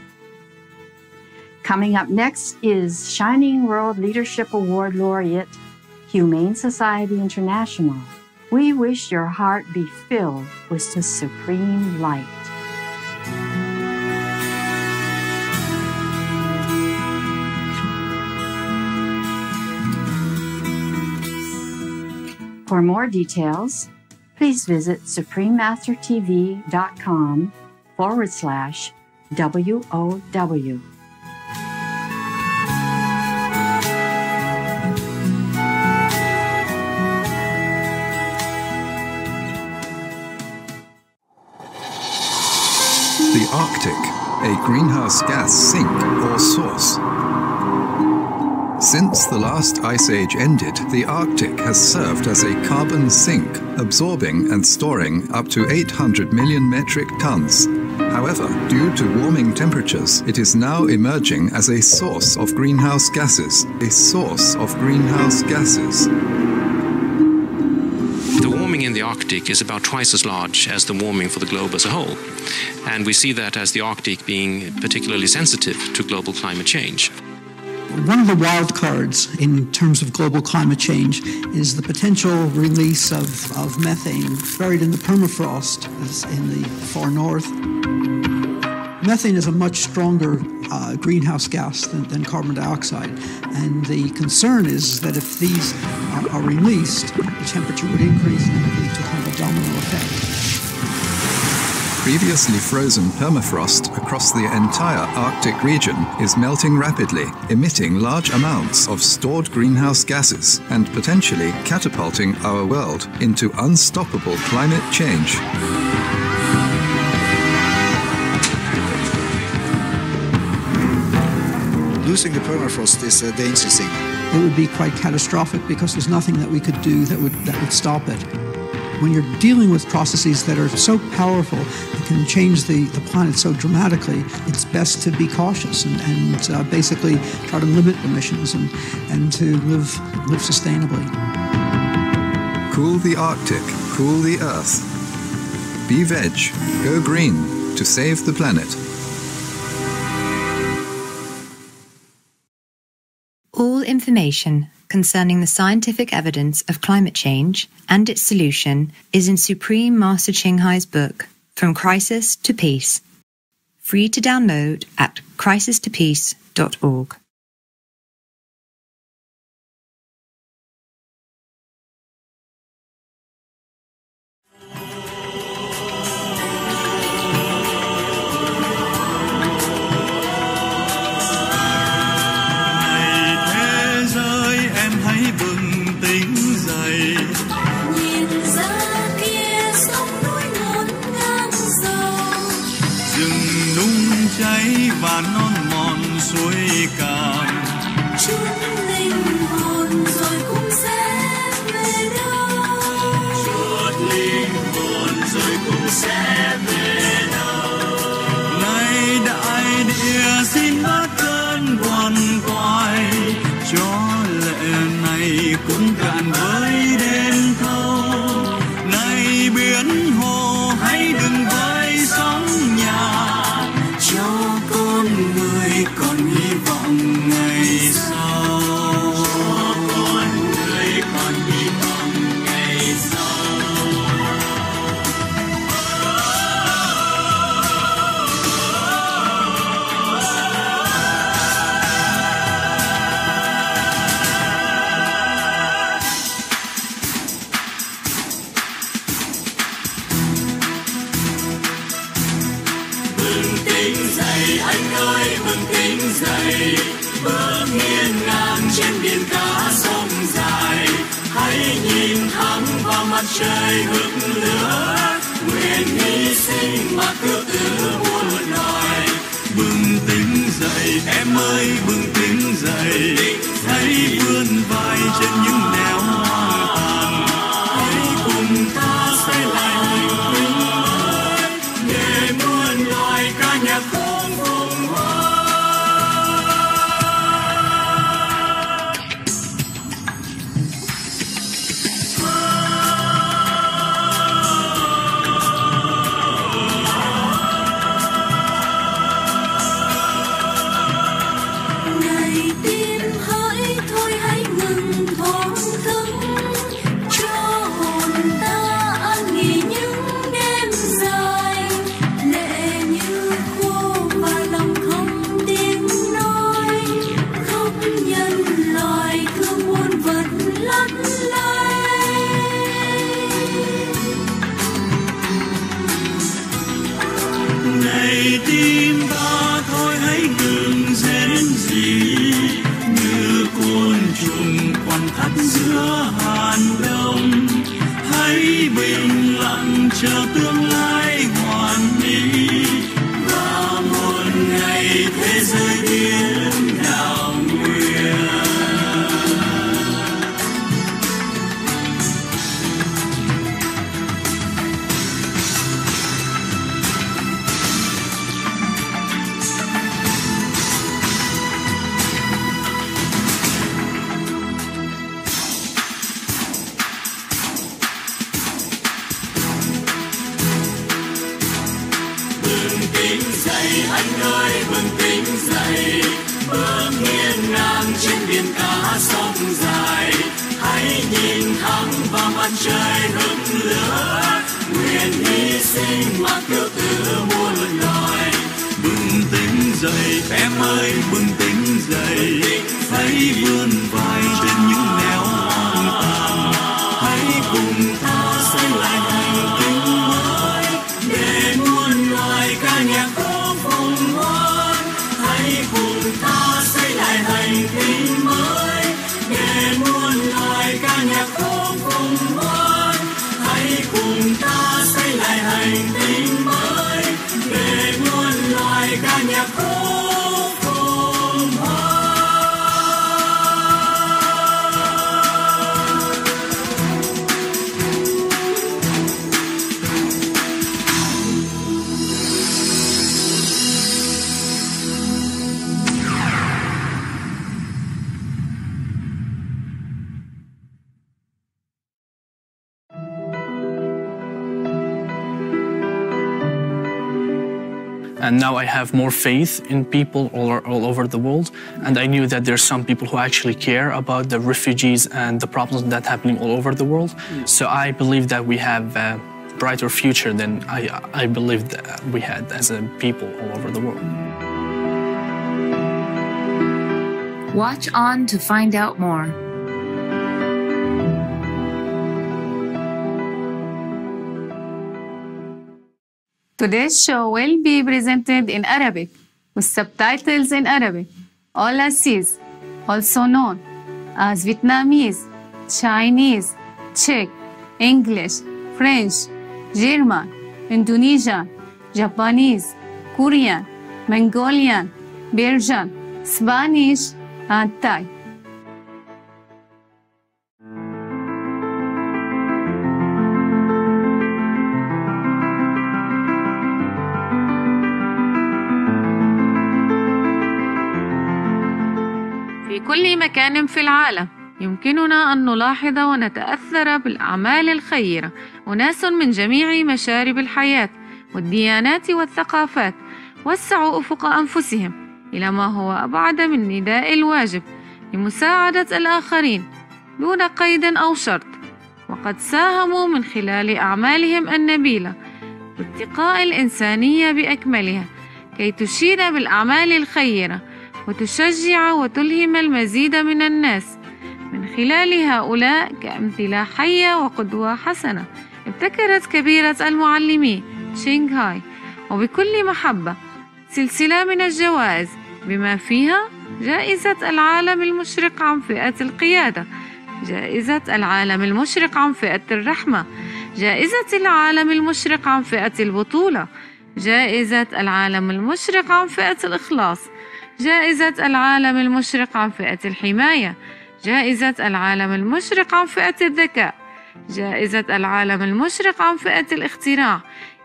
S22: Coming up next is Shining World Leadership Award Laureate, Humane Society International. We wish your heart be filled with the supreme light. For more details, please visit suprememastertv.com/WOW.
S6: The Arctic, a greenhouse gas sink or source. Since the last ice age ended, the Arctic has served as a carbon sink, absorbing and storing up to 800 million metric tons. However, due to warming temperatures, it is now emerging as a source of greenhouse gases. A source of greenhouse gases.
S13: The warming in the Arctic is about twice as large as the warming for the globe as a whole. And we see that as the Arctic being particularly sensitive to global climate change.
S15: One of the wild cards in terms of global climate change is the potential release of methane buried in the permafrost in the far north. Methane is a much stronger greenhouse gas than carbon dioxide, and the concern is that if these are released, the temperature would increase and it would lead to kind of a domino effect.
S6: Previously frozen permafrost across the entire Arctic region is melting rapidly, emitting large amounts of stored greenhouse gases and potentially catapulting our world into unstoppable climate change.
S23: Losing the permafrost is a danger signal.
S15: It would be quite catastrophic because there's nothing that we could do that would stop it. When you're dealing with processes that are so powerful, that can change the planet so dramatically, it's best to be cautious and basically try to limit emissions and to live sustainably.
S6: Cool the Arctic, cool the Earth. Be veg, go green to save the planet.
S24: All information concerning the scientific evidence of climate change and its solution is in Supreme Master Ching Hai's book, From Crisis to Peace, free to download at crisistopeace.org.
S26: Và non mòn suối cạn chút linh hồn rồi cũng sẽ về đâu, chút linh hồn rồi cũng sẽ về đâu. Này đại địa xin bớt cơn quằn quại, cho lệ này cũng cạn với đêm thâu. Này biển hồ hãy đừng với sóng nhà, cho con người còn hy vọng ngày sau. Cho con người còn hy vọng ngày sau. Bừng tỉnh dậy anh ơi, bừng tỉnh dậy, bước hiên ngang trên biển cả sông dài. Hãy nhìn thẳng vào mặt trời hừng lửa, nguyện hy sinh mà cướp từ muôn loài. Bừng tỉnh dậy em ơi, bừng tỉnh dậy, hãy vươn vai trên những nẻo hoang tàn. Hãy cùng ta xây lại hành tinh mới, để muôn loài ca nhạc không phùng hoa. Này tim hỡi thôi hãy ngừng thổn thức, giữa hàn đông, hãy bình lặng chờ tương lai hoàn mỹ và một ngày thế giới biến đảo nguyên. Anh ơi bừng tỉnh dậy, bước nghiêng ngang trên biển cả sông dài, hãy nhìn thẳng vào mặt trời hừng lửa, nguyện hy sinh mặc biểu tử muôn loài. Bừng tỉnh dậy em ơi, bừng tỉnh dậy, hãy vươn vai trên những nẻo hoang tàn, hãy cùng ta xây lại hành tinh mới để muôn loài ca nhạc cùng hoan. Hãy cùng ta xây lại hành tinh mới để muôn loài ca nhạc cùng hoan. Hãy cùng ta xây lại hành tinh mới để muôn loài ca nhạc cùng hoan.
S1: And now I have more faith in people all over the world. And I knew that there's some people who actually care about the refugees and the problems that are happening all over the world. So I believe that we have a brighter future than I believed that we had as a people all over the world.
S24: Watch on to find out more.
S2: Today's show will be presented in Arabic with subtitles in Arabic, Aulassis, also known as Vietnamese, Chinese, Czech, English, French, German, Indonesian, Japanese, Korean, Mongolian, Persian, Spanish, and Thai. في كل مكان في العالم يمكننا أن نلاحظ ونتأثر بالأعمال الخيرة أناس من جميع مشارب الحياة والديانات والثقافات وسعوا أفق أنفسهم إلى ما هو أبعد من نداء الواجب لمساعدة الآخرين دون قيد أو شرط، وقد ساهموا من خلال أعمالهم النبيلة باتقاء الإنسانية بأكملها كي تشير بالأعمال الخيرة وتشجع وتلهم المزيد من الناس من خلال هؤلاء كأمثلة حية وقدوة حسنة. ابتكرت كبيرة المعلمين شنغهاي وبكل محبة سلسلة من الجوائز بما فيها جائزة العالم المشرق عن فئة القيادة، جائزة العالم المشرق عن فئة الرحمة، جائزة العالم المشرق عن فئة البطولة، جائزة العالم المشرق عن فئة الإخلاص، جائزة العالم المشرق عن فئة الحماية، جائزة العالم المشرق عن فئة الذكاء، جائزة العالم المشرق عن فئة الاختراع،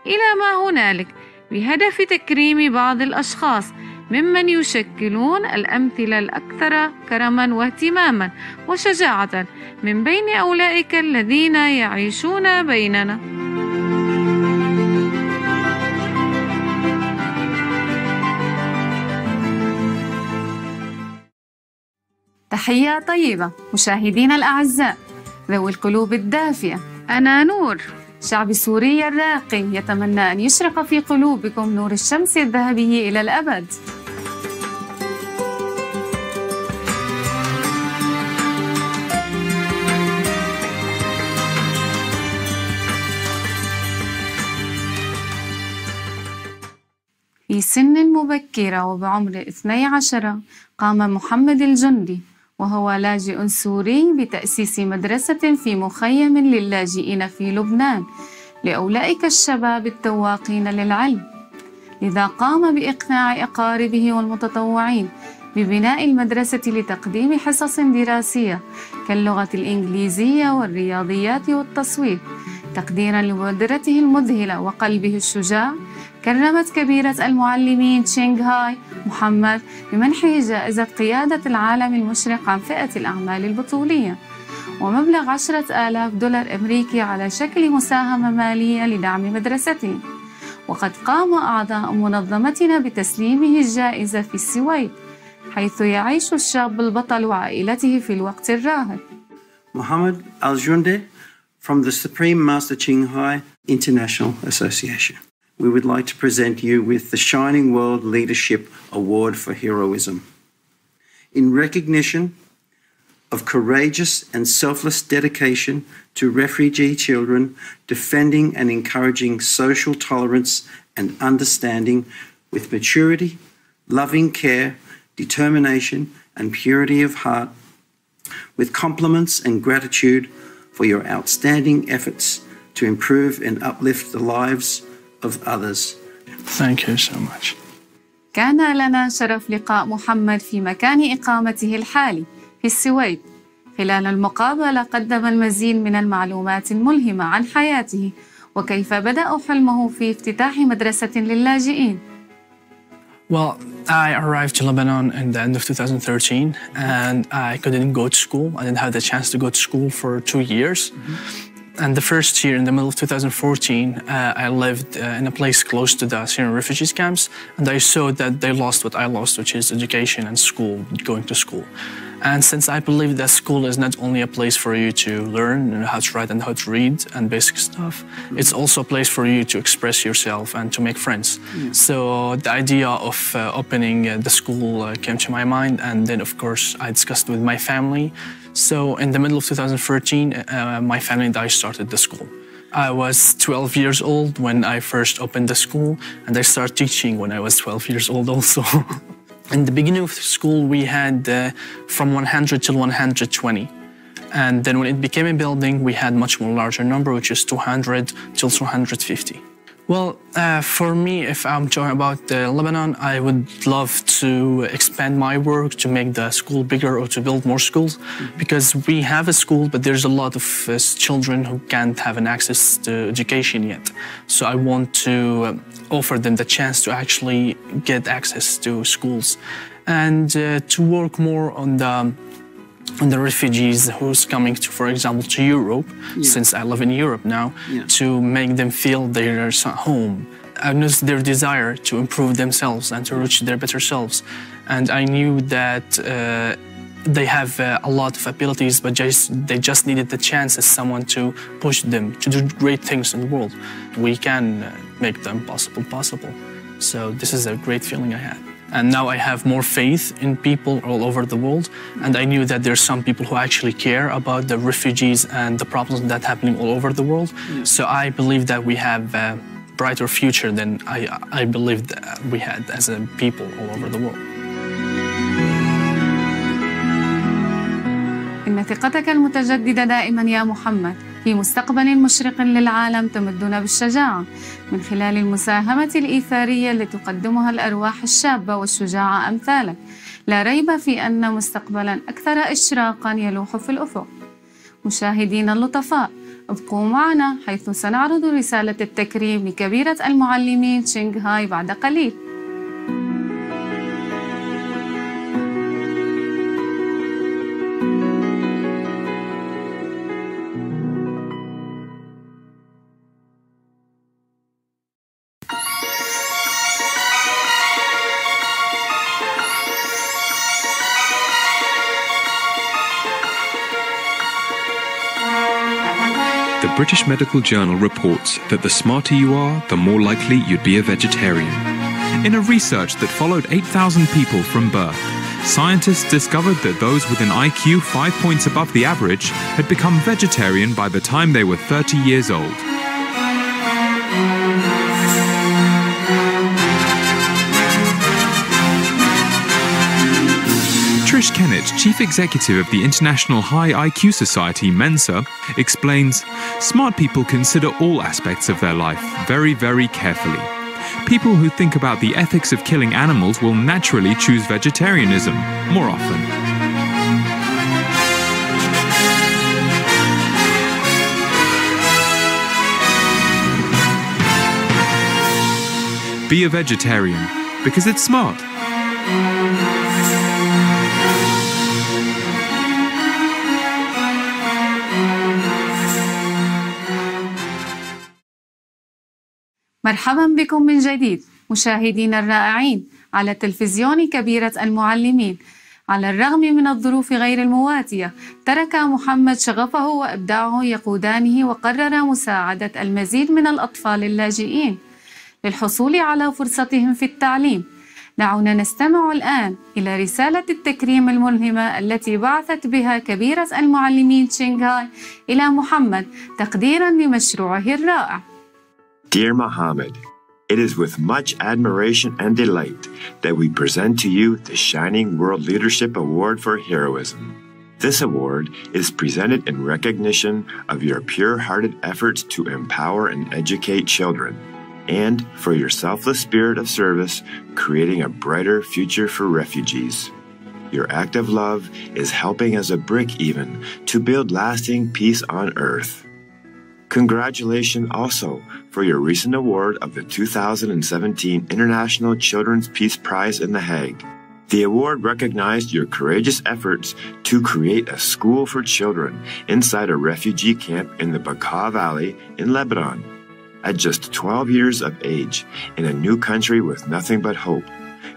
S2: إلى ما هنالك، بهدف تكريم بعض الأشخاص ممن يشكلون الأمثلة الأكثر كرما واهتماما وشجاعة من بين أولئك الذين يعيشون بيننا. تحية طيبة مشاهدينا الأعزاء ذوي القلوب الدافئة، أنا نور شعب سوريا الراقي يتمنى أن يشرق في قلوبكم نور الشمس الذهبي إلى الأبد. في سن مبكرة وبعمر 12 قام محمد الجندي وهو لاجئ سوري بتأسيس مدرسة في مخيم للاجئين في لبنان لأولئك الشباب التواقين للعلم. لذا قام بإقناع أقاربه والمتطوعين ببناء المدرسة لتقديم حصص دراسية كاللغة الإنجليزية والرياضيات والتصوير. تقديرا لمبادرته المذهلة وقلبه الشجاع، كرمت كبيرة المعلمين تشينغ هاي محمد بمنحه جائزة قيادة العالم المشرق عن فئة الأعمال البطولية، ومبلغ 10,000 دولار أمريكي على شكل مساهمة مالية لدعم مدرسته. وقد قام أعضاء منظمتنا بتسليمه الجائزة في السويد، حيث يعيش الشاب البطل وعائلته في الوقت الراهن.
S4: Mohammed Al-Junde from the Supreme Master Ching Hai International Association. We would like to present you with the Shining World Leadership Award for Heroism. In recognition of courageous and selfless dedication to refugee children, defending and encouraging social tolerance and understanding with maturity, loving care, determination and purity of heart, with compliments and gratitude for your outstanding efforts to improve and uplift the lives of others.
S1: Thank you so much.
S2: كان لنا شرف لقاء محمد في مكان إقامته الحالي في السويد. خلال المقابلة قدم المزيد من المعلومات الملهمة عن حياته وكيف بدأ حلمه في افتتاح مدرسة للاجئين.
S1: Well, I arrived to Lebanon in the end of 2013 and I couldn't go to school. I didn't have the chance to go to school for 2 years. And the first year, in the middle of 2014, I lived in a place close to the Syrian refugees camps, and I saw that they lost what I lost, which is education and school, going to school. And since I believe that school is not only a place for you to learn how to write and how to read and basic stuff, it's also a place for you to express yourself and to make friends. So the idea of opening the school came to my mind, and then of course I discussed with my family. So in the middle of 2013, my family and I started the school. I was 12 years old when I first opened the school, and I started teaching when I was 12 years old also. In the beginning of the school, we had from 100 till 120. And then when it became a building, we had much more larger number, which is 200 till 250. Well, for me, if I'm talking about Lebanon, I would love to expand my work to make the school bigger or to build more schools, because we have a school, but there's a lot of children who can't have an access to education yet. So I want to offer them the chance to actually get access to schools and to work more on the refugees who's coming to, for example, to Europe, since I live in Europe now, to make them feel they're home. I noticed their desire to improve themselves and to reach their better selves. And I knew that they have a lot of abilities, but they just needed the chance as someone to push them to do great things in the world. We can make the impossible possible. So this is a great feeling I had. And now I have more faith in people all over the world. And I knew that there's some people who actually care about the refugees and the problems that are happening all over the world. So I believe that we have a brighter future than I believed we had as a people all over the world.
S2: إن ثقتك المتجددة دائما يا محمد في مستقبل مشرق للعالم تمدنا بالشجاعة من خلال المساهمة الإيثارية التي تقدمها الأرواح الشابة والشجاعة أمثالك. لا ريب في أن مستقبلا أكثر إشراقا يلوح في الأفق. مشاهدينا اللطفاء، ابقوا معنا حيث سنعرض رسالة التكريم لكبيرة المعلمين تشينغ هاي بعد قليل.
S10: The British Medical Journal reports that the smarter you are, the more likely you'd be a vegetarian. In a research that followed 8,000 people from birth, scientists discovered that those with an IQ 5 points above the average had become vegetarian by the time they were 30 years old. Trish Kennett, Chief Executive of the International High IQ Society, Mensa, explains, smart people consider all aspects of their life very, very carefully. People who think about the ethics of killing animals will naturally choose vegetarianism more often. Be a vegetarian, because it's smart.
S2: مرحبا بكم من جديد مشاهدينا الرائعين على تلفزيون كبيرة المعلمين. على الرغم من الظروف غير المواتية، ترك محمد شغفه وإبداعه يقودانه وقرر مساعدة المزيد من الأطفال اللاجئين للحصول على فرصتهم في التعليم. دعونا نستمع الآن إلى رسالة التكريم الملهمة التي بعثت بها كبيرة المعلمين شنغهاي إلى محمد تقديرا لمشروعه الرائع.
S5: Dear Muhammad, it is with much admiration and delight that we present to you the Shining World Leadership Award for Heroism. This award is presented in recognition of your pure-hearted efforts to empower and educate children, and for your selfless spirit of service, creating a brighter future for refugees. Your act of love is helping as a brick even to build lasting peace on earth. Congratulations also for your recent award of the 2017 International Children's Peace Prize in The Hague. The award recognized your courageous efforts to create a school for children inside a refugee camp in the Bekaa Valley in Lebanon. At just 12 years of age, in a new country with nothing but hope,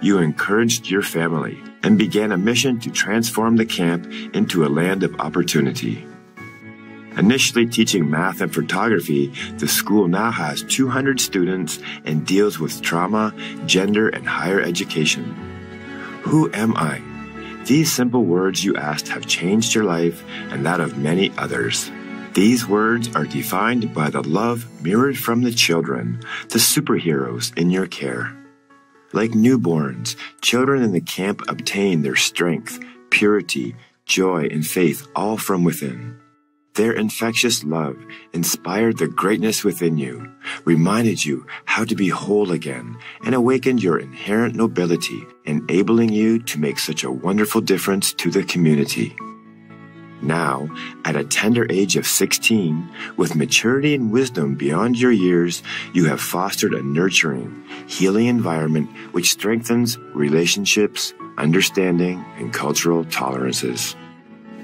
S5: you encouraged your family and began a mission to transform the camp into a land of opportunity. Initially teaching math and photography, the school now has 200 students and deals with trauma, gender, and higher education. Who am I? These simple words you asked have changed your life and that of many others. These words are defined by the love mirrored from the children, the superheroes in your care. Like newborns, children in the camp obtain their strength, purity, joy, and faith all from within. Their infectious love inspired the greatness within you, reminded you how to be whole again, and awakened your inherent nobility, enabling you to make such a wonderful difference to the community. Now, at a tender age of 16, with maturity and wisdom beyond your years, you have fostered a nurturing, healing environment which strengthens relationships, understanding, and cultural tolerances.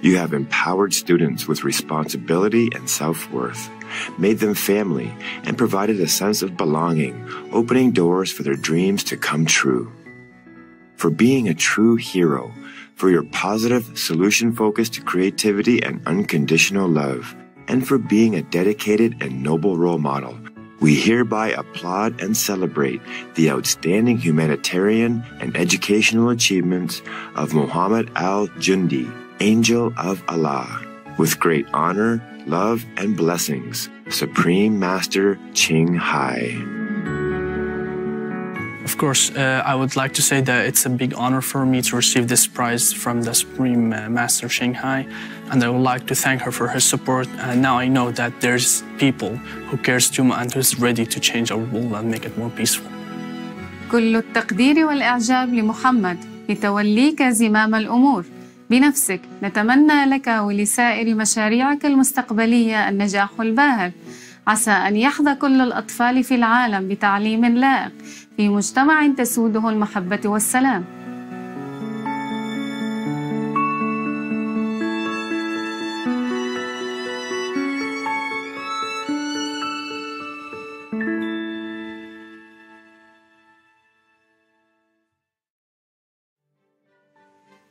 S5: You have empowered students with responsibility and self-worth, made them family, and provided a sense of belonging, opening doors for their dreams to come true. For being a true hero, for your positive, solution-focused creativity and unconditional love, and for being a dedicated and noble role model, we hereby applaud and celebrate the outstanding humanitarian and educational achievements of Muhammad Al-Jundi, Angel of Allah. With great honor, love, and blessings, Supreme Master Ching Hai.
S1: Of course, I would like to say that it's a big honor for me to receive this prize from the Supreme Master Ching Hai, and I would like to thank her for her support. And now I know that there's people who cares too much and who's ready to change our world and make it more peaceful.
S2: كل التقدير والإعجاب لمحمد لتوليك زمام الأمور. بنفسك نتمنى لك ولسائر مشاريعك المستقبلية النجاح الباهر. عسى أن يحظى كل الأطفال في العالم بتعليم لائق في مجتمع تسوده المحبة والسلام.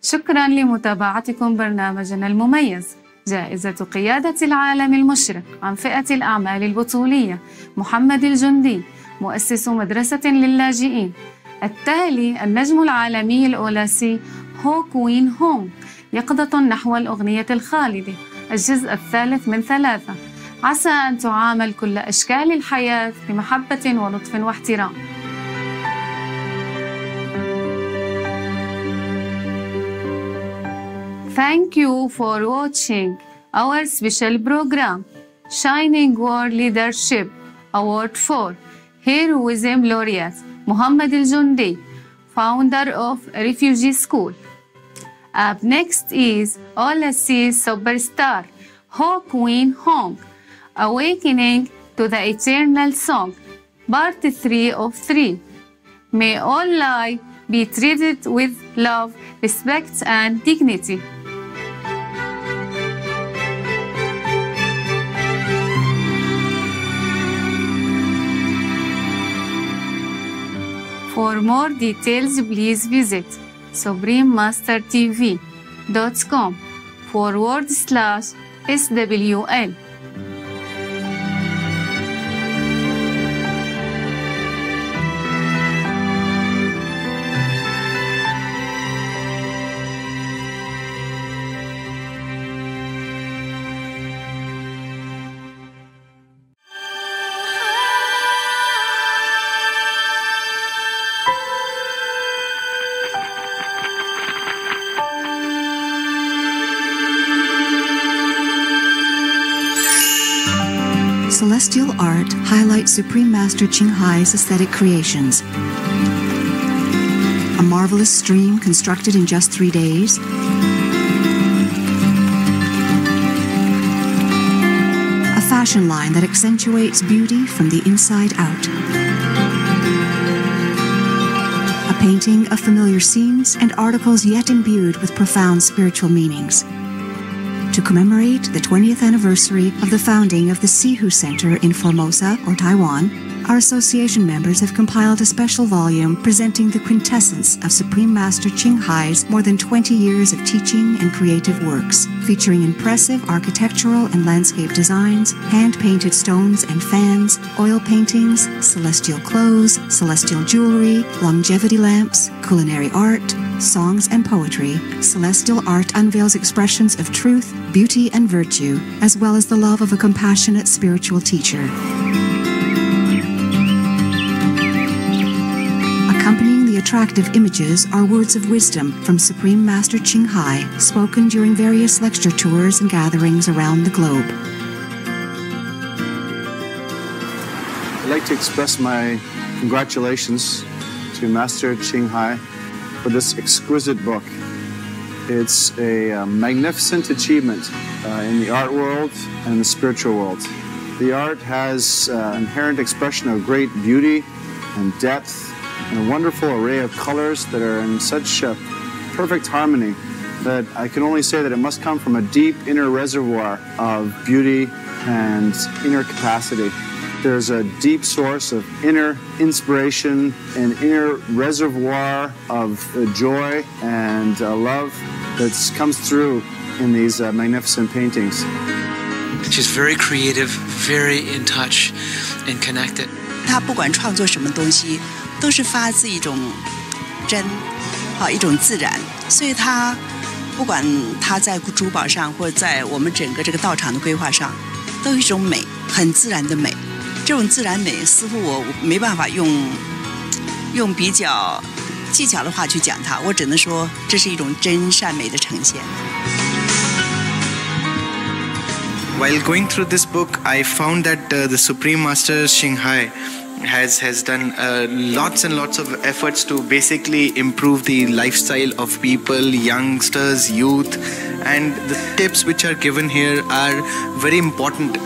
S2: شكراً لمتابعتكم برنامجنا المميز جائزة قيادة العالم المشرق عن فئة الأعمال البطولية محمد الجندي مؤسس مدرسة للاجئين. التالي النجم العالمي الأولاسي هو كوين هونغ يقظة نحو الأغنية الخالدة الجزء الثالث من 3. عسى أن تعامل كل أشكال الحياة بمحبة ولطف واحترام. Thank you for watching our special program, Shining World Leadership Award for Heroism Laureate Muhammad Al-Jundi, founder of Refugee School. Up next is All Seas superstar Ho Kween Hong, Awakening to the Eternal Song, Part 3 of 3. May all life be treated with love, respect, and dignity. For more details, please visit suprememastertv.com/SWL.
S22: Celestial art highlights Supreme Master Ching Hai's aesthetic creations. A marvelous stream constructed in just 3 days. A fashion line that accentuates beauty from the inside out. A painting of familiar scenes and articles yet imbued with profound spiritual meanings. To commemorate the 20th anniversary of the founding of the Sihu Center in Formosa, or Taiwan, our association members have compiled a special volume presenting the quintessence of Supreme Master Ching Hai's more than 20 years of teaching and creative works, featuring impressive architectural and landscape designs, hand-painted stones and fans, oil paintings, celestial clothes, celestial jewelry, longevity lamps, culinary art, songs and poetry. Celestial art unveils expressions of truth, beauty, and virtue, as well as the love of a compassionate spiritual teacher. Accompanying the attractive images are words of wisdom from Supreme Master Ching Hai, spoken during various lecture tours and gatherings around the globe.
S7: I'd like to express my congratulations to Master Ching Hai for this exquisite book. It's a magnificent achievement in the art world and the spiritual world. The art has inherent expression of great beauty and depth and a wonderful array of colors that are in such perfect harmony that I can only say that it must come from a deep inner reservoir of beauty and inner capacity. There's a deep source of inner inspiration, an inner reservoir of joy and love that comes through in these magnificent paintings.
S8: She's very creative, very in touch and connected.
S9: 她不管创作什么东西，都是发自一种真，一种自然。所以她不管她在珠宝上，或者在我们整个这个道场的规划上，都有一种美，很自然的美。这种自然美，似乎我没办法用比较技巧的话去讲它，我只能说这是一种真善美的呈现。
S8: While going through this book, I found that the Supreme Master Ching Hai has done lots and lots of efforts to basically improve the lifestyle of people, youngsters, youth, and the tips which are given here are very important.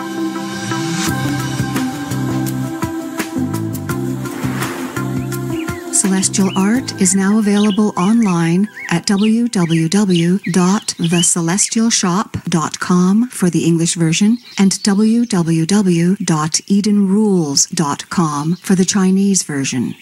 S22: Celestial art is now available online at www.thecelestialshop.com for the English version and www.edenrules.com for the Chinese version.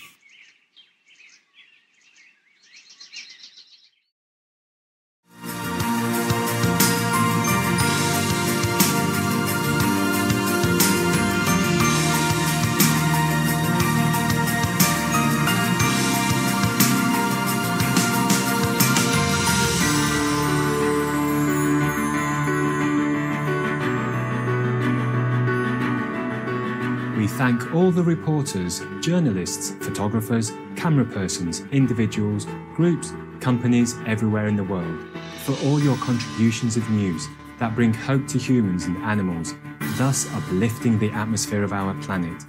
S11: We thank all the reporters, journalists, photographers, camera persons, individuals, groups, companies everywhere in the world, for all your contributions of news that bring hope to humans and animals, thus uplifting the atmosphere of our planet.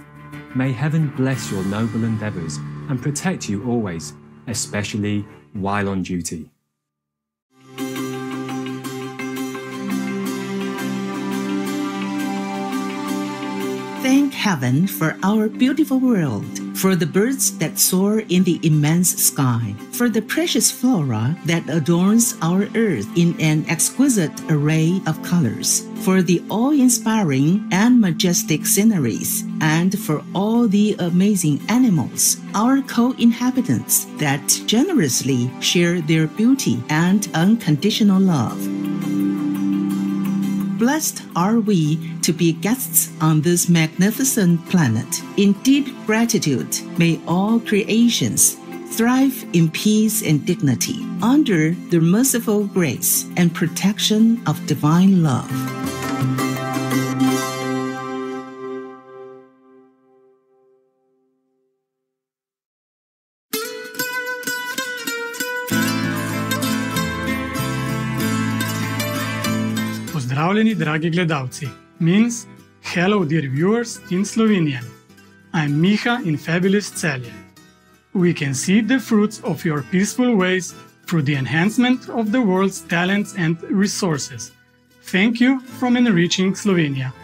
S11: May heaven bless your noble endeavours and protect you always, especially while on duty.
S16: Thank heaven for our beautiful world, for the birds that soar in the immense sky, for the precious flora that adorns our earth in an exquisite array of colors, for the awe-inspiring and majestic sceneries, and for all the amazing animals, our co-inhabitants that generously share their beauty and unconditional love. Blessed are we to be guests on this magnificent planet. In deep gratitude, may all creations thrive in peace and dignity under the merciful grace and protection of divine love.
S17: Pozdravljeni, dragi gledalci. Means, hello dear viewers in Slovenian. I'm Miha in fabulous Celje. We can see the fruits of your peaceful ways through the enhancement of the world's talents and resources. Thank you from enriching Slovenia.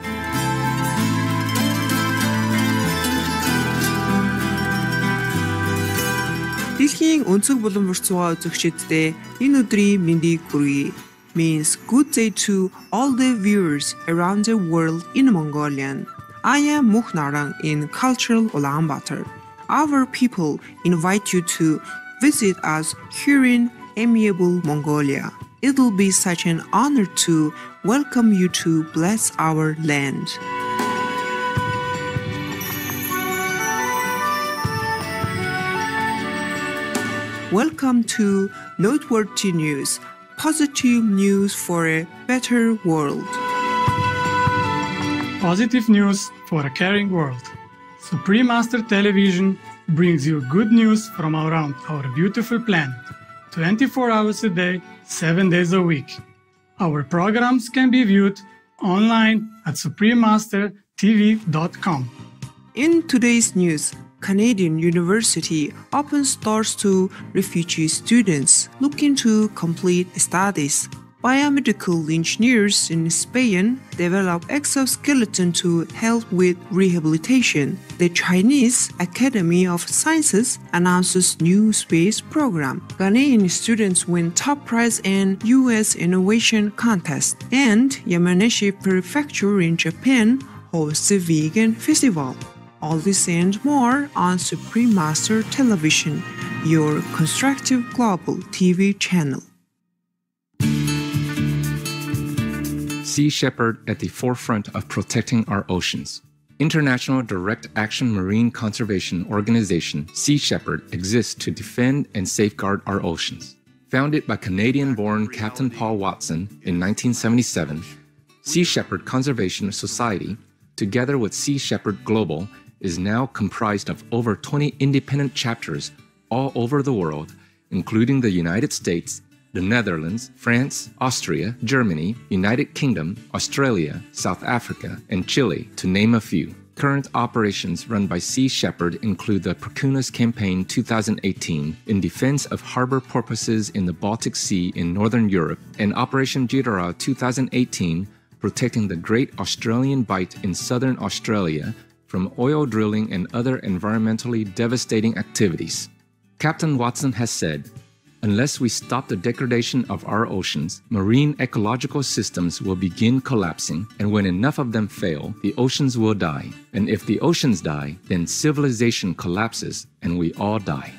S21: Дэлхийн өнцөг булан бурцуугаа үзэгчдээ энэ өдрийн мэндийг хүргэе. Means good day to all the viewers around the world in Mongolian. I am Mukhnarang in cultural Ulaanbaatar. Our people invite you to visit us here in amiable Mongolia. It will be such an honor to welcome you to bless our land. Welcome to Noteworthy News. Positive news for a better world.
S17: Positive news for a caring world. Supreme Master Television brings you good news from around our beautiful planet, 24 hours a day, 7 days a week. Our programs can be viewed online at suprememastertv.com.
S21: In today's news, Canadian University opens doors to refugee students looking to complete studies. Biomedical engineers in Spain develop exoskeleton to help with rehabilitation. The Chinese Academy of Sciences announces new space program. Ghanaian students win top prize in U.S. Innovation Contest. And Yamanashi Prefecture in Japan hosts a vegan festival. All this and more on Supreme Master Television, your constructive global TV channel.
S18: Sea Shepherd at the forefront of protecting our oceans. International Direct Action Marine Conservation Organization, Sea Shepherd, exists to defend and safeguard our oceans. Founded by Canadian-born Captain Paul Watson in 1977, Sea Shepherd Conservation Society, together with Sea Shepherd Global, is now comprised of over 20 independent chapters all over the world, including the United States, the Netherlands, France, Austria, Germany, United Kingdom, Australia, South Africa, and Chile, to name a few. Current operations run by Sea Shepherd include the Perkunas Campaign 2018 in defense of harbor porpoises in the Baltic Sea in Northern Europe, and Operation Jitara 2018 protecting the Great Australian Bight in Southern Australia from oil drilling and other environmentally devastating activities. Captain Watson has said, "Unless we stop the degradation of our oceans, marine ecological systems will begin collapsing, and when enough of them fail, the oceans will die. And if the oceans die, then civilization collapses and we all die."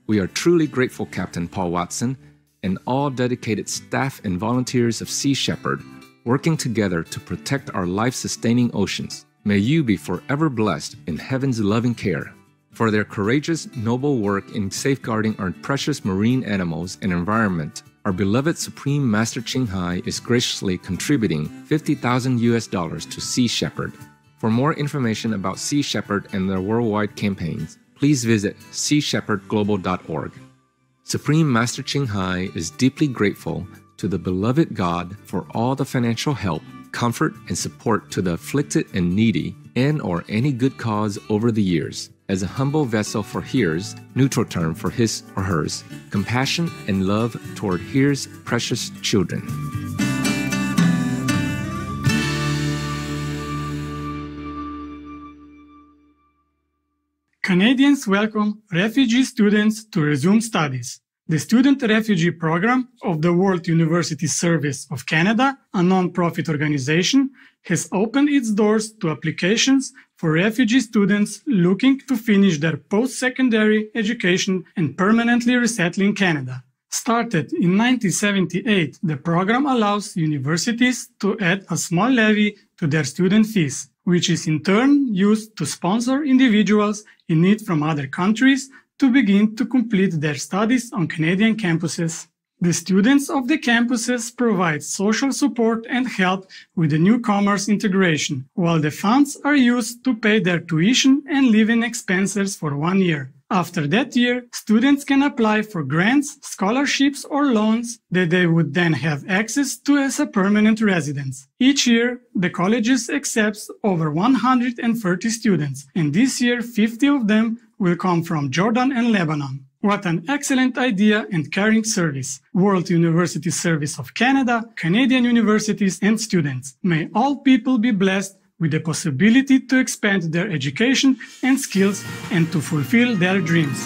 S18: We are truly grateful, Captain Paul Watson, and all dedicated staff and volunteers of Sea Shepherd, working together to protect our life-sustaining oceans. May you be forever blessed in heaven's loving care. For their courageous, noble work in safeguarding our precious marine animals and environment, our beloved Supreme Master Ching Hai is graciously contributing $50,000 to Sea Shepherd. For more information about Sea Shepherd and their worldwide campaigns, please visit seashepherdglobal.org. Supreme Master Ching Hai is deeply grateful to the beloved God for all the financial help, comfort, and support to the afflicted and needy in or any good cause over the years. As a humble vessel for here's, neutral term for his or hers, compassion and love toward here's precious children.
S17: Canadians welcome refugee students to resume studies. The Student-Refugee Program of the World University Service of Canada, a non-profit organization, has opened its doors to applications for refugee students looking to finish their post-secondary education and permanently resettle in Canada. Started in 1978, the program allows universities to add a small levy to their student fees, which is in turn used to sponsor individuals in need from other countries to begin to complete their studies on Canadian campuses. The students of the campuses provide social support and help with the newcomers' integration, while the funds are used to pay their tuition and living expenses for 1 year. After that year, students can apply for grants, scholarships, or loans that they would then have access to as a permanent residence. Each year, the colleges accepts over 130 students, and this year 50 of them will come from Jordan and Lebanon. What an excellent idea and caring service. World University Service of Canada, Canadian universities, and students. May all people be blessed with the possibility to expand their education and skills and to fulfill their dreams.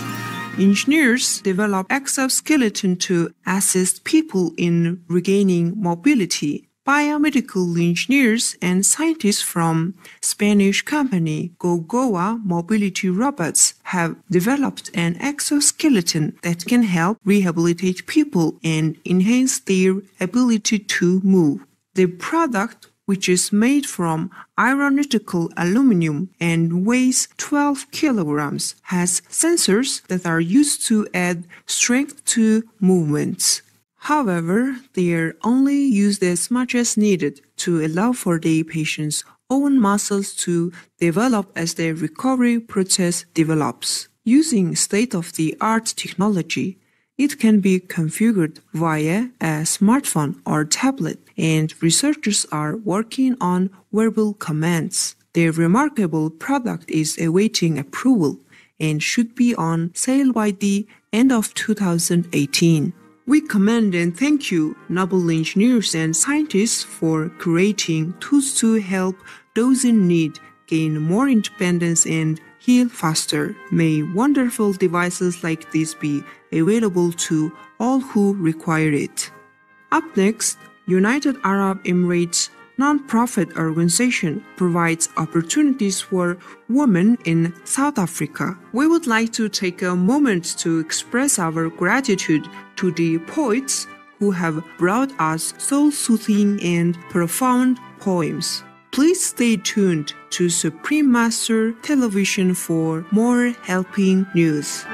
S21: Engineers develop exoskeleton to assist people in regaining mobility. Biomedical engineers and scientists from Spanish company Gogoa Mobility Robots have developed an exoskeleton that can help rehabilitate people and enhance their ability to move. The product, which is made from aeronautical aluminum and weighs 12 kilograms, has sensors that are used to add strength to movements. However, they are only used as much as needed to allow for the patient's own muscles to develop as the recovery process develops. Using state-of-the-art technology, it can be configured via a smartphone or tablet, and researchers are working on wearable commands. The remarkable product is awaiting approval and should be on sale by the end of 2018. We commend and thank you, noble engineers and scientists, for creating tools to help those in need gain more independence and heal faster. May wonderful devices like this be available to all who require it. Up next, United Arab Emirates non-profit organization provides opportunities for women in South Africa. We would like to take a moment to express our gratitude to the poets who have brought us soul-soothing and profound poems. Please stay tuned to Supreme Master Television for more helping news.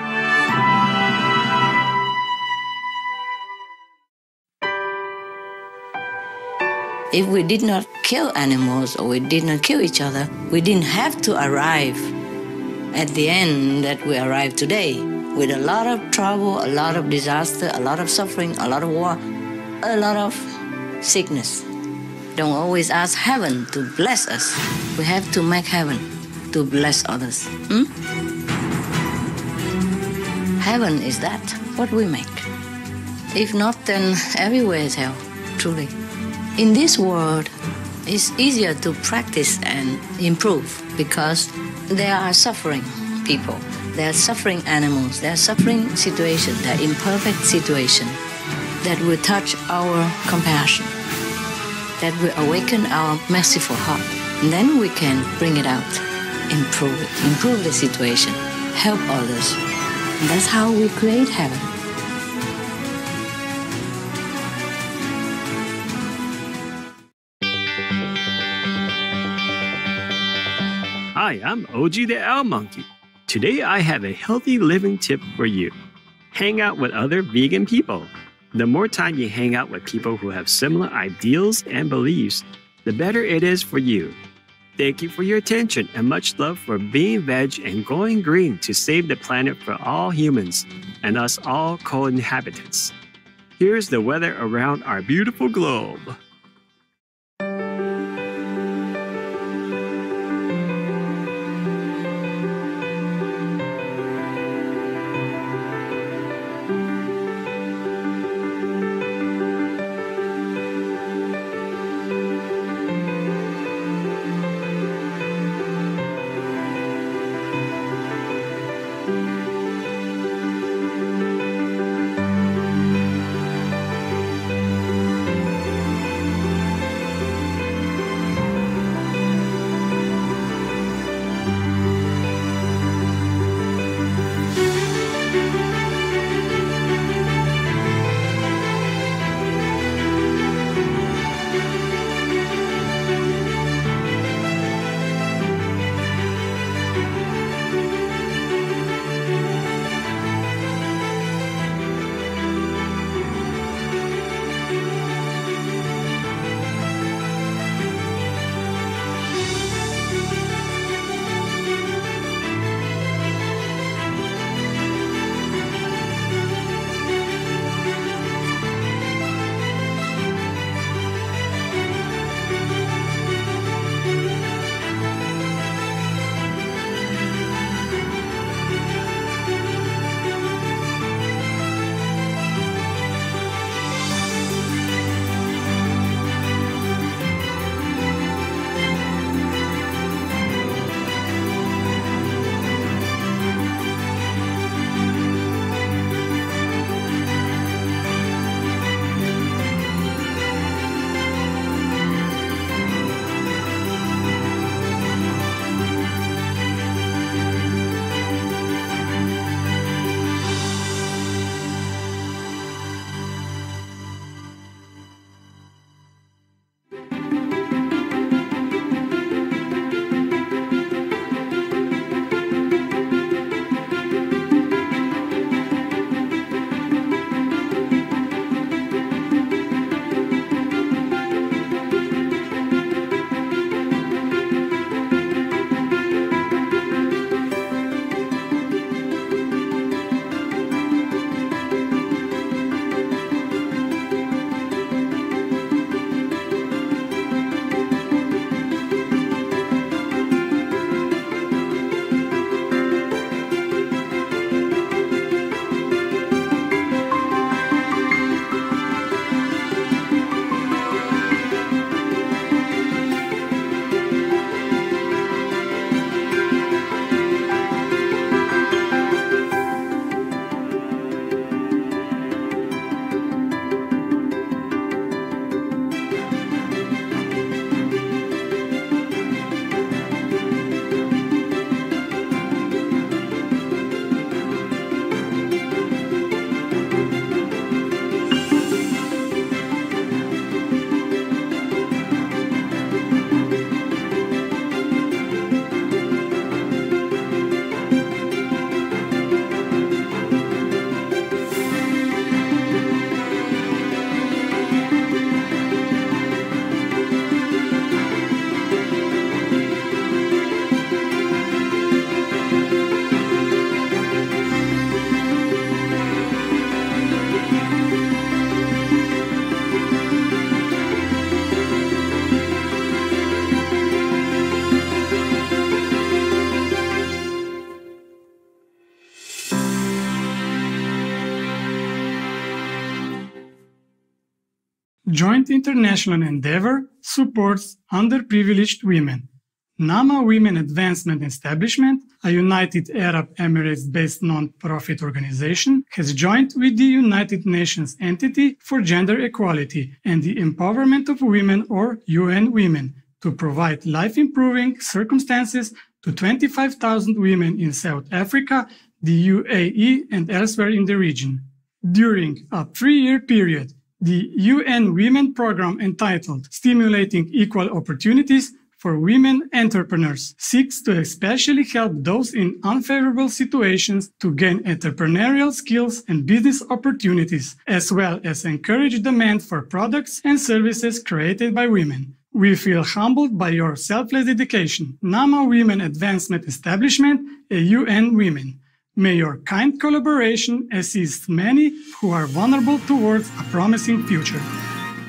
S3: If we did not kill animals or we did not kill each other, we didn't have to arrive at the end that we arrived today, with a lot of trouble, a lot of disaster, a lot of suffering, a lot of war, a lot of sickness. Don't always ask heaven to bless us. We have to make heaven to bless others. Heaven is that, what we make. If not, then everywhere is hell, truly. In this world, it's easier to practice and improve because there are suffering people, there are suffering animals, there are suffering situations, there are imperfect situations that will touch our compassion, that will awaken our merciful heart. And then we can bring it out, improve the situation, help others. And that's how we create heaven.
S12: Hi, I'm OG the Owl Monkey. Today I have a healthy living tip for you. Hang out with other vegan people. The more time you hang out with people who have similar ideals and beliefs, the better it is for you. Thank you for your attention and much love for being veg and going green to save the planet for all humans. and us all co-inhabitants. Here's the weather around our beautiful globe.
S17: Joint international endeavor supports underprivileged women. NAMA Women Advancement Establishment, a United Arab Emirates-based non-profit organization, has joined with the United Nations Entity for Gender Equality and the Empowerment of Women, or UN Women, to provide life-improving circumstances to 25,000 women in South Africa, the UAE, and elsewhere in the region. During a 3-year period, the UN Women program entitled Stimulating Equal Opportunities for Women Entrepreneurs seeks to especially help those in unfavorable situations to gain entrepreneurial skills and business opportunities, as well as encourage demand for products and services created by women. We feel humbled by your selfless dedication. NAMA Women Advancement Establishment, a UN Women. May your kind collaboration assist many who are vulnerable towards a promising future.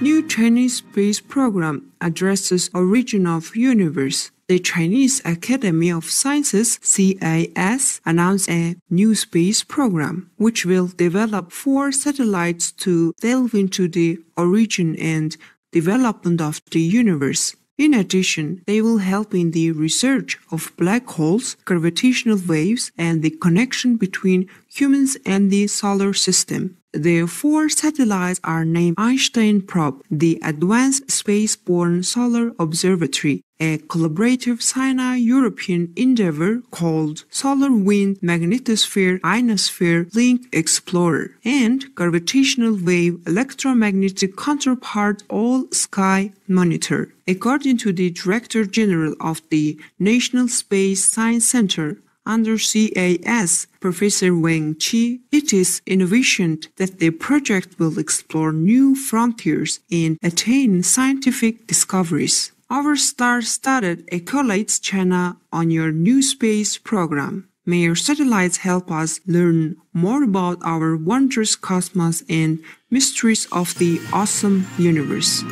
S21: New Chinese space program addresses origin of universe. The Chinese Academy of Sciences, CAS, announced a new space program, which will develop 4 satellites to delve into the origin and development of the universe. In addition, they will help in the research of black holes, gravitational waves, and the connection between humans and the solar system. The 4 satellites are named Einstein Probe, the Advanced Spaceborne Solar Observatory, a collaborative Sino-European endeavor called Solar Wind Magnetosphere Ionosphere Link Explorer, and Gravitational Wave Electromagnetic Counterpart All-Sky Monitor. According to the Director General of the National Space Science Center, under CAS, Professor Wang Qi, it is envisioned that the project will explore new frontiers and attain scientific discoveries. Our star-studded accolades China on your new space program. May your satellites help us learn more about our wondrous cosmos and mysteries of the awesome universe.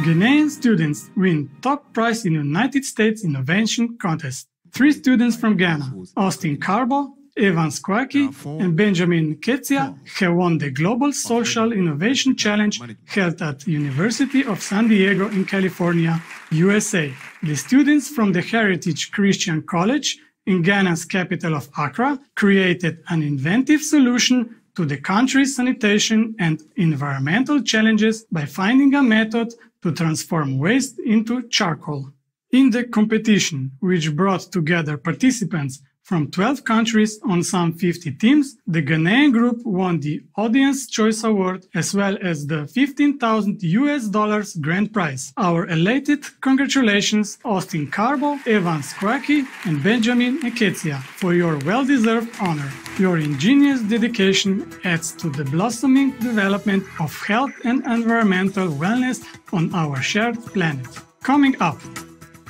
S17: Ghanaian students win top prize in United States Innovation Contest. 3 students from Ghana, Austin Carbo, Evans Kwaki, and Benjamin Ketsia, have won the Global Social Innovation Challenge held at the University of San Diego in California, USA. The students from the Heritage Christian College in Ghana's capital of Accra created an inventive solution to the country's sanitation and environmental challenges by finding a method to transform waste into charcoal. In the competition, which brought together participants from 12 countries on some 50 teams, the Ghanaian group won the Audience Choice Award as well as the $15,000 grand prize. Our elated congratulations, Austin Carbo, Evans Kwaki, and Benjamin Eketsia, for your well-deserved honor. Your ingenious dedication adds to the blossoming development of health and environmental wellness on our shared planet. Coming up,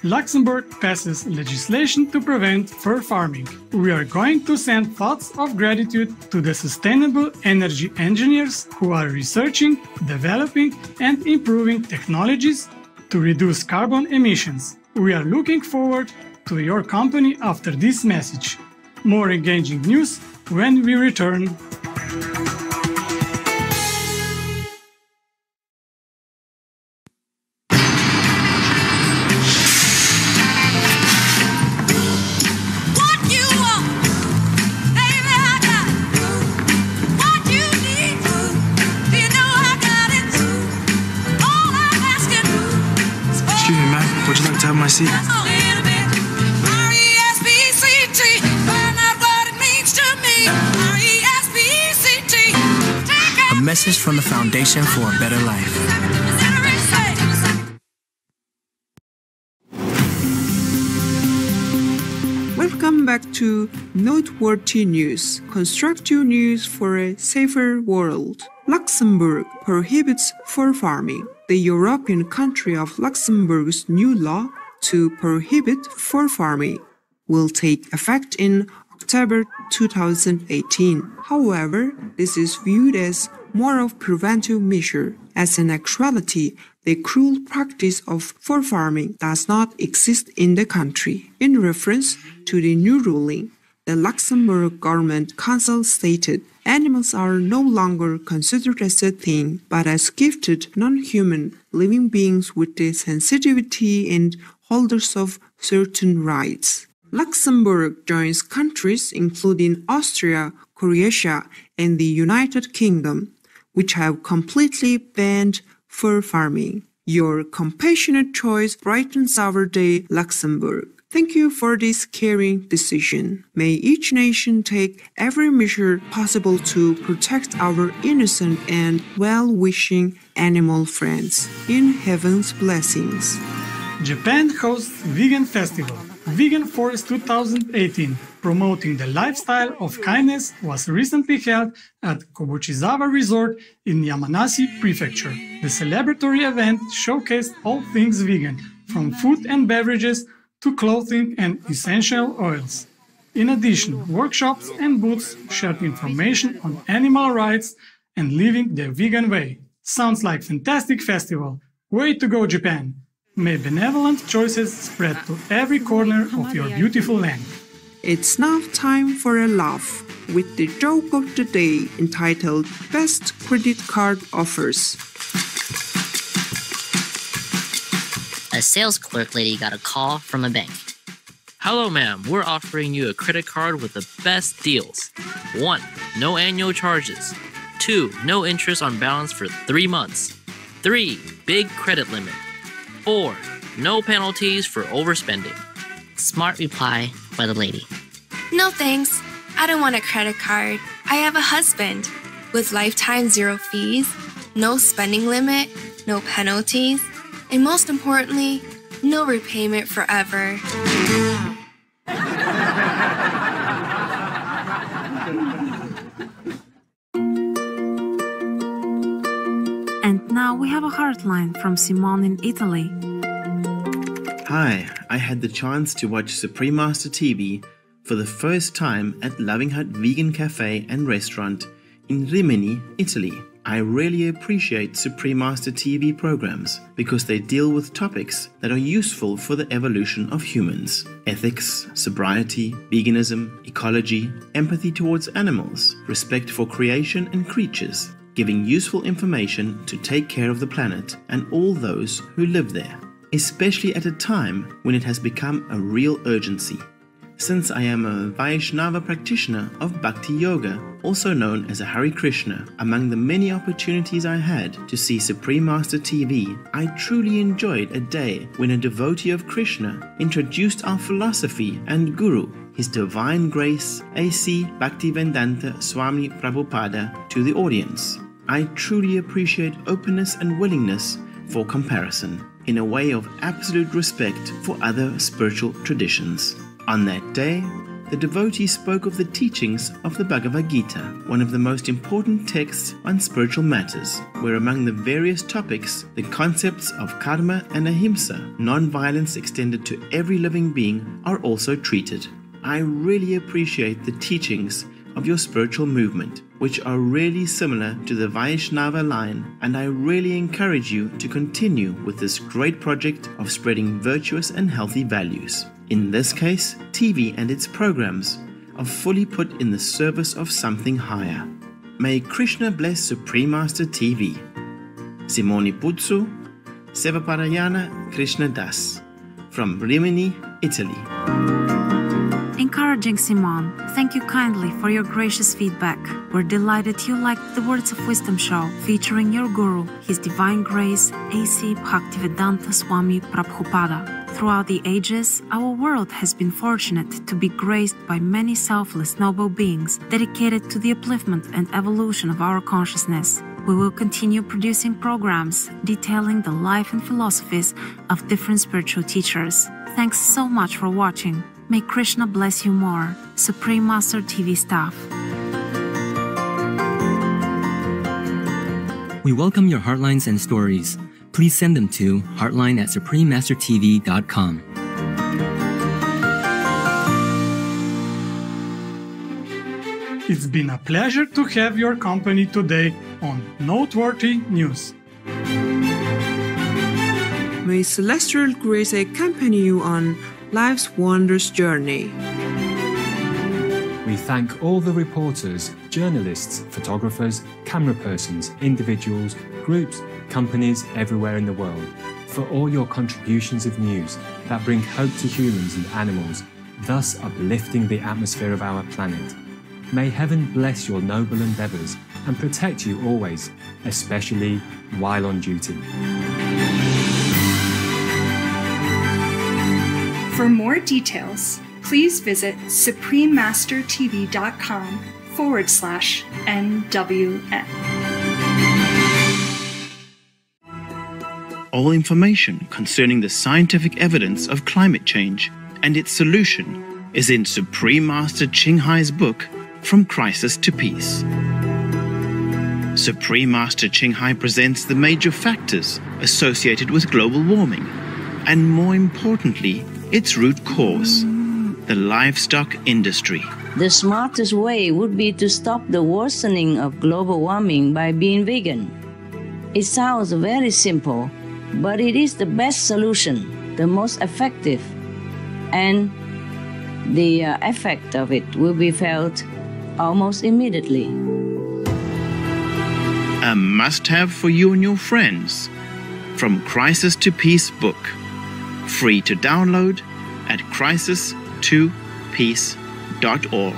S17: Luxembourg passes legislation to prevent fur farming. We are going to send thoughts of gratitude to the sustainable energy engineers who are researching, developing, and improving technologies to reduce carbon emissions. We are looking forward to your company after this message. More engaging news when we return.
S13: My seat.
S26: A message from the Foundation for a Better Life.
S21: Welcome back to Noteworthy News, constructive news for a safer world. Luxembourg prohibits fur farming. The European country of Luxembourg's new law to prohibit fur farming will take effect in October 2018. However, this is viewed as more of a preventive measure, as in actuality, the cruel practice of fur farming does not exist in the country. In reference to the new ruling, the Luxembourg Government Council stated, animals are no longer considered as a thing, but as gifted, non-human, living beings with the sensitivity and holders of certain rights. Luxembourg joins countries including Austria, Croatia, and the United Kingdom, which have completely banned fur farming. Your compassionate choice brightens our day, Luxembourg. Thank you for this caring decision. May each nation take every measure possible to protect our innocent and well-wishing animal friends. In heaven's blessings.
S17: Japan hosts Vegan Festival. Vegan Forest 2018, promoting the lifestyle of kindness, was recently held at Kobuchizawa Resort in Yamanashi Prefecture. The celebratory event showcased all things vegan, from food and beverages to clothing and essential oils. In addition, workshops and booths share information on animal rights and living the vegan way. Sounds like fantastic festival. Way to go, Japan! May benevolent choices spread to every corner of your beautiful land.
S21: It's now time for a laugh with the joke of the day entitled Best Credit Card Offers.
S14: A sales clerk lady got a call from a bank. Hello, ma'am. We're offering you a credit card with the best deals. 1. No annual charges. 2. No interest on balance for 3 months. 3. Big credit limit. 4. No penalties for overspending. Smart reply by the lady.
S15: No thanks. I don't want a credit card. I have a husband. With lifetime 0 fees, no spending limit, no penalties, and most importantly, no repayment forever.
S2: And now we have a heartline from Simone in Italy.
S19: Hi, I had the chance to watch Supreme Master TV for the first time at Loving Hut Vegan Cafe and Restaurant in Rimini, Italy. I really appreciate Supreme Master TV programs because they deal with topics that are useful for the evolution of humans. Ethics, sobriety, veganism, ecology, empathy towards animals, respect for creation and creatures, giving useful information to take care of the planet and all those who live there, especially at a time when it has become a real urgency. Since I am a Vaishnava practitioner of Bhakti Yoga, also known as a Hare Krishna, among the many opportunities I had to see Supreme Master TV, I truly enjoyed a day when a devotee of Krishna introduced our philosophy and Guru, His Divine Grace A.C. Bhaktivedanta Swami Prabhupada, to the audience. I truly appreciate openness and willingness for comparison, in a way of absolute respect for other spiritual traditions. On that day, the devotee spoke of the teachings of the Bhagavad Gita, one of the most important texts on spiritual matters, where among the various topics, the concepts of karma and ahimsa, non-violence extended to every living being, are also treated. I really appreciate the teachings of your spiritual movement, which are really similar to the Vaishnava line, and I really encourage you to continue with this great project of spreading virtuous and healthy values. In this case, TV and its programs are fully put in the service of something higher. May Krishna bless Supreme Master TV. Simone Puzzu, Sevaparayana Krishna Das, from Rimini, Italy.
S2: Encouraging Simone, thank you kindly for your gracious feedback. We're delighted you liked the Words of Wisdom show featuring your guru, His Divine Grace A.C. Bhaktivedanta Swami Prabhupada. Throughout the ages, our world has been fortunate to be graced by many selfless noble beings dedicated to the upliftment and evolution of our consciousness. We will continue producing programs detailing the life and philosophies of different spiritual teachers. Thanks so much for watching. May Krishna bless you more. Supreme Master TV staff.
S20: We welcome your heartlines and stories. Please send them to heartline@suprememastertv.com.
S17: It's been a pleasure to have your company today on Noteworthy News.
S21: May celestial grace accompany you on life's wondrous journey.
S11: We thank all the reporters, journalists, photographers, camera persons, individuals, groups, companies everywhere in the world for all your contributions of news that bring hope to humans and animals, thus uplifting the atmosphere of our planet. May heaven bless your noble endeavours and protect you always, especially while on duty.
S23: For more details, please visit suprememastertv.com/NWN.
S19: All information concerning the scientific evidence of climate change and its solution is in Supreme Master Ching Hai's book, From Crisis to Peace. Supreme Master Ching Hai presents the major factors associated with global warming, and more importantly, its root cause. the livestock industry.
S3: The smartest way would be to stop the worsening of global warming by being vegan. It sounds very simple, but it is the best solution, the most effective, and the effect of it will be felt almost immediately.
S19: A must-have for you and your friends. From Crisis to Peace book. Free to download at crisis2peace.org.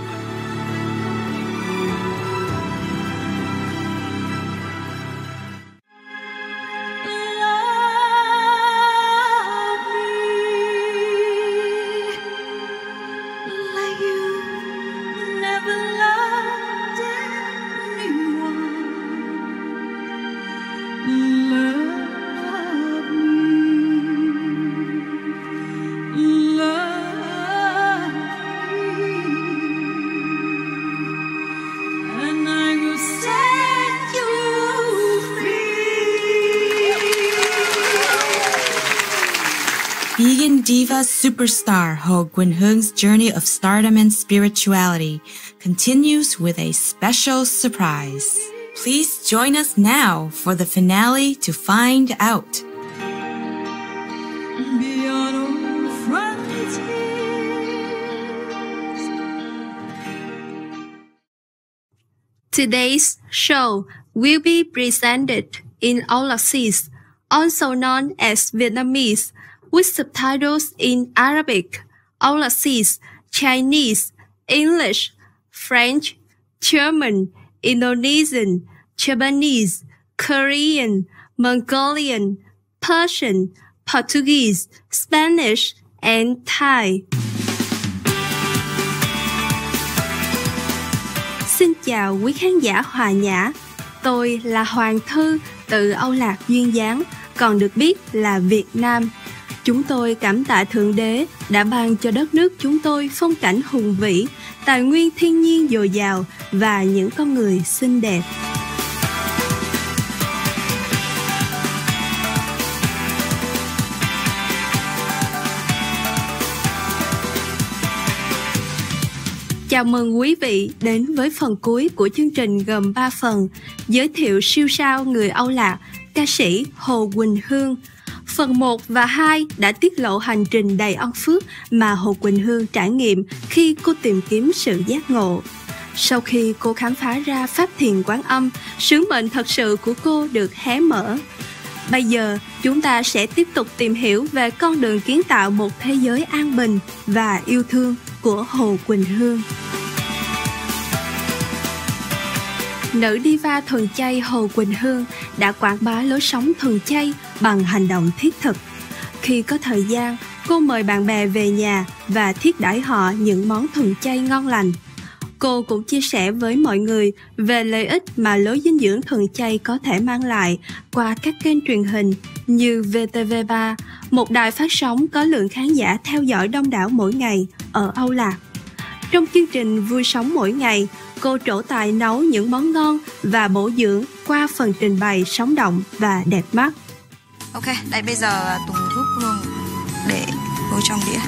S4: Vegan diva superstar Ho Quỳnh Hương journey of stardom and spirituality continues with a special surprise. Please join us now for the finale to find out.
S15: Today's show will be presented in Aulacese, also known as Vietnamese, with subtitles in Arabic, Aulacese, Chinese, English, French, German, Indonesian, Japanese, Korean, Mongolian, Persian, Portuguese, Spanish, and Thai. Xin chào quý khán giả hòa nhã. Tôi là Hoàng Thư từ Âu Lạc duyên dáng, còn được biết là Việt Nam. Chúng tôi cảm tạ Thượng Đế đã ban cho đất nước chúng tôi phong cảnh hùng vĩ, tài nguyên thiên nhiên dồi dào và những con người xinh đẹp. Chào mừng quý vị đến với phần cuối của chương trình gồm 3 phần, giới thiệu siêu sao người Âu Lạc, ca sĩ Hồ Quỳnh Hương. Phần 1 và 2 đã tiết lộ hành trình đầy ân phước mà Hồ Quỳnh Hương trải nghiệm khi cô tìm kiếm sự giác ngộ. Sau khi cô khám phá ra Pháp Thiền Quán Âm, sứ mệnh thật sự của cô được hé mở. Bây giờ, chúng ta sẽ tiếp tục tìm hiểu về con đường kiến tạo một thế giới an bình và yêu thương của Hồ Quỳnh Hương. Nữ diva thuần chay Hồ Quỳnh Hương đã quảng bá lối sống thuần chay bằng hành động thiết thực. Khi có thời gian, cô mời bạn bè về nhà và thiết đãi họ những món thuần chay ngon lành. Cô cũng chia sẻ với mọi người về lợi ích mà lối dinh dưỡng thuần chay có thể mang lại qua các kênh truyền hình như VTV3, một đài phát sóng có lượng khán giả theo dõi đông đảo mỗi ngày ở Âu Lạc. Trong chương trình Vui Sống Mỗi Ngày, cô trổ tài nấu những món ngon và bổ dưỡng qua phần trình bày sống động và đẹp mắt.
S5: Ok, đây bây giờ Tùng rút luôn để vô trong đĩa.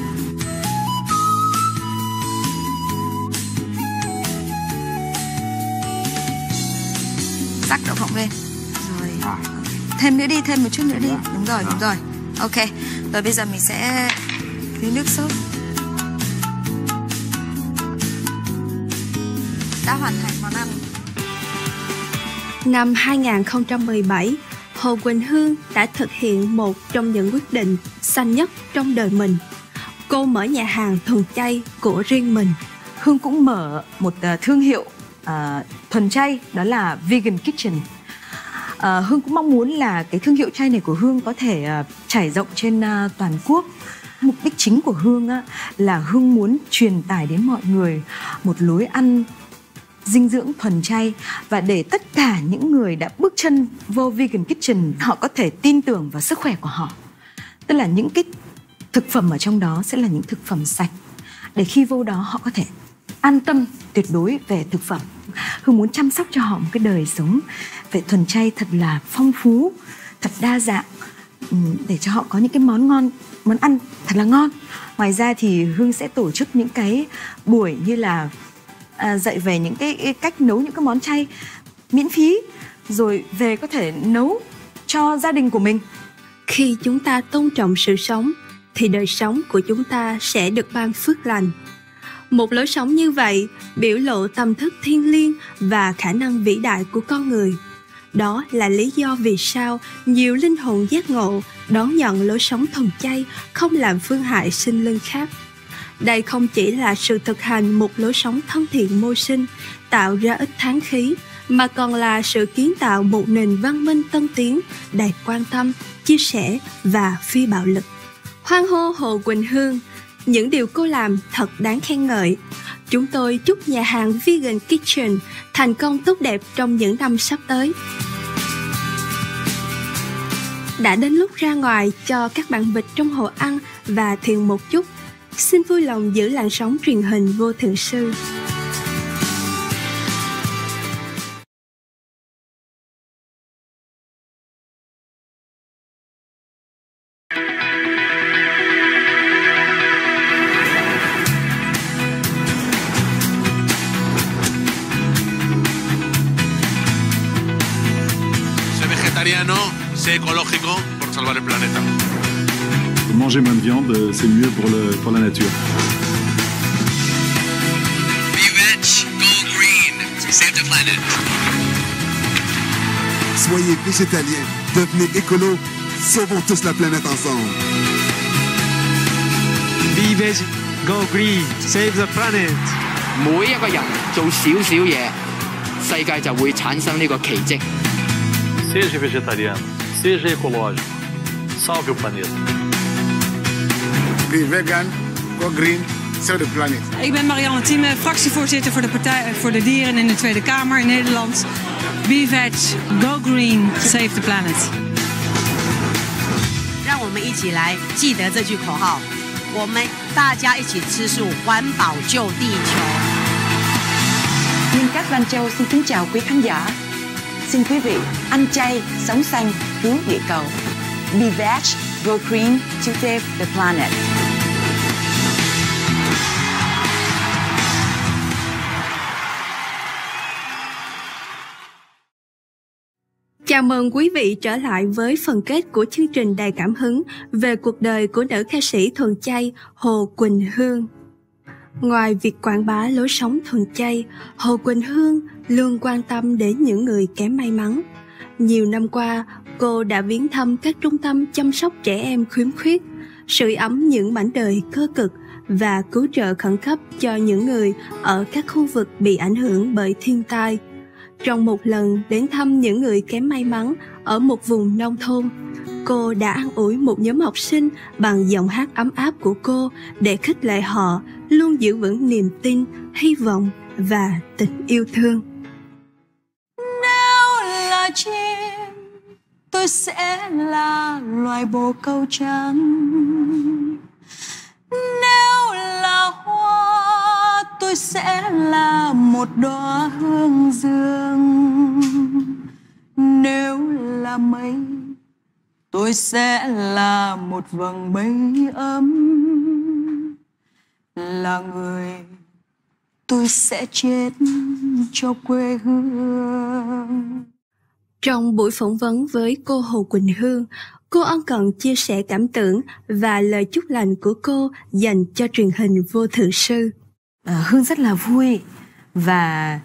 S5: Rắc đậu phộng lên. Rồi. Thêm nữa đi, thêm một chút nữa đi. Đúng rồi, đúng rồi. Ok, rồi bây giờ mình sẽ lấy nước sốt. Đã hoàn thành món ăn.
S15: Năm 2017, Hồ Quỳnh Hương đã thực hiện một trong những quyết định xanh nhất trong đời mình. Cô mở nhà hàng thuần chay của riêng mình.
S6: Hương cũng mở một thương hiệu thuần chay, đó là Vegan Kitchen. Hương cũng mong muốn là cái thương hiệu chay này của Hương có thể trải rộng trên toàn quốc. Mục đích chính của Hương là Hương muốn truyền tải đến mọi người một lối ăn dinh dưỡng thuần chay, và để tất cả những người đã bước chân vô Vegan Kitchen họ có thể tin tưởng vào sức khỏe của họ. Tức là những cái thực phẩm ở trong đó sẽ là những thực phẩm sạch, để khi vô đó họ có thể an tâm tuyệt đối về thực phẩm. Hương muốn chăm sóc cho họ một cái đời sống về thuần chay thật là phong phú, thật đa dạng, để cho họ có những cái món ăn thật là ngon. Ngoài ra thì Hương sẽ tổ chức những cái buổi như là dạy về những cái cách nấu những cái món chay miễn phí, rồi về có thể nấu cho gia đình của mình.
S15: Khi chúng ta tôn trọng sự sống thì đời sống của chúng ta sẽ được ban phước lành. Một lối sống như vậy biểu lộ tâm thức thiêng liêng và khả năng vĩ đại của con người. Đó là lý do vì sao nhiều linh hồn giác ngộ đón nhận lối sống thuần chay, không làm phương hại sinh linh khác. Đây không chỉ là sự thực hành một lối sống thân thiện môi sinh, tạo ra ít tháng khí, mà còn là sự kiến tạo một nền văn minh tân tiến, đầy quan tâm, chia sẻ và phi bạo lực. Hoan hô Hồ Quỳnh Hương, những điều cô làm thật đáng khen ngợi. Chúng tôi chúc nhà hàng Vegan Kitchen thành công tốt đẹp trong những năm sắp tới. Đã đến lúc ra ngoài cho các bạn vịt trong hồ ăn và thiền một chút. Xin vui lòng giữ làn sóng truyền hình Vô Thượng Sư.
S1: Sé ecológico por salvar el planeta.
S7: Manger moins de viande, c'est mieux pour la nature.
S1: Be veg, go green, save the planet.
S9: Soyez végétalien, devenez écolo, sauvons tous la planète ensemble.
S10: Be veg, go green, save the planet.
S24: 每一個人做少少嘢，世界就會產生呢個奇蹟。
S25: Seja vegetariano, seja ecológico, salve o planeta.
S9: Be vegan, go green, save the planet.
S27: Ik ben Marianne Thieme, fractievoorzitter voor de Partij voor de Dieren in de Tweede Kamer in Nederland. Be veg, go green, save the planet.
S28: 让我们一起来记得这句口号，我们大家一起吃素，环保救地球。
S29: Liên Cát Van Châu xin kính chào quý khán giả. Xin quý vị ăn chay, sống xanh, cứu địa cầu. Be veg, go green to save the planet.
S15: Chào mừng quý vị trở lại với phần kết của chương trình đầy cảm hứng về cuộc đời của nữ ca sĩ thuần chay Hồ Quỳnh Hương. Ngoài việc quảng bá lối sống thuần chay, Hồ Quỳnh Hương luôn quan tâm đến những người kém may mắn. Nhiều năm qua, cô đã viếng thăm các trung tâm chăm sóc trẻ em khiếm khuyết, sưởi ấm những mảnh đời cơ cực và cứu trợ khẩn cấp cho những người ở các khu vực bị ảnh hưởng bởi thiên tai. Trong một lần đến thăm những người kém may mắn ở một vùng nông thôn, cô đã an ủi một nhóm học sinh bằng giọng hát ấm áp của cô để khích lệ họ luôn giữ vững niềm tin, hy vọng và tình yêu thương.
S29: Nếu là chim, tôi sẽ là loài bồ câu trắng. Nếu là hoa, tôi sẽ là một đóa hương dương. Nếu là mây, tôi sẽ là một vầng mây ấm. Là người, tôi sẽ chết cho quê hương.
S15: Trong buổi phỏng vấn với cô Hồ Quỳnh Hương, cô ân cần chia sẻ cảm tưởng và lời chúc lành của cô dành cho truyền hình Vô Thượng Sư.
S6: Hương rất là vui và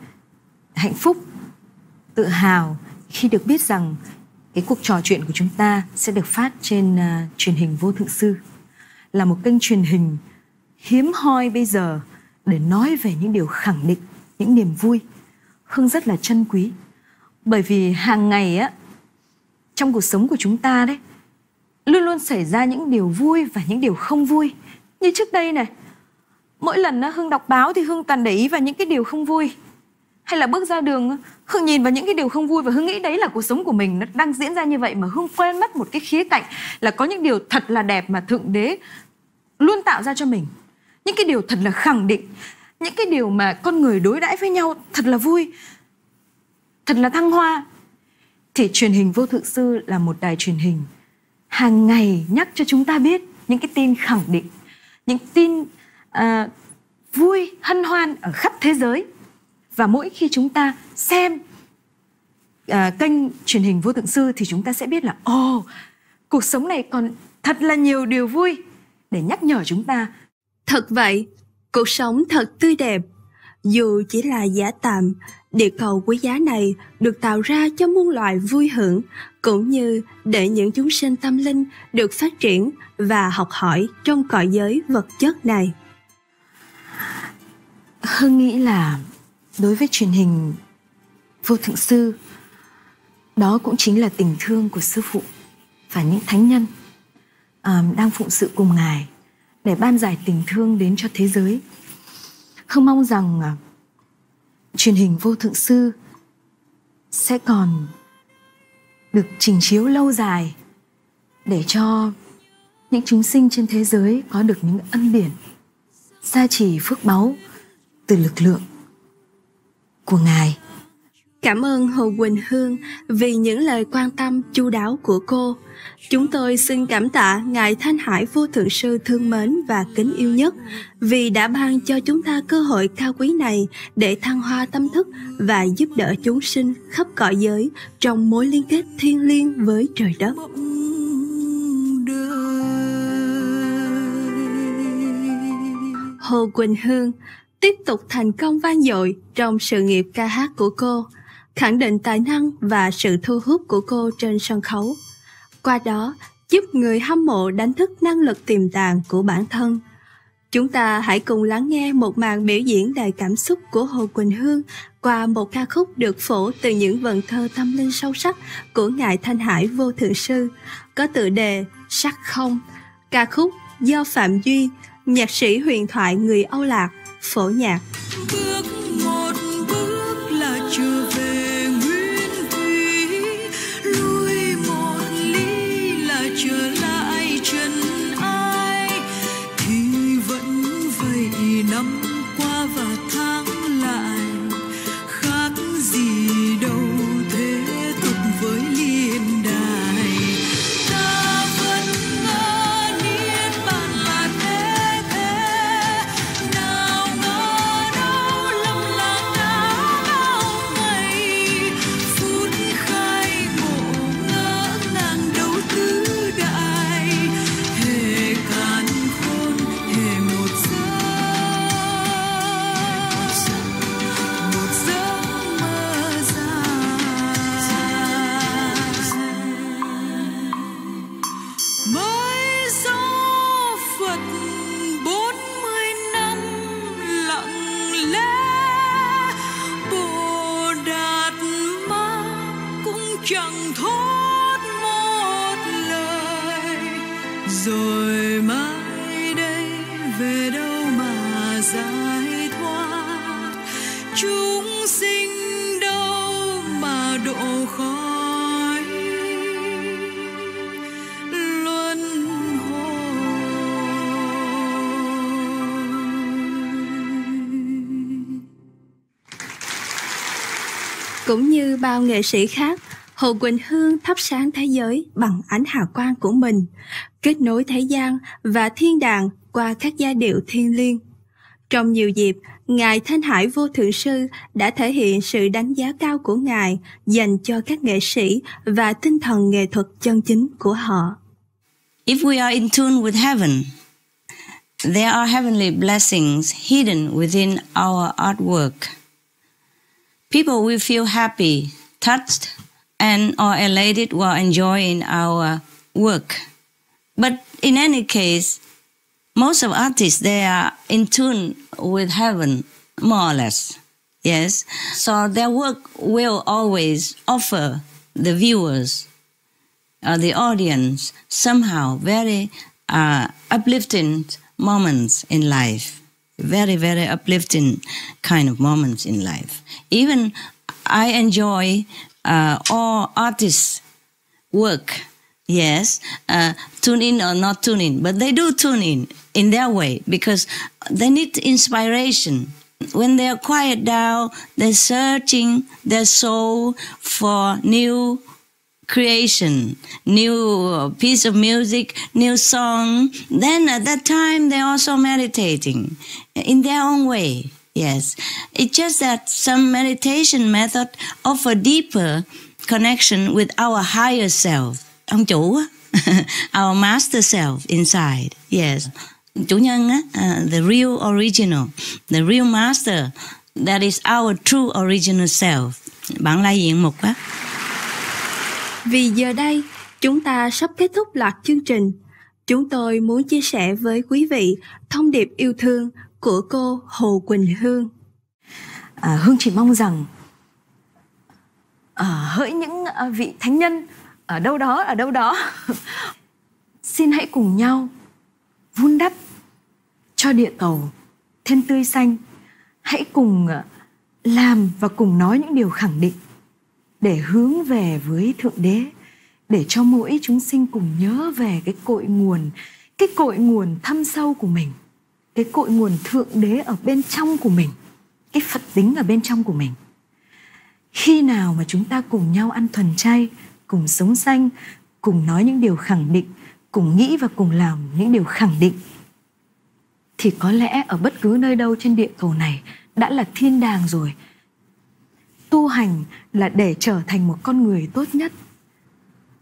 S6: hạnh phúc, tự hào khi được biết rằng cái cuộc trò chuyện của chúng ta sẽ được phát trên truyền hình Vô Thượng Sư, là một kênh truyền hình hiếm hoi bây giờ để nói về những điều khẳng định, những niềm vui. Hương rất là trân quý, bởi vì hàng ngày á, trong cuộc sống của chúng ta đấy, luôn luôn xảy ra những điều vui và những điều không vui. Như trước đây này, mỗi lần Hương đọc báo thì Hương toàn để ý vào những cái điều không vui. Hay là bước ra đường, Hương nhìn vào những cái điều không vui và Hương nghĩ đấy là cuộc sống của mình, nó đang diễn ra như vậy, mà Hương quên mất một cái khía cạnh là có những điều thật là đẹp mà Thượng Đế luôn tạo ra cho mình. Những cái điều thật là khẳng định, những cái điều mà con người đối đãi với nhau thật là vui, thật là thăng hoa. Thì truyền hình Vô Thượng Sư là một đài truyền hình hàng ngày nhắc cho chúng ta biết những cái tin khẳng định, những tin vui, hân hoan ở khắp thế giới. Và mỗi khi chúng ta xem kênh truyền hình Vô Thượng Sư thì chúng ta sẽ biết là cuộc sống này còn thật là nhiều điều vui để nhắc nhở chúng ta.
S2: Thật vậy, cuộc sống thật tươi đẹp. Dù chỉ là giả tạm, địa cầu quý giá này được tạo ra cho muôn loài vui hưởng, cũng như để những chúng sinh tâm linh được phát triển và học hỏi trong cõi giới vật chất này.
S6: Hương nghĩ là đối với truyền hình Vô Thượng Sư, đó cũng chính là tình thương của Sư Phụ và những thánh nhân đang phụng sự cùng Ngài để ban giải tình thương đến cho thế giới. Hương mong rằng truyền hình Vô Thượng Sư sẽ còn được trình chiếu lâu dài để cho những chúng sinh trên thế giới có được những ân điển, gia trì phước báu từ lực lượng của Ngài.
S2: Cảm ơn Hồ Quỳnh Hương vì những lời quan tâm chu đáo của cô. Chúng tôi xin cảm tạ Ngài Thanh Hải Vô Thượng Sư thương mến và kính yêu nhất vì đã ban cho chúng ta cơ hội cao quý này để thăng hoa tâm thức và giúp đỡ chúng sinh khắp cõi giới trong mối liên kết thiêng liêng với trời đất. Hồ Quỳnh Hương tiếp tục thành công vang dội trong sự nghiệp ca hát của cô, khẳng định tài năng và sự thu hút của cô trên sân khấu. Qua đó, giúp người hâm mộ đánh thức năng lực tiềm tàng của bản thân. Chúng ta hãy cùng lắng nghe một màn biểu diễn đầy cảm xúc của Hồ Quỳnh Hương qua một ca khúc được phổ từ những vần thơ tâm linh sâu sắc của Ngài Thanh Hải Vô Thượng Sư, có tựa đề Sắc Không. Ca khúc do Phạm Duy, nhạc sĩ huyền thoại người Âu Lạc, phổ nhạc.
S8: Bước một bước là trở về nguyên thủy, lui một ly là trở lại trần ai, thì vẫn vậy năm qua và tháng lại khác gì đâu, thế tục với liên đài. Ta vẫn ngỡ niên bản là thế thế, nào ngờ đâu lầm là đã bao ngày, phút khai ngộ ngỡ ngàng đâu tứ đại, hề càn khôn hề một giấc mơ dài. Mới gió Phật 40 năm lặng lẽ, Bồ Đạt Ma cũng chẳng thốt một lời, rồi mai đây về đâu mà giải thoát, chúng sinh đâu mà độ khỏi luân hồi.
S2: Cũng như bao nghệ sĩ khác, Hồ Quỳnh Hương thắp sáng thế giới bằng ánh hào quang của mình, kết nối thế gian và thiên đàng qua các giai điệu thiêng liêng. Trong nhiều dịp, Ngài Thanh Hải Vô Thượng Sư đã thể hiện sự đánh giá cao của Ngài dành cho các nghệ sĩ và tinh thần nghệ thuật chân chính của họ.
S3: If we are in tune with heaven, there are heavenly blessings hidden within our artwork. People will feel happy, touched, and or elated while enjoying our work. But in any case, most of artists, they are in tune with heaven, more or less. Yes. So their work will always offer the viewers or the audience somehow very uplifting moments in life. Very, very uplifting kind of moments in life. Even I enjoy all artists' work. Yes, tune in or not tune in, but they do tune in their way because they need inspiration. When they're quiet down, they're searching their soul for new creation, new piece of music, new song, then at that time they're also meditating in their own way. Yes, it's just that some meditation method offer deeper connection with our higher self. Ông chủ á, our master self inside. Yes, chủ nhân á, the real original, the real master, that is our true original self. Bạn lai diện mục á.
S2: Vì giờ đây, chúng ta sắp kết thúc loạt chương trình. Chúng tôi muốn chia sẻ với quý vị thông điệp yêu thương của cô Hồ Quỳnh Hương.
S6: Hương chỉ mong rằng hỡi những vị thánh nhân ở đâu đó xin hãy cùng nhau vun đắp cho địa cầu thêm tươi xanh. Hãy cùng làm và cùng nói những điều khẳng định để hướng về với Thượng Đế, để cho mỗi chúng sinh cùng nhớ về cái cội nguồn thâm sâu của mình, cái cội nguồn Thượng Đế ở bên trong của mình, cái Phật tính ở bên trong của mình. Khi nào mà chúng ta cùng nhau ăn thuần chay, cùng sống xanh, cùng nói những điều khẳng định, cùng nghĩ và cùng làm những điều khẳng định, thì có lẽ ở bất cứ nơi đâu trên địa cầu này đã là thiên đàng rồi. Tu hành là để trở thành một con người tốt nhất.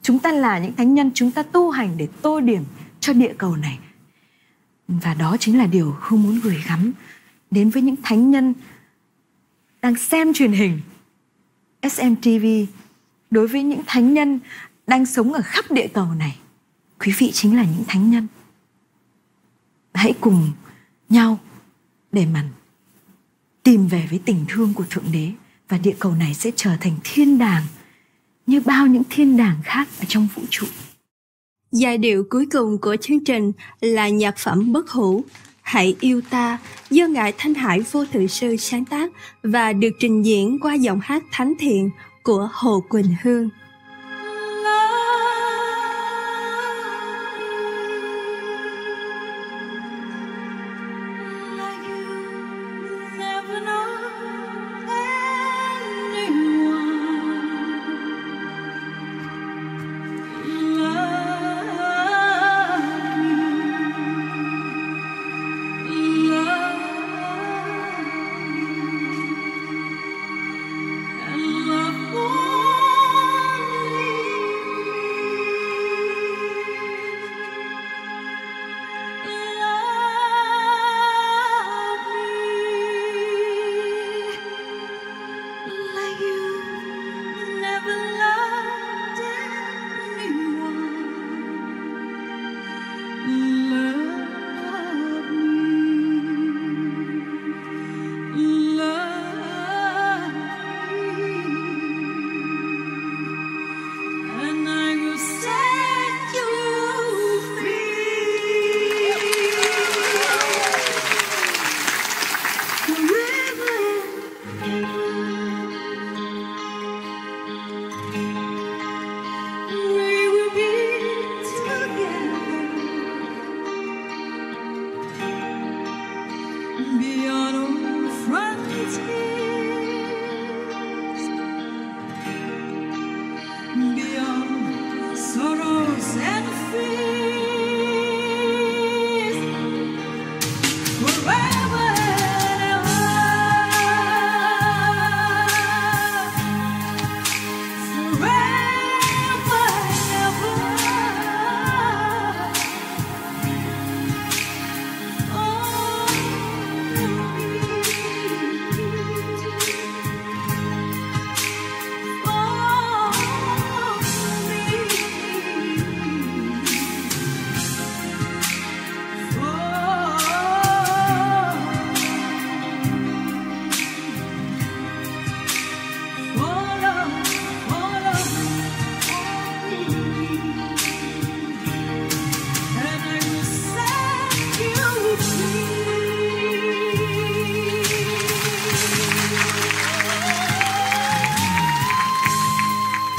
S6: Chúng ta là những thánh nhân, chúng ta tu hành để tô điểm cho địa cầu này. Và đó chính là điều Hương muốn gửi gắm đến với những thánh nhân đang xem truyền hình SMTV, đối với những thánh nhân đang sống ở khắp địa cầu này. Quý vị chính là những thánh nhân. Hãy cùng nhau để mà tìm về với tình thương của Thượng Đế, và địa cầu này sẽ trở thành thiên đàng như bao những thiên đàng khác ở trong vũ trụ.
S2: Giai điệu cuối cùng của chương trình là nhạc phẩm bất hủ Hãy Yêu Ta do Ngài Thanh Hải Vô Thượng Sư sáng tác và được trình diễn qua giọng hát thánh thiện của Hồ Quỳnh Hương.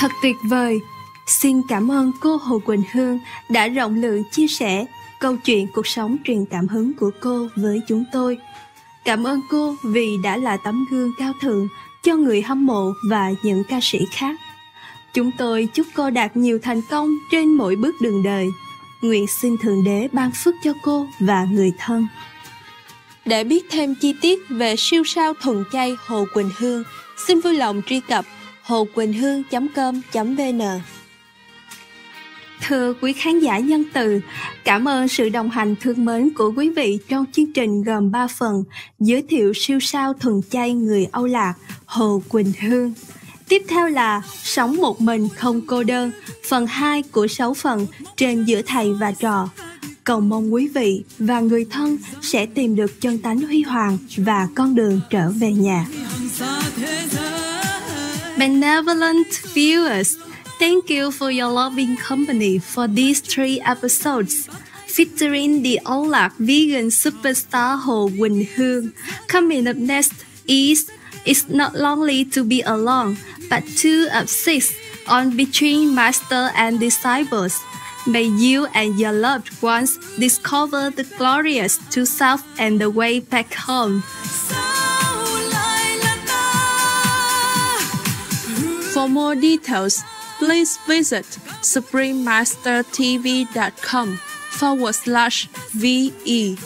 S2: Thật tuyệt vời! Xin cảm ơn cô Hồ Quỳnh Hương đã rộng lượng chia sẻ câu chuyện cuộc sống truyền cảm hứng của cô với chúng tôi. Cảm ơn cô vì đã là tấm gương cao thượng cho người hâm mộ và những ca sĩ khác. Chúng tôi chúc cô đạt nhiều thành công trên mỗi bước đường đời. Nguyện xin Thượng Đế ban phước cho cô và người thân. Để biết thêm chi tiết về siêu sao thuần chay Hồ Quỳnh Hương, xin vui lòng truy cập hoquỳnhương.com.vn. Thưa quý khán giả nhân từ, cảm ơn sự đồng hành thương mến của quý vị trong chương trình gồm 3 phần giới thiệu siêu sao thuần chay người Âu Lạc Hồ Quỳnh Hương. Tiếp theo là Sống một mình không cô đơn, phần 2 của 6 phần trên giữa thầy và trò. Cầu mong quý vị và người thân sẽ tìm được chân tánh huy hoàng và con đường trở về nhà. Benevolent viewers, thank you for your loving company for these 3 episodes, featuring the Aulak vegan superstar Hồ Quỳnh Hương. Coming up next is It's Not Lonely to Be Alone, but 2 of 6 on Between Master and Disciples. May you and your loved ones discover the glorious to self and the way back home. For more details, please visit suprememastertv.com/VE.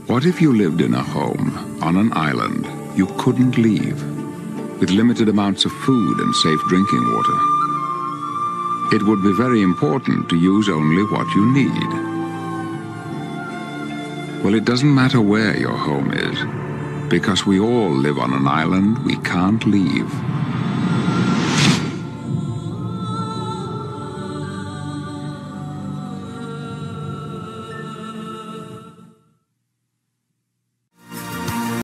S12: What if you lived in a home on an island you couldn't leave, with limited amounts of food and safe drinking water? It would be very important to use only what you need. Well, it doesn't matter where your home is, because we all live on an island we can't leave.